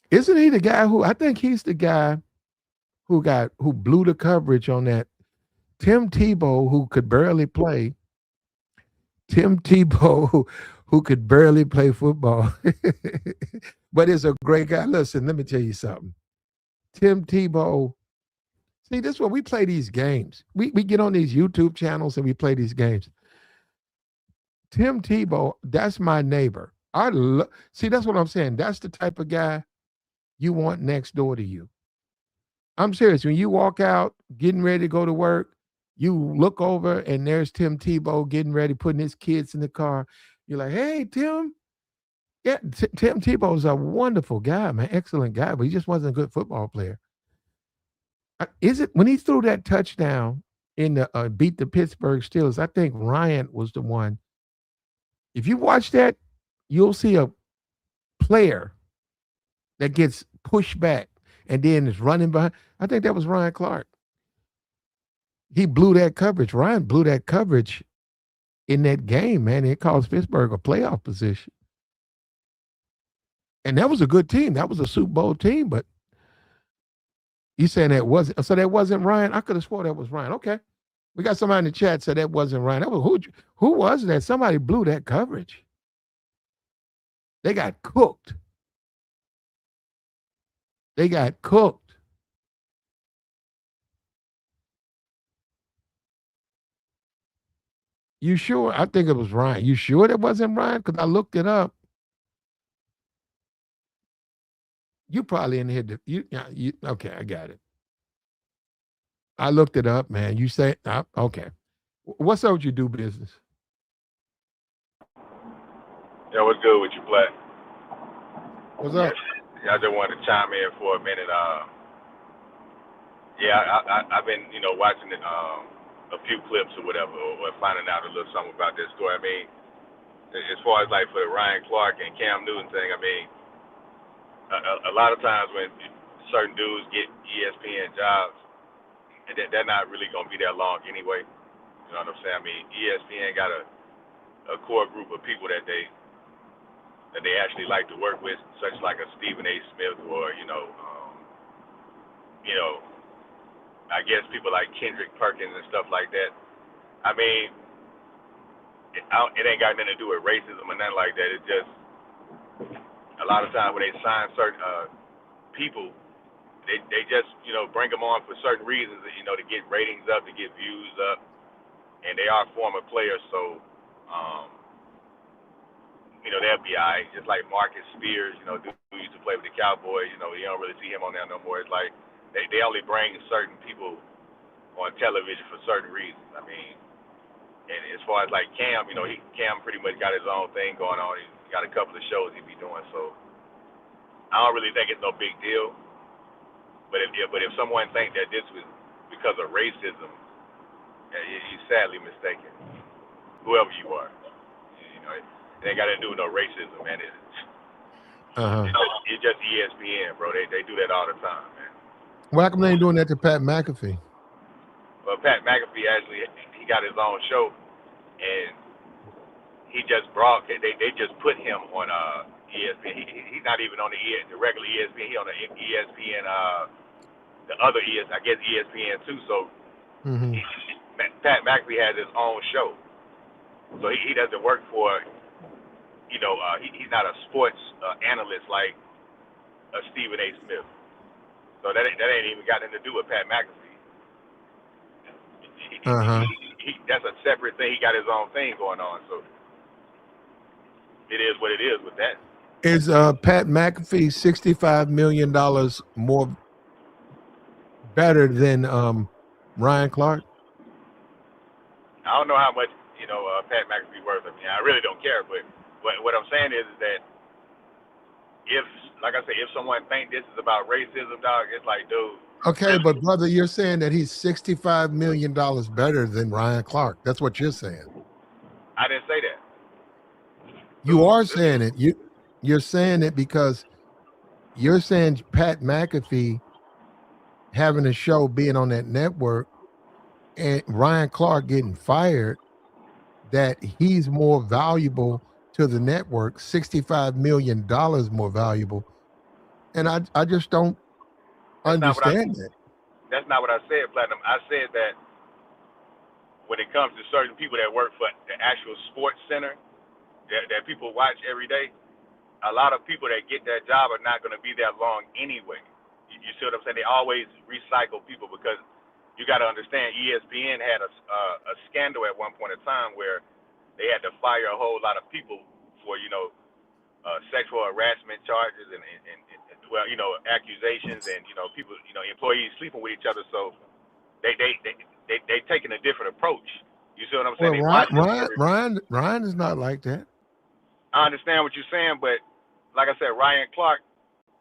Isn't he the guy who I think he's the guy who blew the coverage on that Tim Tebow who could barely play. Tim Tebow who could barely play football. But is a great guy. Listen, let me tell you something. Tim Tebow, see, this is where we play these games. We get on these YouTube channels and we play these games. Tim Tebow, that's my neighbor. See, that's what I'm saying. That's the type of guy you want next door to you. I'm serious. When you walk out, getting ready to go to work, you look over and there's Tim Tebow getting ready, putting his kids in the car. You're like, hey, Tim. Yeah, Tim Tebow's a wonderful guy, man. Excellent guy, but he just wasn't a good football player. Is it when he threw that touchdown in the beat the Pittsburgh Steelers? I think Ryan was the one. If you watch that, you'll see a player that gets pushed back and then is running behind. I think that was Ryan Clark. He blew that coverage. Ryan blew that coverage in that game, man. It caused Pittsburgh a playoff position. And that was a good team. That was a Super Bowl team, but you saying that wasn't so that wasn't Ryan? I could have swore that was Ryan. Okay. We got somebody in the chat said that wasn't Ryan. That was who was that? Somebody blew that coverage. They got cooked. They got cooked. You sure? I think it was Ryan. You sure that wasn't Ryan? Because I looked it up. You probably in here. Okay, I got it. I looked it up, man. You say, okay. What's up with you do business? Yeah, what's good with you, Black? What's up? Yeah, I just wanted to chime in for a minute. Yeah, I've been watching it, a few clips or whatever, or finding out a little something about this story. I mean, as far as like for the Ryan Clark and Cam Newton thing, I mean, a lot of times when certain dudes get ESPN jobs, they're not really gonna be there long anyway. You know what I'm saying? I mean, ESPN got a core group of people that they actually like to work with, such like a Stephen A. Smith or you know, I guess people like Kendrick Perkins and stuff like that. I mean, it ain't got nothing to do with racism or nothing like that. It's just a lot of times when they sign certain people, they just bring them on for certain reasons, to get ratings up, to get views up, and they are former players, so they'll be all right. Just like Marcus Spears, dude who used to play with the Cowboys, you don't really see him on there no more. It's like they only bring certain people on television for certain reasons. I mean, and as far as like Cam, Cam pretty much got his own thing going on. He's got a couple of shows he be doing, so I don't really think it's no big deal. But if someone think that this was because of racism, you're sadly mistaken. Whoever you are, it ain't got to do with no racism, man. It's just ESPN, bro. They do that all the time, man. Well, how come they ain't doing that to Pat McAfee? Well, Pat McAfee actually, he got his own show, and he just they just put him on ESPN. He's not even on the regular ESPN. He on the ESPN, the other I guess ESPN too. So Pat McAfee has his own show, so he doesn't work for he's not a sports analyst like Stephen A. Smith. So that ain't even got nothing to do with Pat McAfee. That's a separate thing. He got his own thing going on. So it is what it is with that. Is Pat McAfee $65 million more better than Ryan Clark? I don't know how much Pat McAfee worth. I mean, I really don't care. But what I'm saying is that if, like I said, if someone think this is about racism, dog, it's like, dude. Okay, but brother, you're saying that he's $65 million better than Ryan Clark. That's what you're saying. I didn't say that. You are saying it. You're saying it because you're saying Pat McAfee having a show, being on that network, and Ryan Clark getting fired, that he's more valuable to the network, $65 million more valuable. And I just don't understand that. That's not what I said, Platinum. I said that when it comes to certain people that work for the actual sports center that people watch every day, a lot of people that get that job are not going to be there long anyway. You see what I'm saying? They always recycle people because you got to understand ESPN had a scandal at one point in time where they had to fire a whole lot of people for sexual harassment charges and accusations and people employees sleeping with each other. So they taking a different approach. You see what I'm saying? Well, Ryan is not like that. I understand what you're saying, but like I said, Ryan Clark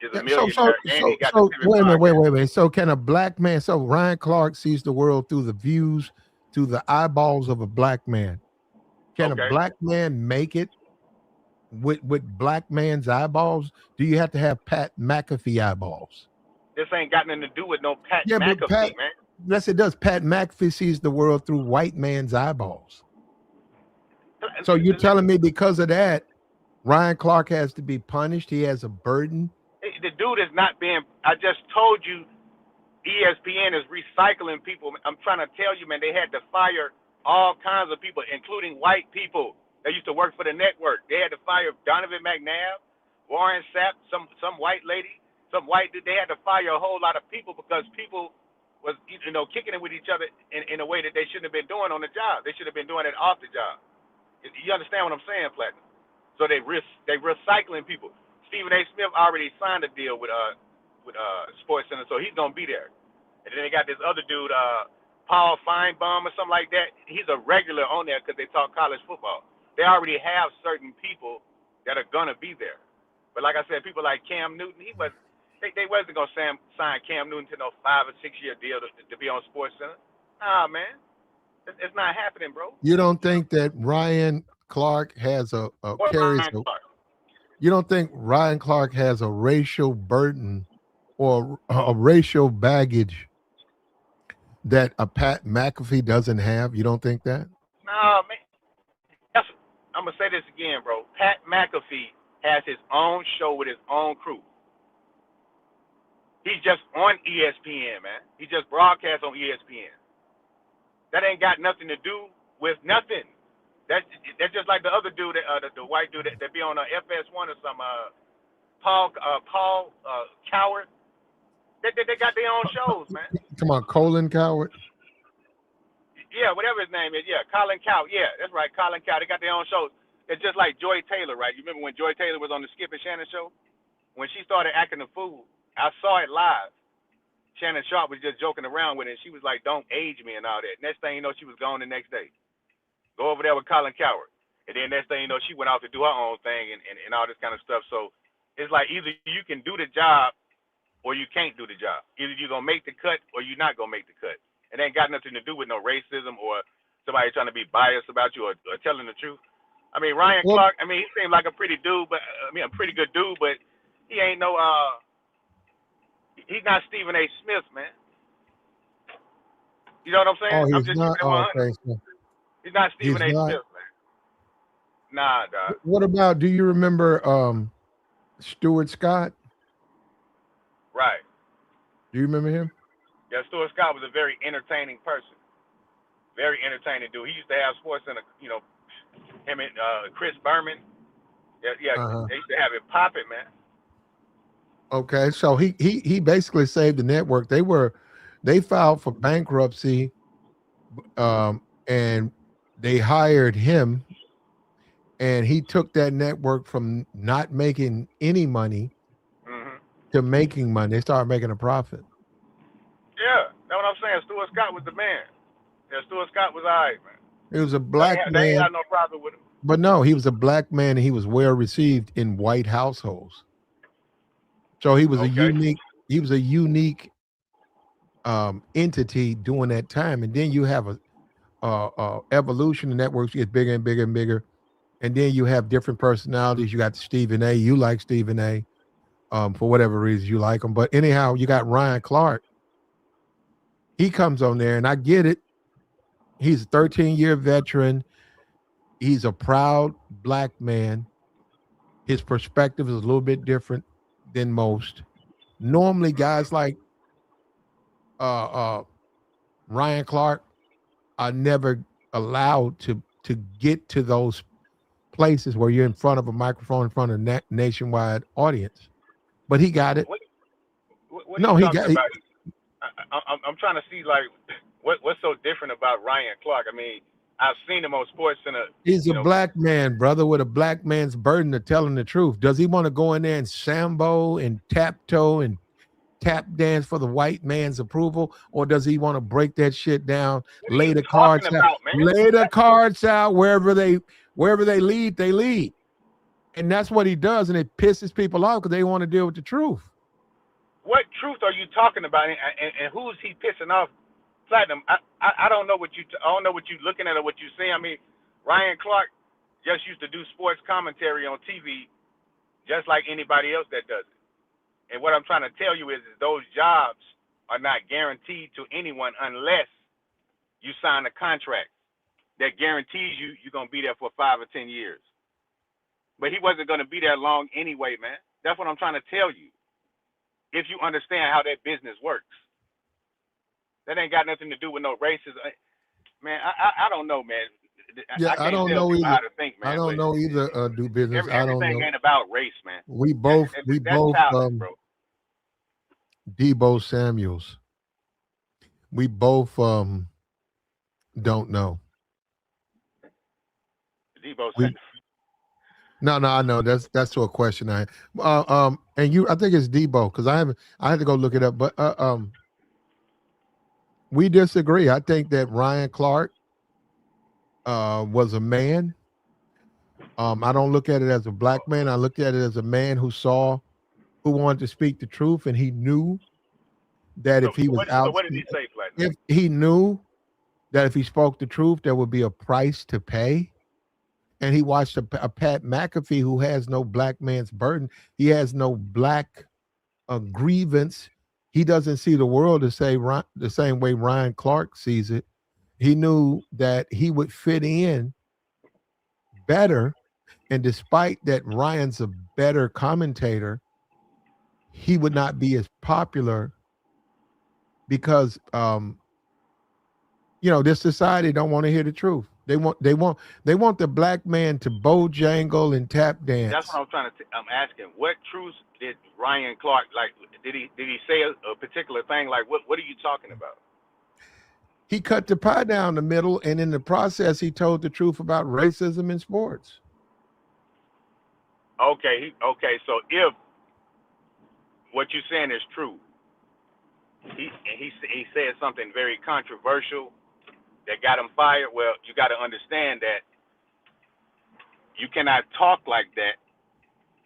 is a millionaire, and he got wait a minute. So can a black man? So Ryan Clark sees the world through the views, through the eyeballs of a black man. Can a black man make it with black man's eyeballs? Do you have to have Pat McAfee eyeballs? This ain't got nothing to do with no Pat McAfee, man. Yes, it does. Pat McAfee sees the world through white man's eyeballs. So you're telling me because of that, Ryan Clark has to be punished? He has a burden? The dude is not being. I just told you, ESPN is recycling people. I'm trying to tell you, man. They had to fire all kinds of people, including white people that used to work for the network. They had to fire Donovan McNabb, Warren Sapp, some white lady, some white dude. They had to fire a whole lot of people because people was kicking it with each other in a way that they shouldn't have been doing on the job. They should have been doing it off the job. You understand what I'm saying, Platinum? So they recycling people. Stephen A. Smith already signed a deal with Sports Center, so he's gonna be there. And then they got this other dude, Paul Feinbaum or something like that. He's a regular on there because they talk college football. They already have certain people that are gonna be there. But like I said, people like Cam Newton, They wasn't gonna sign Cam Newton to no 5 or 6 year deal to be on Sports Center. Nah, man, it's not happening, bro. You don't think that Ryan Clark has a Or carries Ryan a Clark. you don't think Ryan Clark has a racial burden or a racial baggage that a Pat McAfee doesn't have? You don't think that? Nah, man. I'm gonna say this again, bro. Pat McAfee has his own show with his own crew. He's just on ESPN, man. He just broadcasts on ESPN. That ain't got nothing to do with nothing. That's just like the other dude, the white dude that be on FS1 or some Paul Coward. They got their own shows, man. Come on, Colin Coward. Yeah, whatever his name is. Yeah, Colin Coward. Yeah, that's right, Colin Coward. They got their own shows. It's just like Joy Taylor, right? You remember when Joy Taylor was on the Skip and Shannon show? When she started acting a fool, I saw it live. Shannon Sharp was just joking around with it. And she was like, "Don't age me" and all that. Next thing you know, she was gone the next day. Go over there with Colin Coward. And then next thing you know, she went off to do her own thing and all this kind of stuff. So it's like either you can do the job or you can't do the job. Either you're going to make the cut or you're not going to make the cut. It ain't got nothing to do with no racism or somebody trying to be biased about you or telling the truth. I mean, Ryan Clark, I mean, he seemed like a pretty dude, but a pretty good dude, but he ain't no, he's not Stephen A. Smith, man. You know what I'm saying? Oh, I'm he's just not. keeping it Oh, 100. okay. So He's not Stephen he's A. not. Smith, man. Nah, dog. What about? Do you remember Stuart Scott? Right. Do you remember him? Yeah, Stuart Scott was a very entertaining person. Very entertaining dude. He used to have Sports Center, you know, him and Chris Berman. Yeah, they used to have it popping, man. Okay, so he basically saved the network. They filed for bankruptcy, and they hired him, and he took that network from not making any money to making money. They started making a profit. Yeah, that's what I'm saying. Stuart Scott was the man. Yeah, Stuart Scott was all right, man. He was a black They man, ain't had no problem with him. but no, he was a black man, and he was well received in white households. So he was a unique entity during that time. And then you have a evolution. The networks get bigger and bigger and bigger, and then you have different personalities. You got Stephen A. You like Stephen A. For whatever reason you like him, but anyhow, you got Ryan Clark. He comes on there, and I get it. He's a 13-year veteran. He's a proud black man. His perspective is a little bit different than most. Normally, guys like Ryan Clark are never allowed to get to those places where you're in front of a microphone in front of a nationwide audience. But he got it. What No, are you he talking got. about? I'm trying to see like what's so different about Ryan Clark. I mean, I've seen him on Sports Center. He's a black man, brother, with a black man's burden of telling the truth. Does he want to go in there and sambo and tap toe and tap dance for the white man's approval, or does he want to break that shit down, lay the cards out, lay the cards out wherever they lead, they lead, and that's what he does, and it pisses people off because they want to deal with the truth. What truth are you talking about, and who's he pissing off? Platinum, I don't know what I don't know what you looking at or what you see. I mean, Ryan Clark just used to do sports commentary on TV, just like anybody else that does it. And what I'm trying to tell you is those jobs are not guaranteed to anyone unless you sign a contract that guarantees you're going to be there for 5 or 10 years. But he wasn't going to be there long anyway, man. That's what I'm trying to tell you. If you understand how that business works. That ain't got nothing to do with no racism. Man, I don't know, man. Yeah, I don't know either. How to think, man, I don't know either. Do business. I don't know. Everything ain't about race, man. We both. Talent, bro. Debo Samuels. We both don't know. Debo Samuels. No, I know that's to a question and I think it's Debo because I had to go look it up, but we disagree. I think that Ryan Clark was a man. I don't look at it as a black man. I look at it as a man who saw who wanted to speak the truth, and he knew that if he was So out, what did he say, Platinum? if he knew that if he spoke the truth, there would be a price to pay. And he watched a Pat McAfee who has no black man's burden. He has no black grievance. He doesn't see the world the same way Ryan Clark sees it. He knew that he would fit in better. And despite that Ryan's a better commentator, he would not be as popular because this society don't want to hear the truth. They want the black man to bojangle and tap dance. That's what I'm asking. What truths did Ryan Clark like? Did he say a particular thing? Like what are you talking about? He cut the pie down the middle, and in the process, he told the truth about racism in sports. Okay. So if what you're saying is true, he said something very controversial that got him fired. Well, you got to understand that you cannot talk like that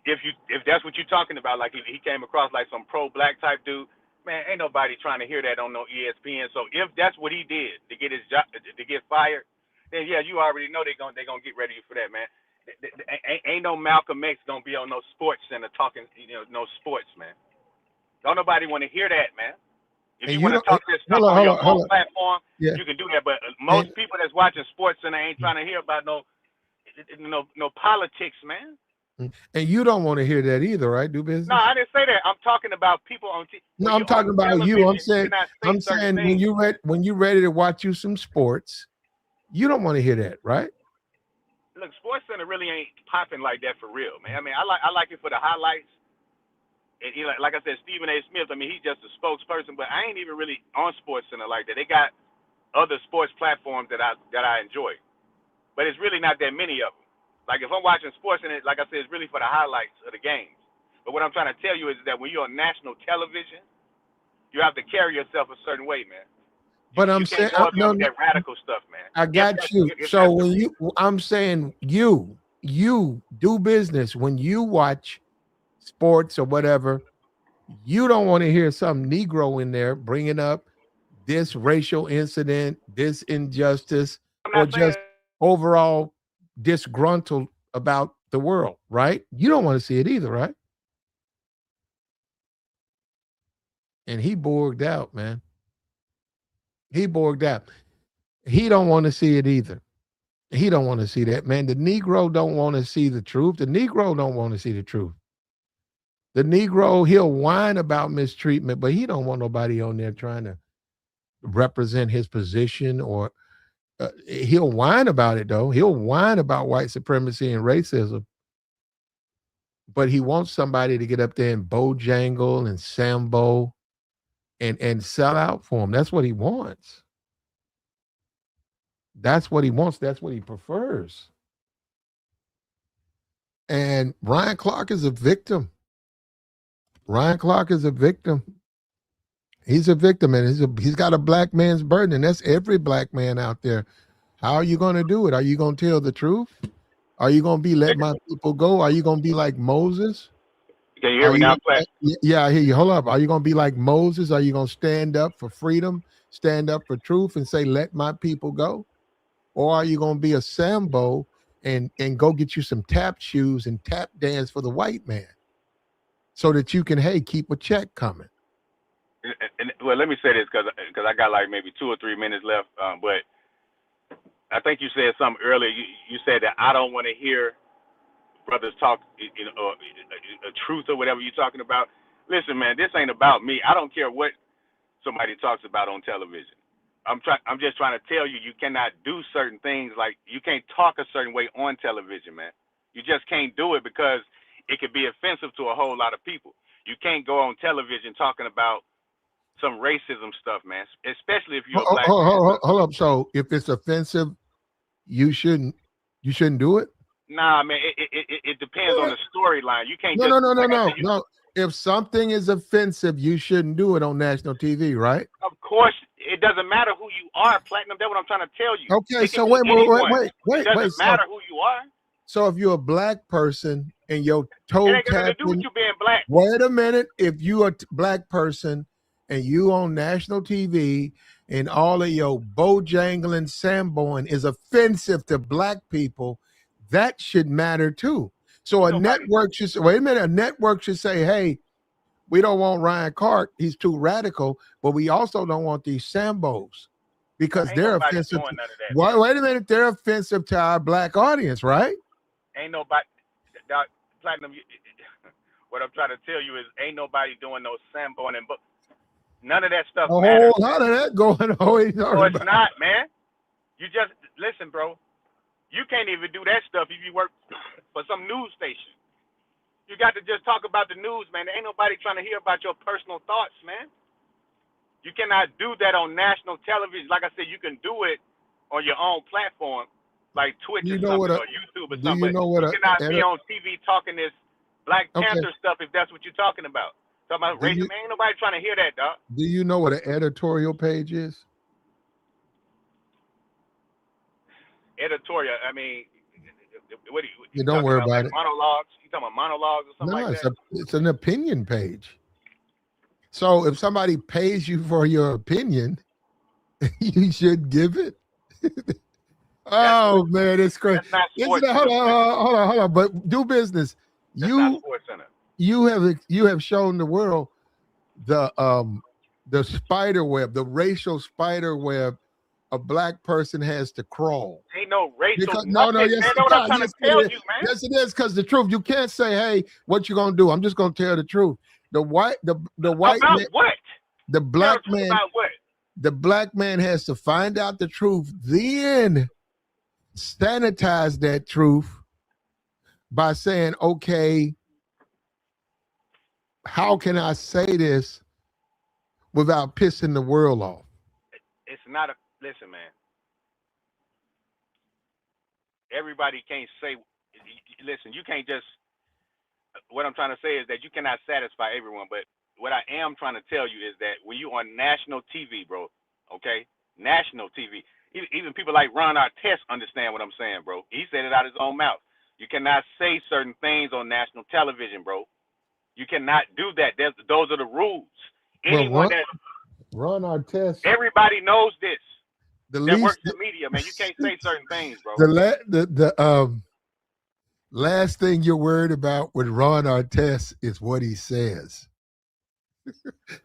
if that's what you're talking about. Like he came across like some pro-black type dude. Man, ain't nobody trying to hear that on no ESPN. So if that's what he did to get his job, to get fired, then yeah, you already know they're gonna get ready for that, man. Ain't no Malcolm X gonna be on no sports center talking, no sports, man. Don't nobody want to hear that, man. If you want to talk this stuff on your own platform, you can do that. But most people that's watching sports center ain't trying to hear about no politics, man. And you don't want to hear that either, right? Do business? No, I didn't say that. I'm talking about people on TV. No, I'm talking about you. I'm saying when you're ready to watch you some sports, you don't want to hear that, right? Look, Sports Center really ain't popping like that for real, man. I mean, I like it for the highlights. And like I said, Stephen A. Smith, I mean, he's just a spokesperson, but I ain't even really on Sports Center like that. They got other sports platforms that I enjoy, but it's really not that many of them. Like if I'm watching sports, and like I said, it's really for the highlights of the games. But what I'm trying to tell you is that when you're on national television, you have to carry yourself a certain way, man. But I'm saying that radical stuff, man. I got you. So when I'm saying you do business when you watch sports or whatever, you don't want to hear some Negro in there bringing up this racial incident, this injustice, or just overall disgruntled about the world, right? You don't want to see it either, right? And he borged out, man. He borged out. He don't want to see it either. He don't want to see that, man. The Negro don't want to see the truth. The Negro don't want to see the truth. The Negro, he'll whine about mistreatment, but he don't want nobody on there trying to represent his position or he'll whine about it, though. He'll whine about white supremacy and racism. But he wants somebody to get up there and bojangle and sambo and sell out for him. That's what he wants. That's what he wants. That's what he prefers. And Ryan Clark is a victim. Ryan Clark is a victim. He's a victim, and he's got a black man's burden, and that's every black man out there. How are you going to do it? Are you going to tell the truth? Are you going to be let my people go? Are you going to be like Moses? Can you hear me now, Platt? Yeah, I hear you. Hold up. Are you going to be like Moses? Are you going to stand up for freedom, stand up for truth, and say, let my people go? Or are you going to be a Sambo and go get you some tap shoes and tap dance for the white man so that you can, hey, keep a check coming? Well, let me say this because I got like maybe 2 or 3 minutes left. But I think you said something earlier. You said that I don't want to hear brothers talk, a truth or whatever you're talking about. Listen, man, this ain't about me. I don't care what somebody talks about on television. I'm just trying to tell you, you cannot do certain things. Like you can't talk a certain way on television, man. You just can't do it because it could be offensive to a whole lot of people. You can't go on television talking about some racism stuff, man. Especially if you're a black man. Hold up. So if it's offensive, you shouldn't do it? Nah, man. It depends on the storyline. You can't. No. If something is offensive, you shouldn't do it on national TV, right? Of course, it doesn't matter who you are, Platinum. That's what I'm trying to tell you. Okay, so wait. It doesn't matter who you are. So if you're a black person and your It toe ain't got nothing to do with tapping. you being black. Wait a minute. If you a black person and you on national TV and all of your bojangling samboing is offensive to black people, that should matter too. So a network should say, wait a minute, a network should say, hey, we don't want Ryan Clark. He's too radical, but we also don't want these Sambos because Ain't they're nobody offensive. doing none of that. Wait a minute. They're offensive to our black audience, right? Ain't nobody. Platinum. What I'm trying to tell you is, ain't nobody doing no samboing and none of that stuff A matters. whole lot of that going on. No, it's not, man. You just listen, bro. You can't even do that stuff if you work for some news station. You got to just talk about the news, man. There ain't nobody trying to hear about your personal thoughts, man. You cannot do that on national television. Like I said, you can do it on your own platform, like Twitch or something, or YouTube or something. But you cannot be on TV talking this Black Panther stuff if that's what you're talking about. Talking about racism, man. Ain't nobody trying to hear that, dog. Do you know what an editorial page is? Editorial. I mean, what do you don't worry about it. Monologues? You talking about monologues or something like that? It's an opinion page. So if somebody pays you for your opinion, you should give it. Man, it's crazy. That's not sports. Hold on. But do business. That's not Sports Center. You have shown the world the spider web, the racial spider web a black person has to crawl. Ain't no racial. Yes, man, what I'm trying to tell you, man. Yes, it is, because the truth. You can't say, "Hey, what you gonna do?" I'm just gonna tell the truth. The white about man, what? The black man, about what? The black man has to find out the truth, then sanitize that truth by saying, "Okay, how can I say this without pissing the world off?" It's not a listen, man. Everybody can't say. Listen, you can't just. What I'm trying to say is that you cannot satisfy everyone. But what I am trying to tell you is that when you on national TV, bro, okay, national TV, even people like Ron Artest understand what I'm saying, bro. He said it out of his own mouth. You cannot say certain things on national television, bro. You cannot do that. Those are the rules. Anyone Ron Artest. Everybody knows this. That works in the media, man. You can't say certain things, bro. The last thing you're worried about with Ron Artest is what he says.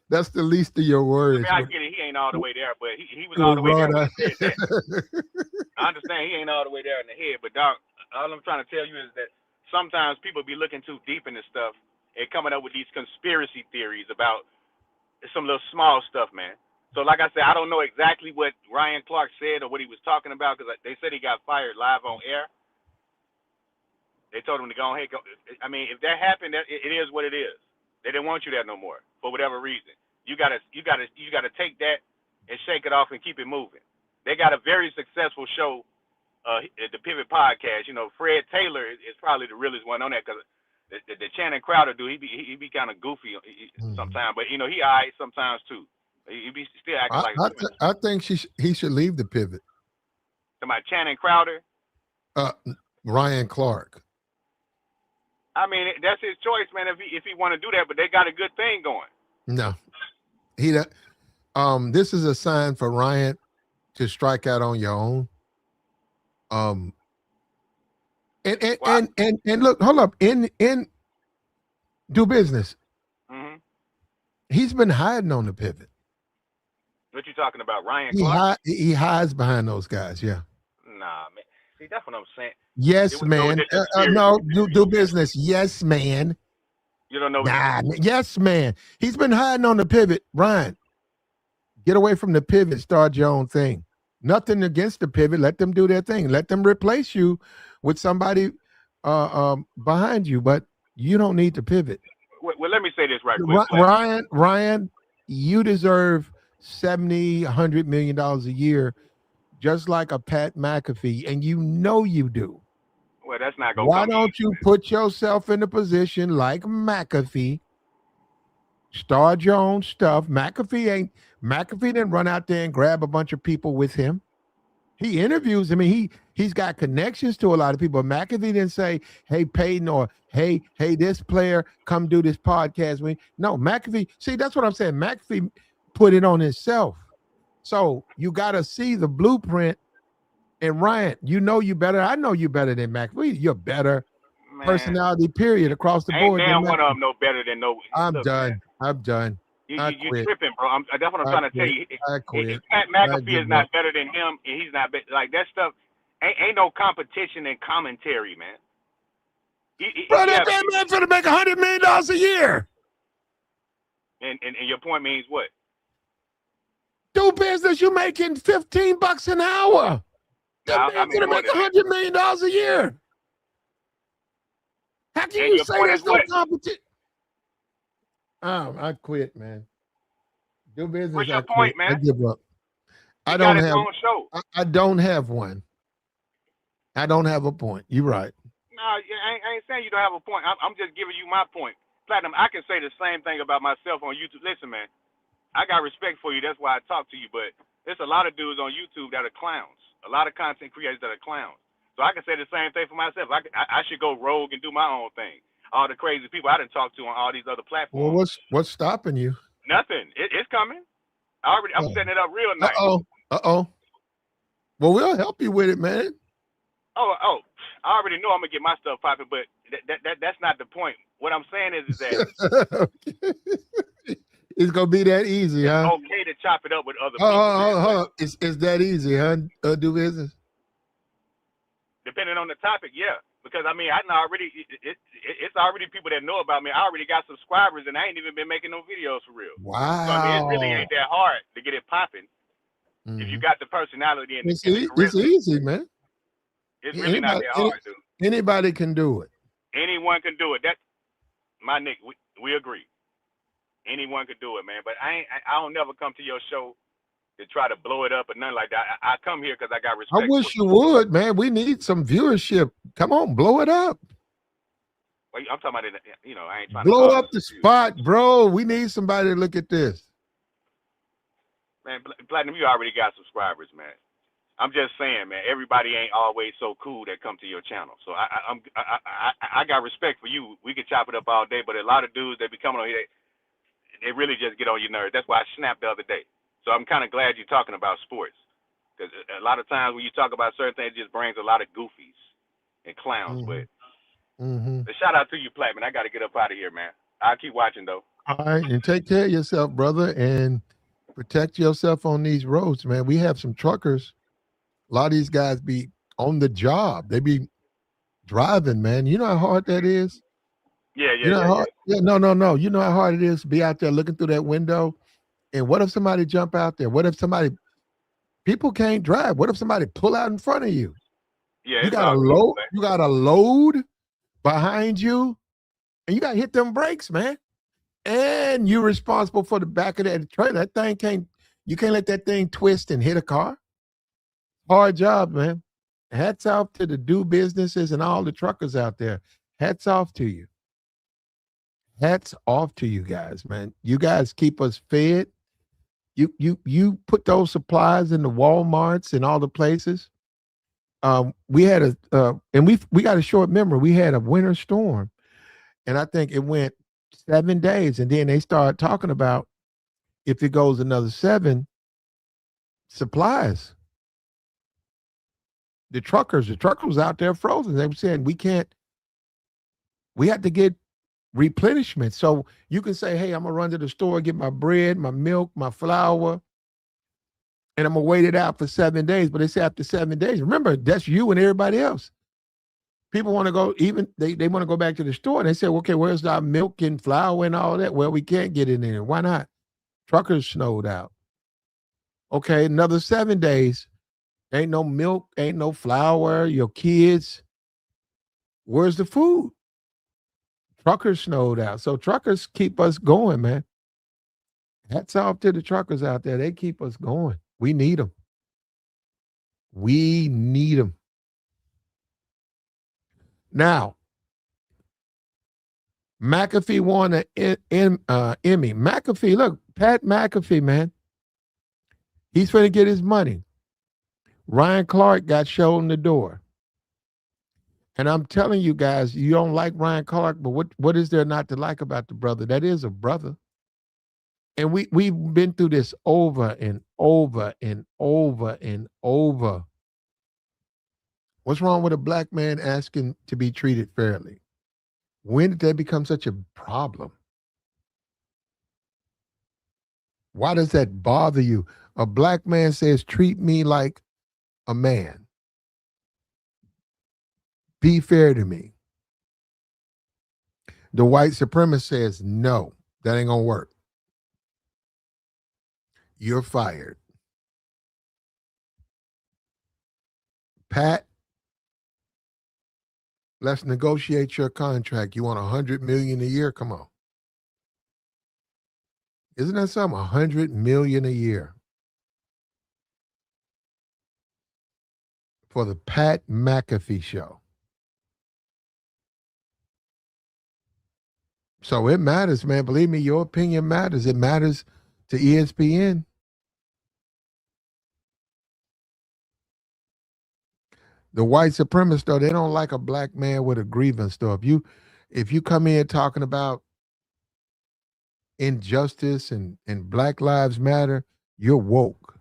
That's the least of your worries. I mean, I get it. He ain't all the way there, but he was all the way there when he said that. I understand he ain't all the way there in the head, but dog, all I'm trying to tell you is that sometimes people be looking too deep into stuff and coming up with these conspiracy theories about some little small stuff, man. So like I said, I don't know exactly what Ryan Clark said or what he was talking about, because they said he got fired live on air. They told him to go ahead. I mean, if that happened, it is what it is. They didn't want you there no more for whatever reason. You gotta take that and shake it off and keep it moving. They got a very successful show, the Pivot Podcast. You know, Fred Taylor is probably the realest one on that, because the Channing Crowder dude, he be kind of goofy sometimes, but you know he alright sometimes too. He be still acting like. I think he should leave the Pivot. Somebody Channing Crowder. Ryan Clark. I mean, that's his choice, man. If he want to do that, but they got a good thing going. No, this is a sign for Ryan to strike out on your own. And look, hold up. In do business. Mm-hmm. He's been hiding on the Pivot. What you talking about, Ryan Clark? He hides behind those guys. Yeah. Nah, man. See, that's what I'm saying. Yes, man. No, do business. Yes, man. You don't know. Yes, man. He's been hiding on the Pivot. Ryan, get away from the Pivot. Start your own thing. Nothing against the Pivot. Let them do their thing. Let them replace you with somebody behind you, but you don't need to pivot. Well, let me say this right quick. Ryan, you deserve $70, $100 million a year, just like a Pat McAfee, and you know you do. Well, that's not going. Why don't you put yourself in a position like McAfee? Start your own stuff. McAfee didn't run out there and grab a bunch of people with him. He interviews. I mean, he's got connections to a lot of people. McAfee didn't say, "Hey, Peyton," or "Hey, this player, come do this podcast with me." No, McAfee. See, that's what I'm saying. McAfee put it on himself. So you got to see the blueprint. And Ryan, you know you better. I know you better than McAfee. You're better Man, personality, period, across the ain't board. damn one of them no better than no. I'm Look, done. man, I'm done. I you quit. tripping, bro. That's what I'm I trying to tell quit. you. I If quit. Pat I McAfee is give not up. better than him, and he's not like that stuff. Ain't no competition in commentary, man. Bro, Yeah, that man finna make $100 million a year. and your point means what? Do business, you making $15 an hour. No, That I man's mean gonna more make than that. $100 million a year. How can And you your say point there's is no what? competition? I quit, man. Do business, What's I your quit. point, I man? give up. He I got don't his have own show. I don't have one. I don't have a point. You're right. No, I ain't saying you don't have a point. I'm just giving you my point. Platinum, I can say the same thing about myself on YouTube. Listen, man, I got respect for you. That's why I talk to you. But there's a lot of dudes on YouTube that are clowns. A lot of content creators that are clowns. So I can say the same thing for myself. I should go rogue and do my own thing. All the crazy people I done talked to on all these other Well, platforms. what's stopping you? Nothing. It's coming. I'm setting it up real nice. Uh-oh. Well, we'll help you with it, man. Oh, I already know I'm gonna get my stuff popping, but that's not the point. What I'm saying is that It's gonna be that easy, it's huh? okay to chop it up with other people. Hold on. It's that easy, huh? Do business. Depending on the topic, yeah. Because I mean, I know already it's already people that know about me. I already got subscribers, and I ain't even been making no videos for real. Wow. So I mean, it really ain't that hard to get it popping if you got the personality and the charisma. It's easy, man. It's really not that hard, dude. Anybody can do it. Anyone can do it. That's my Nick. We agree. Anyone could do it, man. But I don't never come to your show to try to blow it up or nothing like that. I come here because I got respect. I wish you would, man. We need some viewership. Come on, blow it up. Well, I'm talking about it. You know, I ain't trying blow to up the spot, bro. We need somebody to look at this. Man, Platinum, you already got subscribers, man. I'm just saying, man. Everybody ain't always so cool that come to your channel. So I got respect for you. We could chop it up all day, but a lot of dudes that be coming on here, they really just get on your nerves. That's why I snapped the other day. So I'm kind of glad you're talking about sports, because a lot of times when you talk about certain things, it just brings a lot of goofies and clowns. But a shout out to you, Platinum. I got to get up out of here, man. I'll keep watching though. All right, and take care of yourself, brother, and protect yourself on these roads, man. We have some truckers. A lot of these guys be on the job. They be driving, man. You know how hard that is? Yeah. No. You know how hard it is to be out there looking through that window. And what if somebody jump out there? What if people can't drive? What if somebody pull out in front of you? Yeah, you got a load behind you, and you got to hit them brakes, man. And you're responsible for the back of that trailer. That thing you can't let that thing twist and hit a car. Hard job, man. Hats off to the do businesses and all the truckers out there. Hats off to you. Hats off to you guys, man. You guys keep us fed. You put those supplies in the Walmarts and all the places. We had and we got a short memory. We had a winter storm, and I think it went 7 days, and then they started talking about if it goes another 7, supplies. The truckers out there frozen. They were saying we had to get replenishment. So you can say, hey, I'm gonna run to the store, get my bread, my milk, my flour, and I'm gonna wait it out for 7 days. But they say after 7 days, remember, that's you and everybody else. People want to go, even they want to go back to the store, and they say, okay, where's our milk and flour and all that? Well, we can't get it in there. Why not? Truckers snowed out. Okay, another 7 days. Ain't no milk, ain't no flour, your kids. Where's the food? Truckers snowed out. So truckers keep us going, man. Hats off to the truckers out there. They keep us going. We need them. We need them. Now, McAfee won an Emmy. McAfee, look, Pat McAfee, man. He's going to get his money. Ryan Clark got shown the door. And I'm telling you guys, you don't like Ryan Clark, but what is there not to like about the brother? That is a brother. And we've been through this over and over and over and over. What's wrong with a black man asking to be treated fairly? When did that become such a problem? Why does that bother you? A black man says, treat me like a man. Be fair to me. The white supremacist says, no, that ain't gonna work. You're fired. Pat, let's negotiate your contract. You want $100 million a year? Come on. Isn't that something? $100 million a year for the Pat McAfee show. So it matters, man. Believe me, your opinion matters. It matters to ESPN. The white supremacists, though, they don't like a black man with a grievance, though. If you come in talking about injustice and Black Lives Matter, you're woke.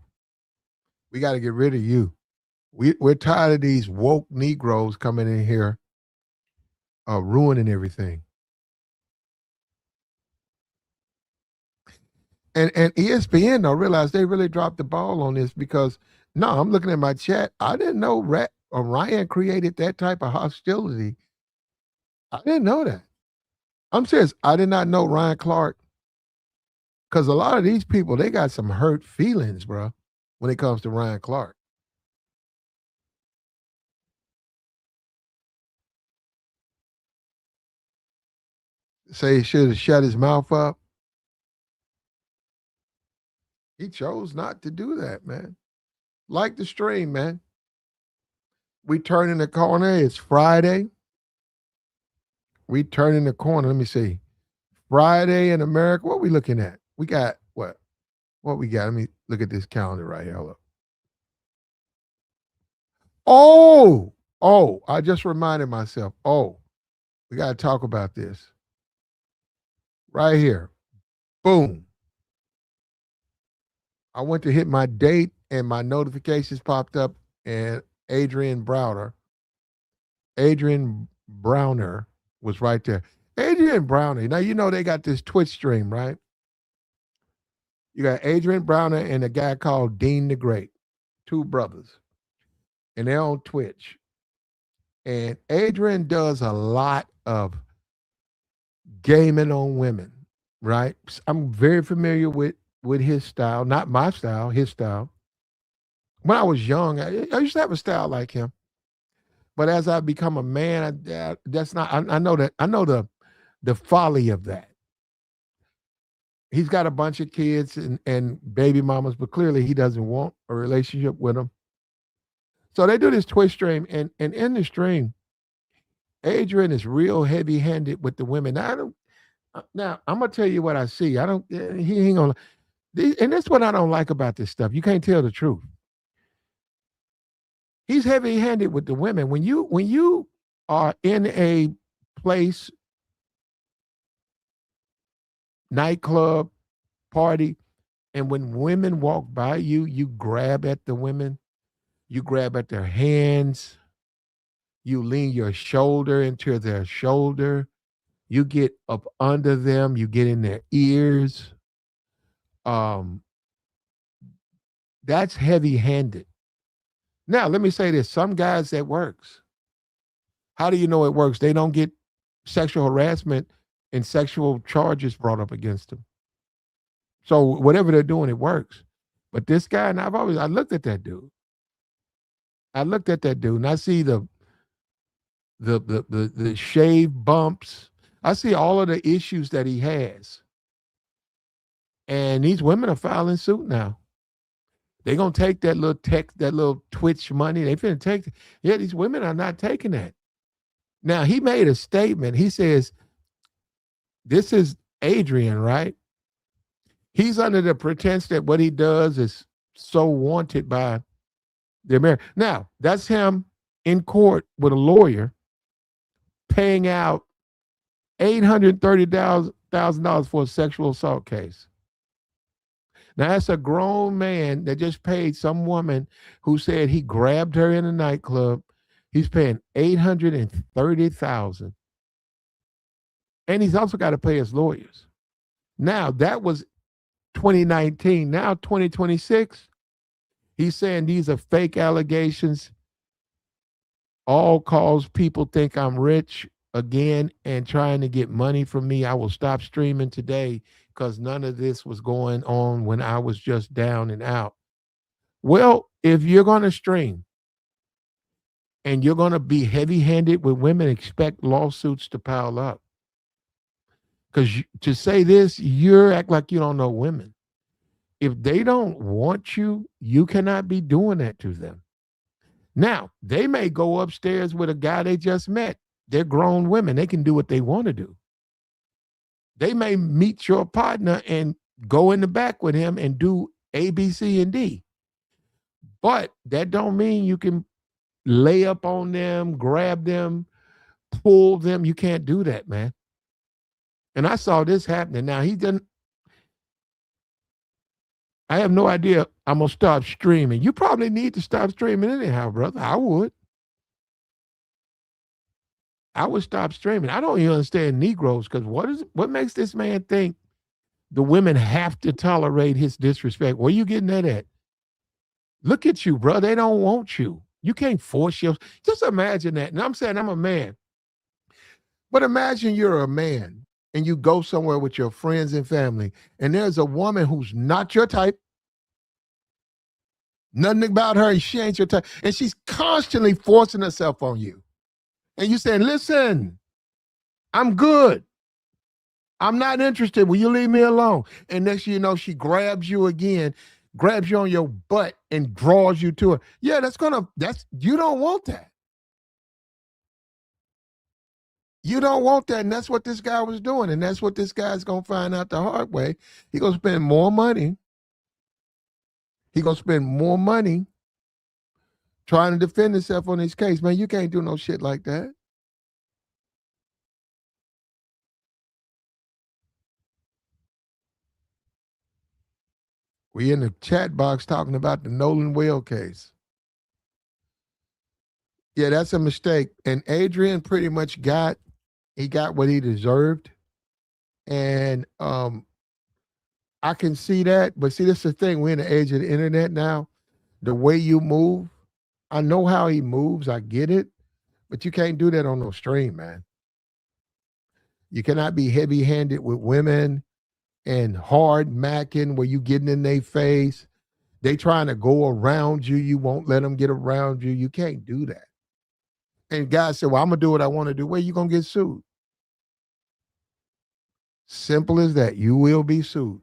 We got to get rid of you. We're tired of these woke Negroes coming in here ruining everything. And ESPN don't realize they really dropped the ball on this because no, I'm looking at my chat. I didn't know Ryan created that type of hostility. I didn't know that. I'm serious. I did not know Ryan Clark because a lot of these people they got some hurt feelings, bro, when it comes to Ryan Clark. Say he should have shut his mouth up. He chose not to do that, man. Like the stream, man. We turn in the corner. It's Friday. We turn in the corner. Let me see. Friday in America. What we looking at? We got what? What we got? Let me look at this calendar right here. Hold up. Oh, I just reminded myself. Oh, we got to talk about this. Right here. Boom. I went to hit my date and my notifications popped up and Adrian Browner was right there. Adrian Browner. Now, you know they got this Twitch stream, right? You got Adrian Browner and a guy called Dean the Great, two brothers. And they're on Twitch. And Adrian does a lot of gaming on women, right? I'm very familiar with his style, not my style, his style. When I was young, I used to have a style like him. But as I become a man, that's not. I know that. I know the folly of that. He's got a bunch of kids and baby mamas, but clearly he doesn't want a relationship with them. So they do this Twitch stream, and in the stream, Adrian is real heavy-handed with the women. Now I'm gonna tell you what I see. I don't. He ain't gonna. And that's what I don't like about this stuff. You can't tell the truth. He's heavy-handed with the women. When you are in a place, nightclub, party, and when women walk by you, you grab at the women, you grab at their hands, you lean your shoulder into their shoulder, you get up under them, you get in their ears. That's heavy-handed. Now, let me say this. Some guys that works. How do you know it works? They don't get sexual harassment and sexual charges brought up against them. So whatever they're doing, it works. But this guy, and I looked at that dude. And I see the shave bumps. I see all of the issues that he has. And these women are filing suit now. They're gonna take that little Twitch money. They finna take it. Yeah, these women are not taking that. Now he made a statement. He says, this is Adrian, right? He's under the pretense that what he does is so wanted by They're married. Now, that's him in court with a lawyer paying out $830,000 for a sexual assault case. Now, that's a grown man that just paid some woman who said he grabbed her in a nightclub. He's paying $830,000, and he's also got to pay his lawyers. Now, that was 2019. Now, 2026, he's saying these are fake allegations, all cause people think I'm rich again and trying to get money from me. I will stop streaming today because none of this was going on when I was just down and out. Well, if you're going to stream and you're going to be heavy handed with women, expect lawsuits to pile up. Because to say this, you act like you don't know women. If they don't want you, you cannot be doing that to them. Now, they may go upstairs with a guy they just met. They're grown women. They can do what they want to do. They may meet your partner and go in the back with him and do A, B, C, and D. But that don't mean you can lay up on them, grab them, pull them. You can't do that, man. And I saw this happening. Now, he didn't. I have no idea I'm going to stop streaming. You probably need to stop streaming anyhow, brother. I would. I would stop streaming. I don't even understand Negroes because what makes this man think the women have to tolerate his disrespect? Where you getting that at? Look at you, bro. They don't want you. You can't force your. Just imagine that. And I'm saying I'm a man. But imagine you're a man and you go somewhere with your friends and family, and there's a woman who's not your type. Nothing about her, she ain't your type. And she's constantly forcing herself on you. And you saying, listen, I'm good. I'm not interested. Will you leave me alone? And next you know, she grabs you again, grabs you on your butt and draws you to her. Yeah, you don't want that. You don't want that. And that's what this guy was doing. And that's what this guy's going to find out the hard way. He's going to spend more money. He's going to spend more money trying to defend himself on his case. Man, you can't do no shit like that. We in the chat box talking about the Nolan Whale case. Yeah, that's a mistake. And Adrian pretty much got what he deserved. And I can see that. But see, that's the thing. We're in the age of the internet now. The way you move, I know how he moves. I get it. But you can't do that on no stream, man. You cannot be heavy-handed with women and hard macking where you getting in their face. They trying to go around you. You won't let them get around you. You can't do that. And guys say, well, I'm going to do what I want to do. Where you going to get sued? Simple as that. You will be sued.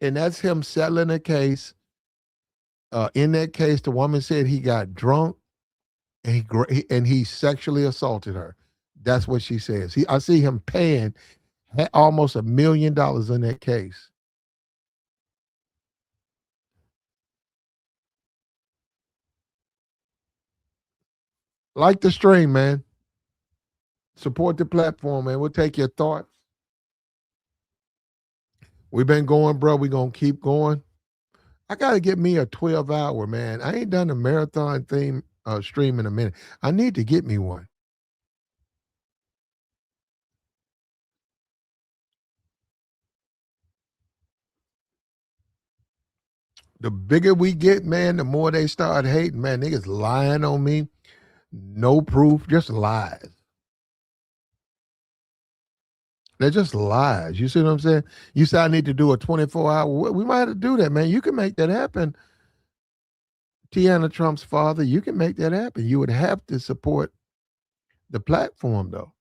And that's him settling a case. In that case, the woman said he got drunk and he sexually assaulted her. That's what she says. I see him paying almost $1 million in that case. Like the stream, man. Support the platform, man. We'll take your thoughts. We've been going, bro. We're going to keep going. I got to get me a 12-hour, man. I ain't done a marathon theme stream in a minute. I need to get me one. The bigger we get, man, the more they start hating, man. Niggas lying on me. No proof, just lies. They're just lies. You see what I'm saying? You say I need to do a 24-hour. We might have to do that, man. You can make that happen. Tiana Trump's father, you can make that happen. You would have to support the platform, though.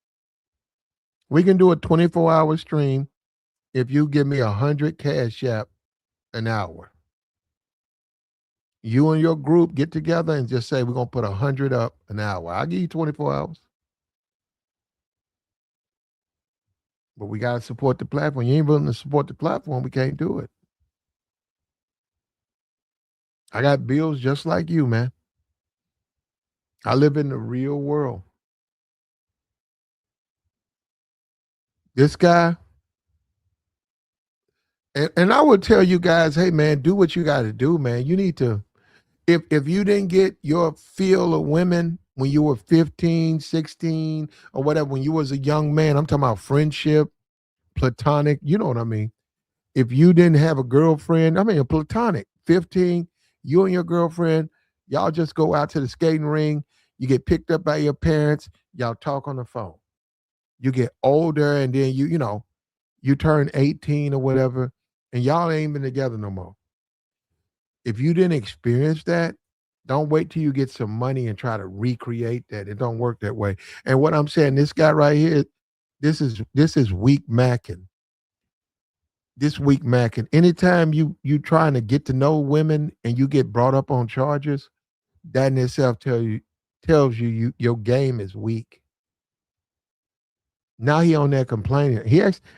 We can do a 24-hour stream if you give me 100 Cash App an hour. You and your group get together and just say we're going to put 100 up an hour. I'll give you 24 hours. But we got to support the platform. You ain't willing to support the platform, we can't do it. I got bills just like you, man. I live in the real world. This guy, and I would tell you guys, hey man, do what you got to do, man. You need to, if you didn't get your feel of women when you were 15, 16, or whatever, when you was a young man, I'm talking about friendship, platonic, you know what I mean? If you didn't have a girlfriend, I mean a platonic, 15, you and your girlfriend, y'all just go out to the skating ring, you get picked up by your parents, y'all talk on the phone. You get older and then you turn 18 or whatever, and y'all ain't been together no more. If you didn't experience that, don't wait till you get some money and try to recreate that. It don't work that way. And what I'm saying, this guy right here, this is weak macking. This weak macking. Anytime you trying to get to know women and you get brought up on charges, that in itself tells you your game is weak. Now he on there complaining.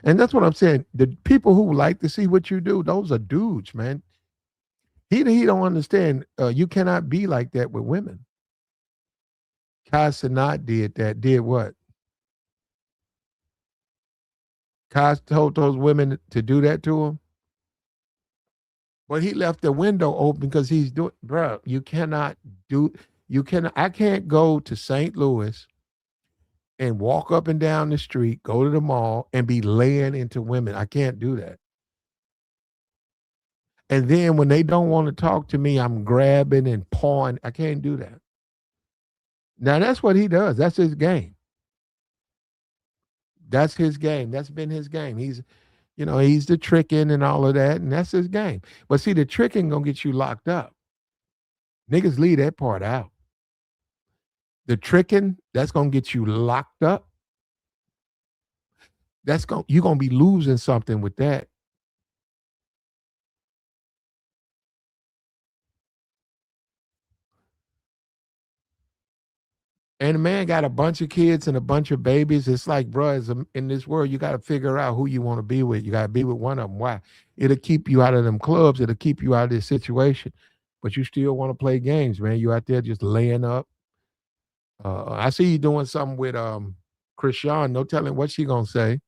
And that's what I'm saying. The people who like to see what you do, those are dudes, man. He don't understand. You cannot be like that with women. Kai Cenat did that. Did what? Kai told those women to do that to him. But he left the window open because he's doing, bro. You cannot do. You cannot. I can't go to St. Louis and walk up and down the street, go to the mall, and be laying into women. I can't do that. And then when they don't want to talk to me, I'm grabbing and pawing. I can't do that. Now that's what he does. That's his game. That's his game. That's been his game. He's the tricking and all of that, and that's his game. But see, the tricking gonna get you locked up. Niggas leave that part out. The tricking, that's gonna get you locked up. You're gonna be losing something with that. And the man got a bunch of kids and a bunch of babies. It's like, bro, in this world, you got to figure out who you want to be with. You got to be with one of them. Why? It'll keep you out of them clubs. It'll keep you out of this situation. But you still want to play games, man. You out there just laying up. I see you doing something with Krishan. No telling what she gonna say.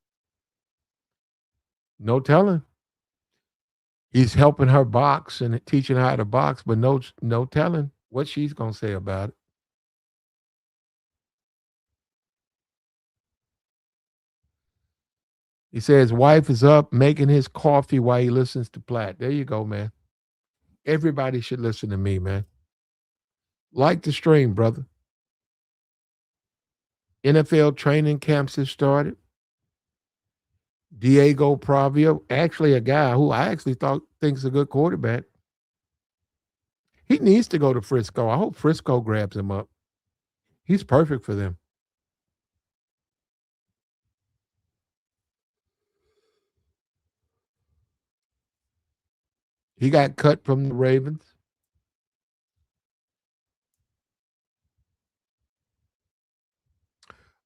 No telling. He's helping her box and teaching her how to box, but no telling what she's gonna say about it. He says his wife is up making his coffee while he listens to Platt. There you go, man. Everybody should listen to me, man. Like the stream, brother. NFL training camps have started. Diego Pravia, actually a guy who I actually thought thinks a good quarterback. He needs to go to Frisco. I hope Frisco grabs him up. He's perfect for them. He got cut from the Ravens.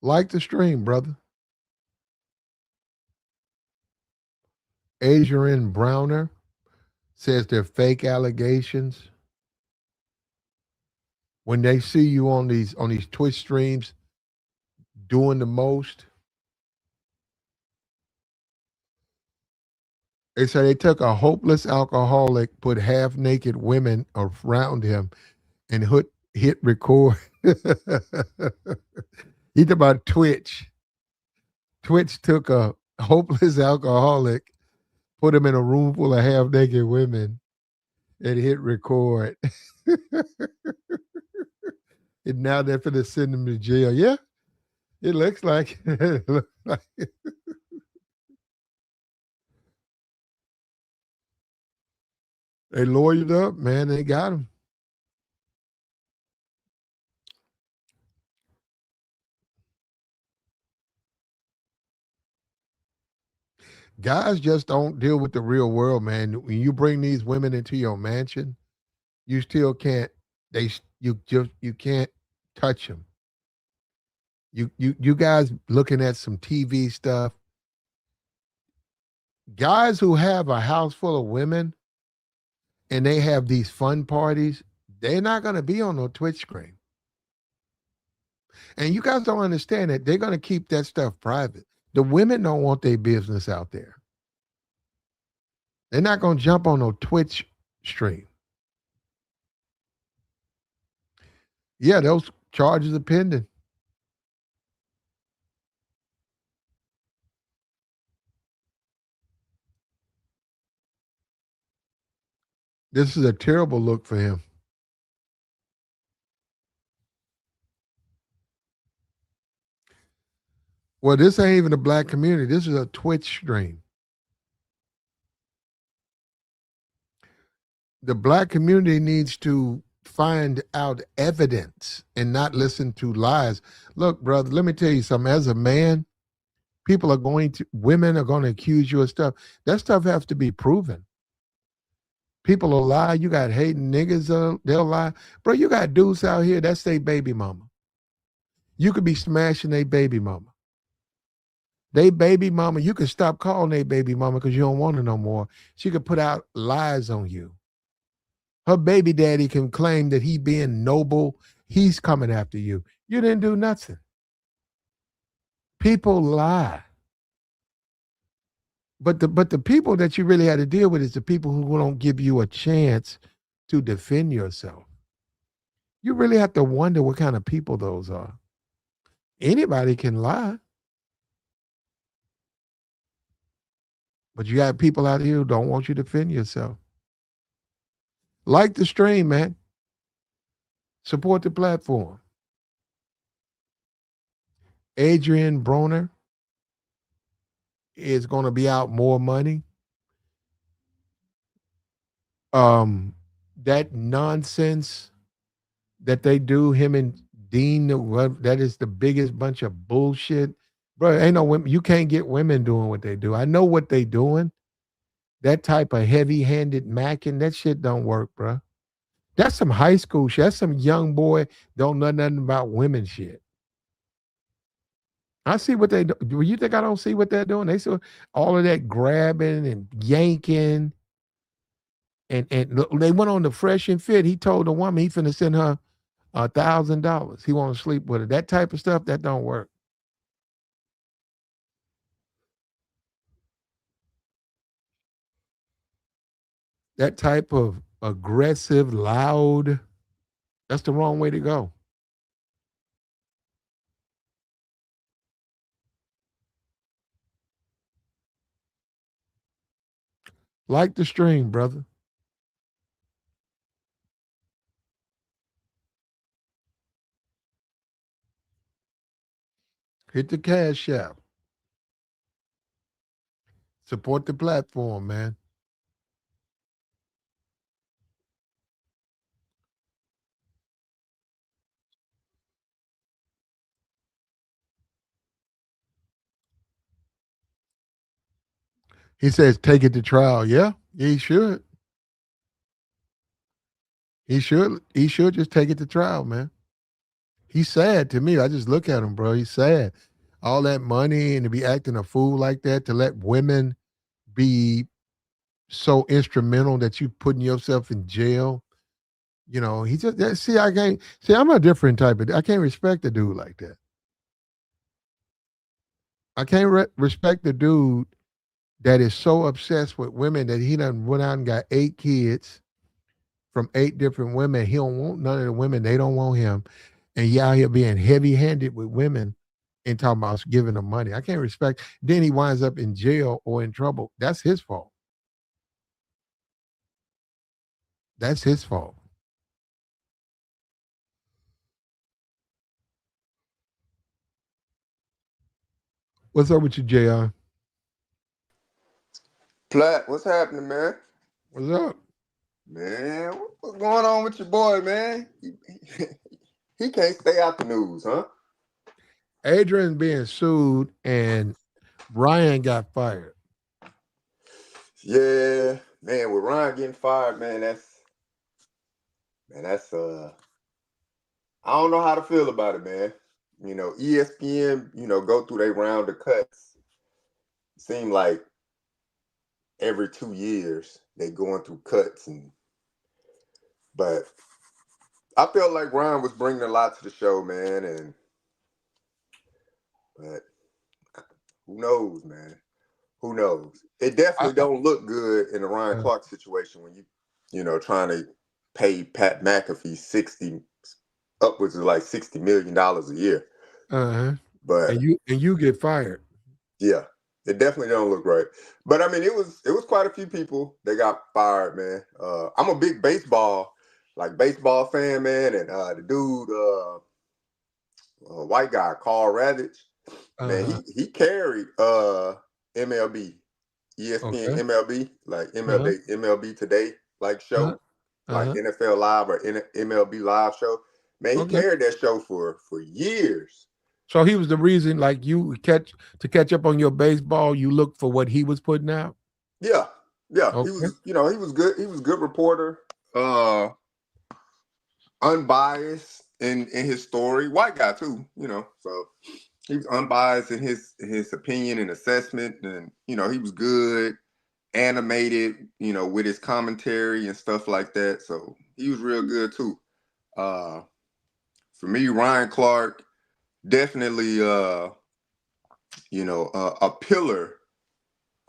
Like the stream, brother. Adrian Browner says they're fake allegations. When they see you on these Twitch streams doing the most, they say they took a hopeless alcoholic, put half naked women around him, and hit record. He talking about Twitch. Twitch took a hopeless alcoholic, put him in a room full of half naked women, and hit record. And now they're going to send him to jail. Yeah, it looks like. It looks like. They lawyered up, man. They got him. Guys just don't deal with the real world, man. When you bring these women into your mansion, you still can't. You can't touch them. You guys looking at some TV stuff. Guys who have a house full of women, and they have these fun parties, they're not going to be on no Twitch screen. And you guys don't understand that they're going to keep that stuff private. The women don't want their business out there. They're not going to jump on no Twitch stream. Yeah, those charges are pending. This is a terrible look for him. Well, this ain't even a black community. This is a Twitch stream. The black community needs to find out evidence and not listen to lies. Look, brother, let me tell you something. As a man, women are going to accuse you of stuff. That stuff has to be proven. People will lie. You got hating niggas, they'll lie. Bro, you got dudes out here, that's their baby mama. You could be smashing their baby mama. They baby mama, you can stop calling their baby mama because you don't want her no more. She could put out lies on you. Her baby daddy can claim that he being noble. He's coming after you. You didn't do nothing. People lie. But the people that you really had to deal with is the people who don't give you a chance to defend yourself. You really have to wonder what kind of people those are. Anybody can lie. But you got people out here who don't want you to defend yourself. Like the stream, man. Support the platform. Adrian Broner is going to be out more money. That nonsense that they do, him and Dean, that is the biggest bunch of bullshit. Bro, ain't no women. You can't get women doing what they do. I know what they doing. That type of heavy-handed macking, that shit don't work, bro. That's some high school shit. That's some young boy don't know nothing about women shit. I see what they do. Do you think I don't see what they're doing? They see all of that grabbing and yanking. And they went on the Fresh and Fit. He told the woman he finna send her $1,000. He want to sleep with her. That type of stuff, that don't work. That type of aggressive, loud, that's the wrong way to go. Like the stream, brother. Hit the cash app. Support the platform, man. He says take it to trial. Yeah, he should. He should. He should just take it to trial, man. He's sad to me. I just look at him, bro. He's sad. All that money and to be acting a fool like that, to let women be so instrumental that you putting yourself in jail. You know, he just see. I can't see. I'm a different type of. I can't respect a dude like that. I can't respect the dude that is so obsessed with women that he done went out and got 8 kids from 8 different women. He don't want none of the women. They don't want him, and he out here being heavy handed with women and talking about giving them money. I can't respect. Then he winds up in jail or in trouble. That's his fault. That's his fault. What's up with you, Jr.? Platt, what's happening, man? What's up? Man, what's going on with your boy, man? He can't stay out the news, huh? Adrian's being sued and Ryan got fired. Yeah, man, with Ryan getting fired, man, I don't know how to feel about it, man. You know, ESPN, go through their round of cuts. Seem like every 2 years they going through cuts, and But I felt like Ryan was bringing a lot to the show, man. But who knows, man? Who knows? It definitely don't look good in the Ryan Clark situation when trying to pay Pat McAfee upwards of like $60 million a year. But and you get fired. yeah, it definitely don't look right. But I mean, it was quite a few people that got fired, man. I'm a big baseball fan, man, and the dude, white guy, Carl Ravitch, man, he carried MLB, ESPN Okay. MLB, like MLB Today, like show, like NFL Live or MLB Live show. Man, he carried that show for years. So he was the reason, like to catch up on your baseball, you looked for what he was putting out. Yeah. Okay. He was, he was good. He was a good reporter, unbiased in his story. White guy too, so he was unbiased in his opinion and assessment, and he was good, animated, with his commentary and stuff like that. So he was real good too. For me, Ryan Clark, definitely a pillar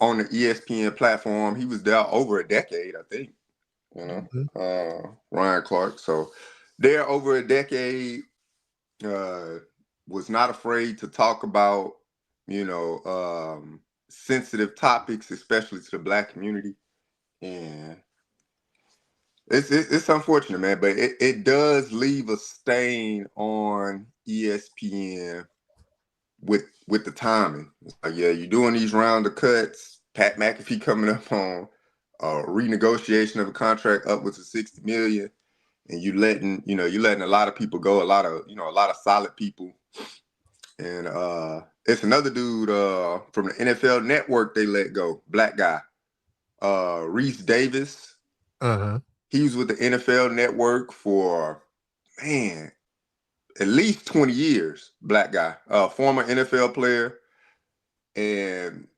on the ESPN platform. He was there over a decade, I think. Ryan Clark. So there over a decade, was not afraid to talk about, sensitive topics, especially to the Black community. And it's unfortunate, man, but it does leave a stain on ESPN with the timing. It's like, yeah, you're doing these round of cuts. Pat McAfee coming up on renegotiation of a contract upwards of $60 million, and you're letting a lot of people go, a lot of solid people. And it's another dude from the NFL Network they let go, black guy, Reese Davis. He was with the NFL Network for, man, at least 20 years, black guy, former NFL player. And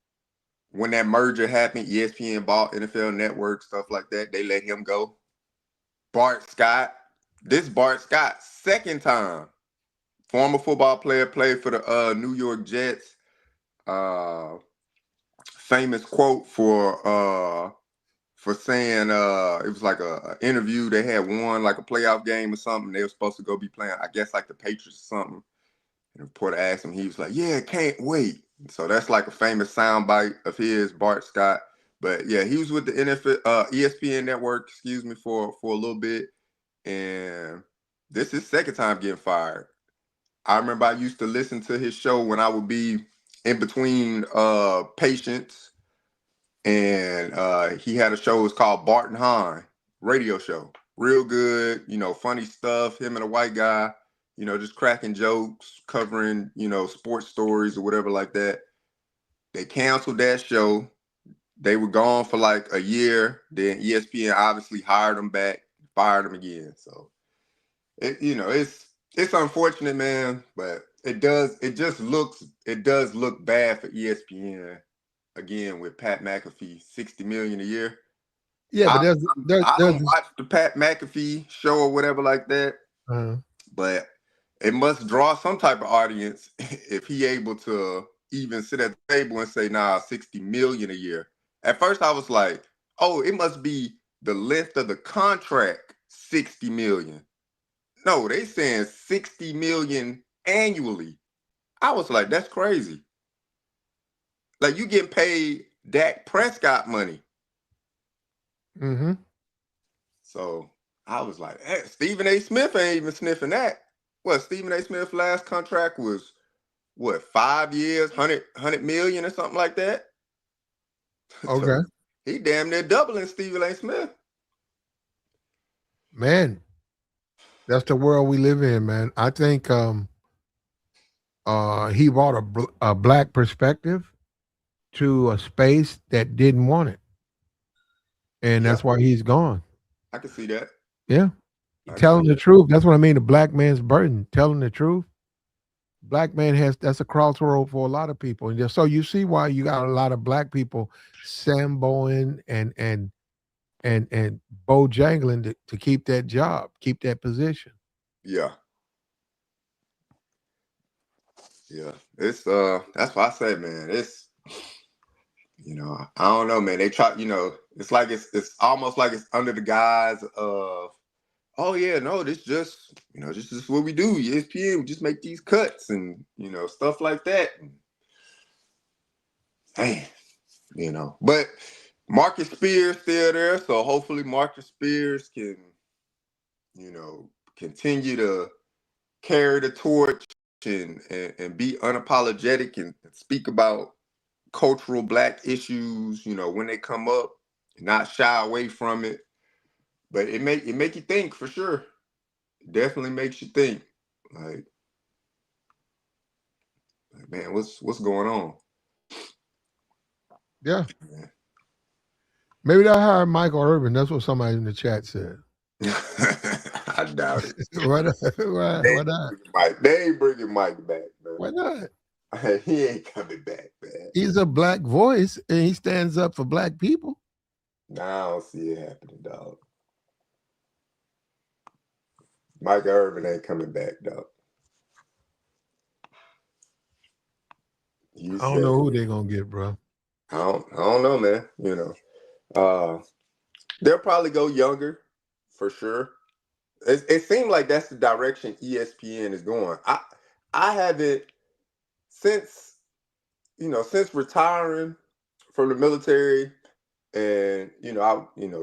when that merger happened, ESPN bought NFL Network, stuff like that, they let him go. Bart Scott, second time, former football player, played for the New York Jets. Famous quote for saying it was like a interview. They had won like a playoff game or something. They were supposed to go be playing, I guess, like the Patriots or something. And the reporter asked him, he was like, "Yeah, can't wait." So that's like a famous soundbite of his, Bart Scott. But yeah, he was with the ESPN network, for a little bit. And this is second time getting fired. I remember I used to listen to his show when I would be in between patients. And he had a show, it was called Bart and Hahn radio show. Real good, funny stuff. Him and a white guy, just cracking jokes, covering, sports stories or whatever like that. They canceled that show. They were gone for like a year. Then ESPN obviously hired them back, fired them again. So it's unfortunate, man, but it does look bad for ESPN again with Pat McAfee, $60 million a year. Yeah, but I don't watch the Pat McAfee show or whatever like that, but it must draw some type of audience if he able to even sit at the table and say, "Nah, $60 million a year." At first, I was like, "Oh, it must be the length of the contract, $60 million." No, they saying $60 million annually. I was like, "That's crazy." Like, you getting paid Dak Prescott money. So I was like, hey, Stephen A. Smith ain't even sniffing that. What, Stephen A. Smith's last contract was, 5 years, 100 million or something like that? Okay. So he damn near doubling Stephen A. Smith. Man, that's the world we live in, man. I think he brought a black perspective to a space that didn't want it. And that's why he's gone. I can see that. Yeah. Telling the truth. That's what I mean. The black man's burden. Telling the truth. Black man that's a crossroad for a lot of people. And so you see why you got a lot of black people samboing and and Bojangling to keep that job, keep that position. Yeah. Yeah. It's that's why I say, man, it's I don't know, man. They try, it's like it's almost like it's under the guise of, oh yeah, no, this is what we do. ESPN, we just make these cuts and stuff like that. Man, but Marcus Spears still there, so hopefully Marcus Spears can, continue to carry the torch and be unapologetic and speak about cultural Black issues, when they come up, not shy away from it. But it make you think for sure. It definitely makes you think. Like man, what's going on? Yeah. Man. Maybe they'll hire Michael Irvin. That's what somebody in the chat said. I doubt it. Why not? Why not? They ain't bringing Mike back, man. Why not? He ain't coming back, man. He's a Black voice and he stands up for Black people. Nah, I don't see it happening, dog. Mike Irvin ain't coming back, dog. I don't know who they're gonna get, bro. I don't know, man. They'll probably go younger for sure. It seemed like that's the direction ESPN is going. I haven't since retiring from the military, and I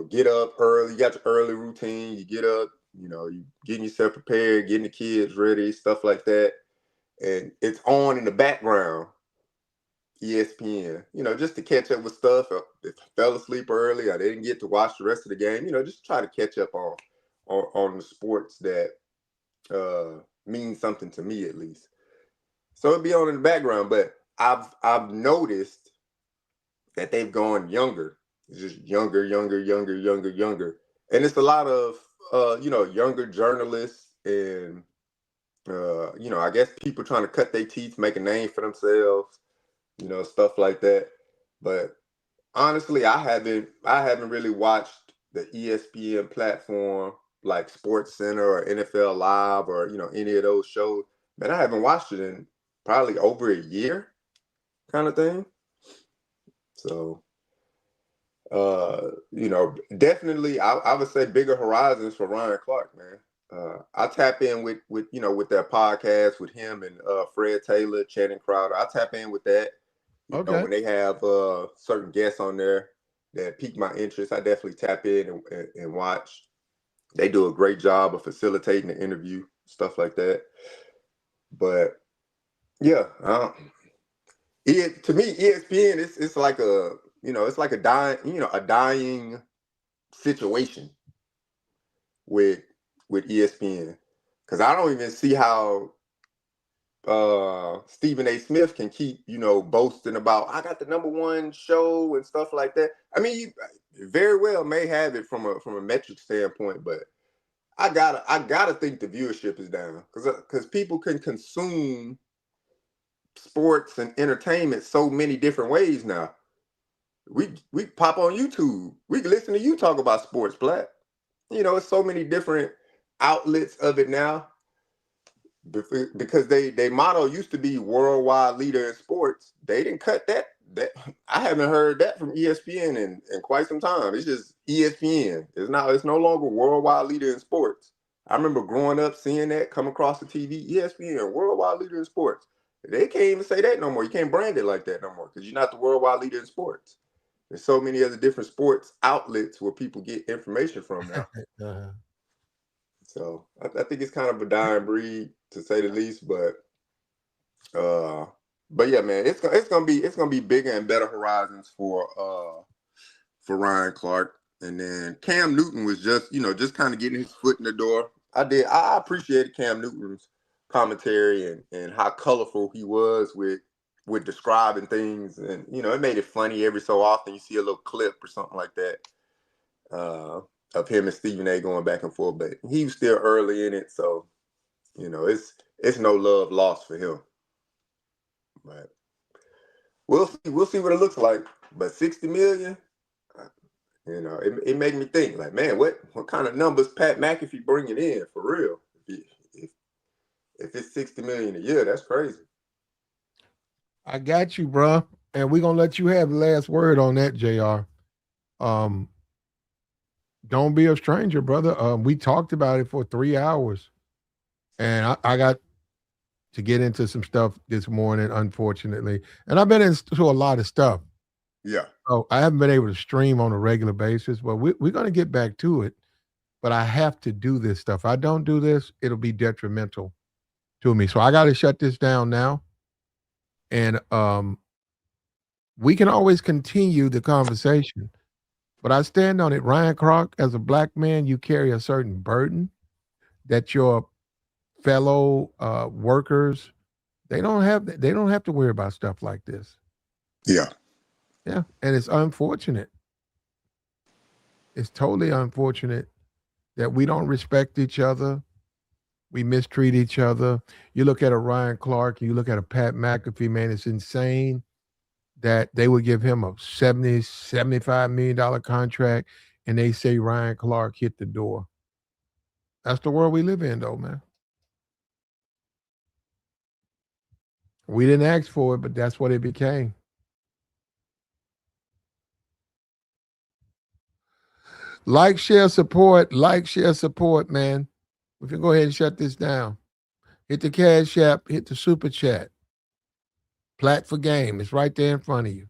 get up early. You got your early routine. You get up, you getting yourself prepared, getting the kids ready, stuff like that, and it's on in the background. ESPN, just to catch up with stuff. If I fell asleep early, I didn't get to watch the rest of the game. Just try to catch up on the sports that mean something to me at least. So it'd be on in the background, but I've noticed that they've gone younger. It's just younger, and it's a lot of younger journalists and I guess people trying to cut their teeth, make a name for themselves. Stuff like that. But honestly, I haven't really watched the ESPN platform like Sports Center or NFL Live or any of those shows. Man, I haven't watched it in probably over a year, kind of thing. So, definitely, I would say bigger horizons for Ryan Clark, man. I tap in with that podcast with him and Fred Taylor, Channing Crowder. I tap in with that. When they have certain guests on there that pique my interest, I definitely tap in and watch. They do a great job of facilitating the interview, stuff like that. But yeah, to me, ESPN it's like it's like a dying situation with ESPN, because I don't even see how Stephen A. Smith can keep boasting about I got the #1 show and stuff like that. I mean, you very well may have it from a metric standpoint, but I gotta think the viewership is down because people can consume sports and entertainment so many different ways now. We pop on YouTube. We can listen to you talk about sports, Black. It's so many different outlets of it now. Because they motto used to be worldwide leader in sports. They didn't cut that. I haven't heard that from ESPN in quite some time. It's just ESPN. It's no longer worldwide leader in sports. I remember growing up seeing that come across the TV. ESPN, worldwide leader in sports. They can't even say that no more. You can't brand it like that no more because you're not the worldwide leader in sports. There's so many other different sports outlets where people get information from now. So I think it's kind of a dying breed, to say the least. But yeah, man, it's gonna be bigger and better horizons for Ryan Clark. And then Cam Newton was just kind of getting his foot in the door. I appreciated Cam Newton's commentary and how colorful he was with describing things, and it made it funny every so often. You see a little clip or something like that. Of him and Stephen A. going back and forth, but he was still early in it, so it's no love lost for him. But we'll see what it looks like. But $60 million, You know, it made me think like, man, what kind of numbers Pat McAfee bringing in for real? If, if it's 60 million a year, that's crazy. I got you, bro. And we're gonna let you have the last word on that, JR. Um, don't be a stranger, brother. We talked about it for 3 hours. And I got to get into some stuff this morning, unfortunately. And I've been into a lot of stuff. Yeah. So I haven't been able to stream on a regular basis, but we're going to get back to it. But I have to do this stuff. If I don't do this, it'll be detrimental to me. So I got to shut this down now. And we can always continue the conversation. But I stand on it. Ryan Kroc, as a black man, you carry a certain burden that your fellow workers, they don't have to worry about stuff like this. Yeah. Yeah. And it's unfortunate. It's totally unfortunate that we don't respect each other. We mistreat each other. You look at a Ryan Clark, you look at a Pat McAfee, man, it's insane that they would give him a $75 million contract and they say Ryan Clark hit the door. That's the world we live in, though, man. We didn't ask for it, but that's what it became. Like, share, support, man. We can go ahead and shut this down. Hit the Cash App, hit the Super Chat. Plat for Game. It's right there in front of you.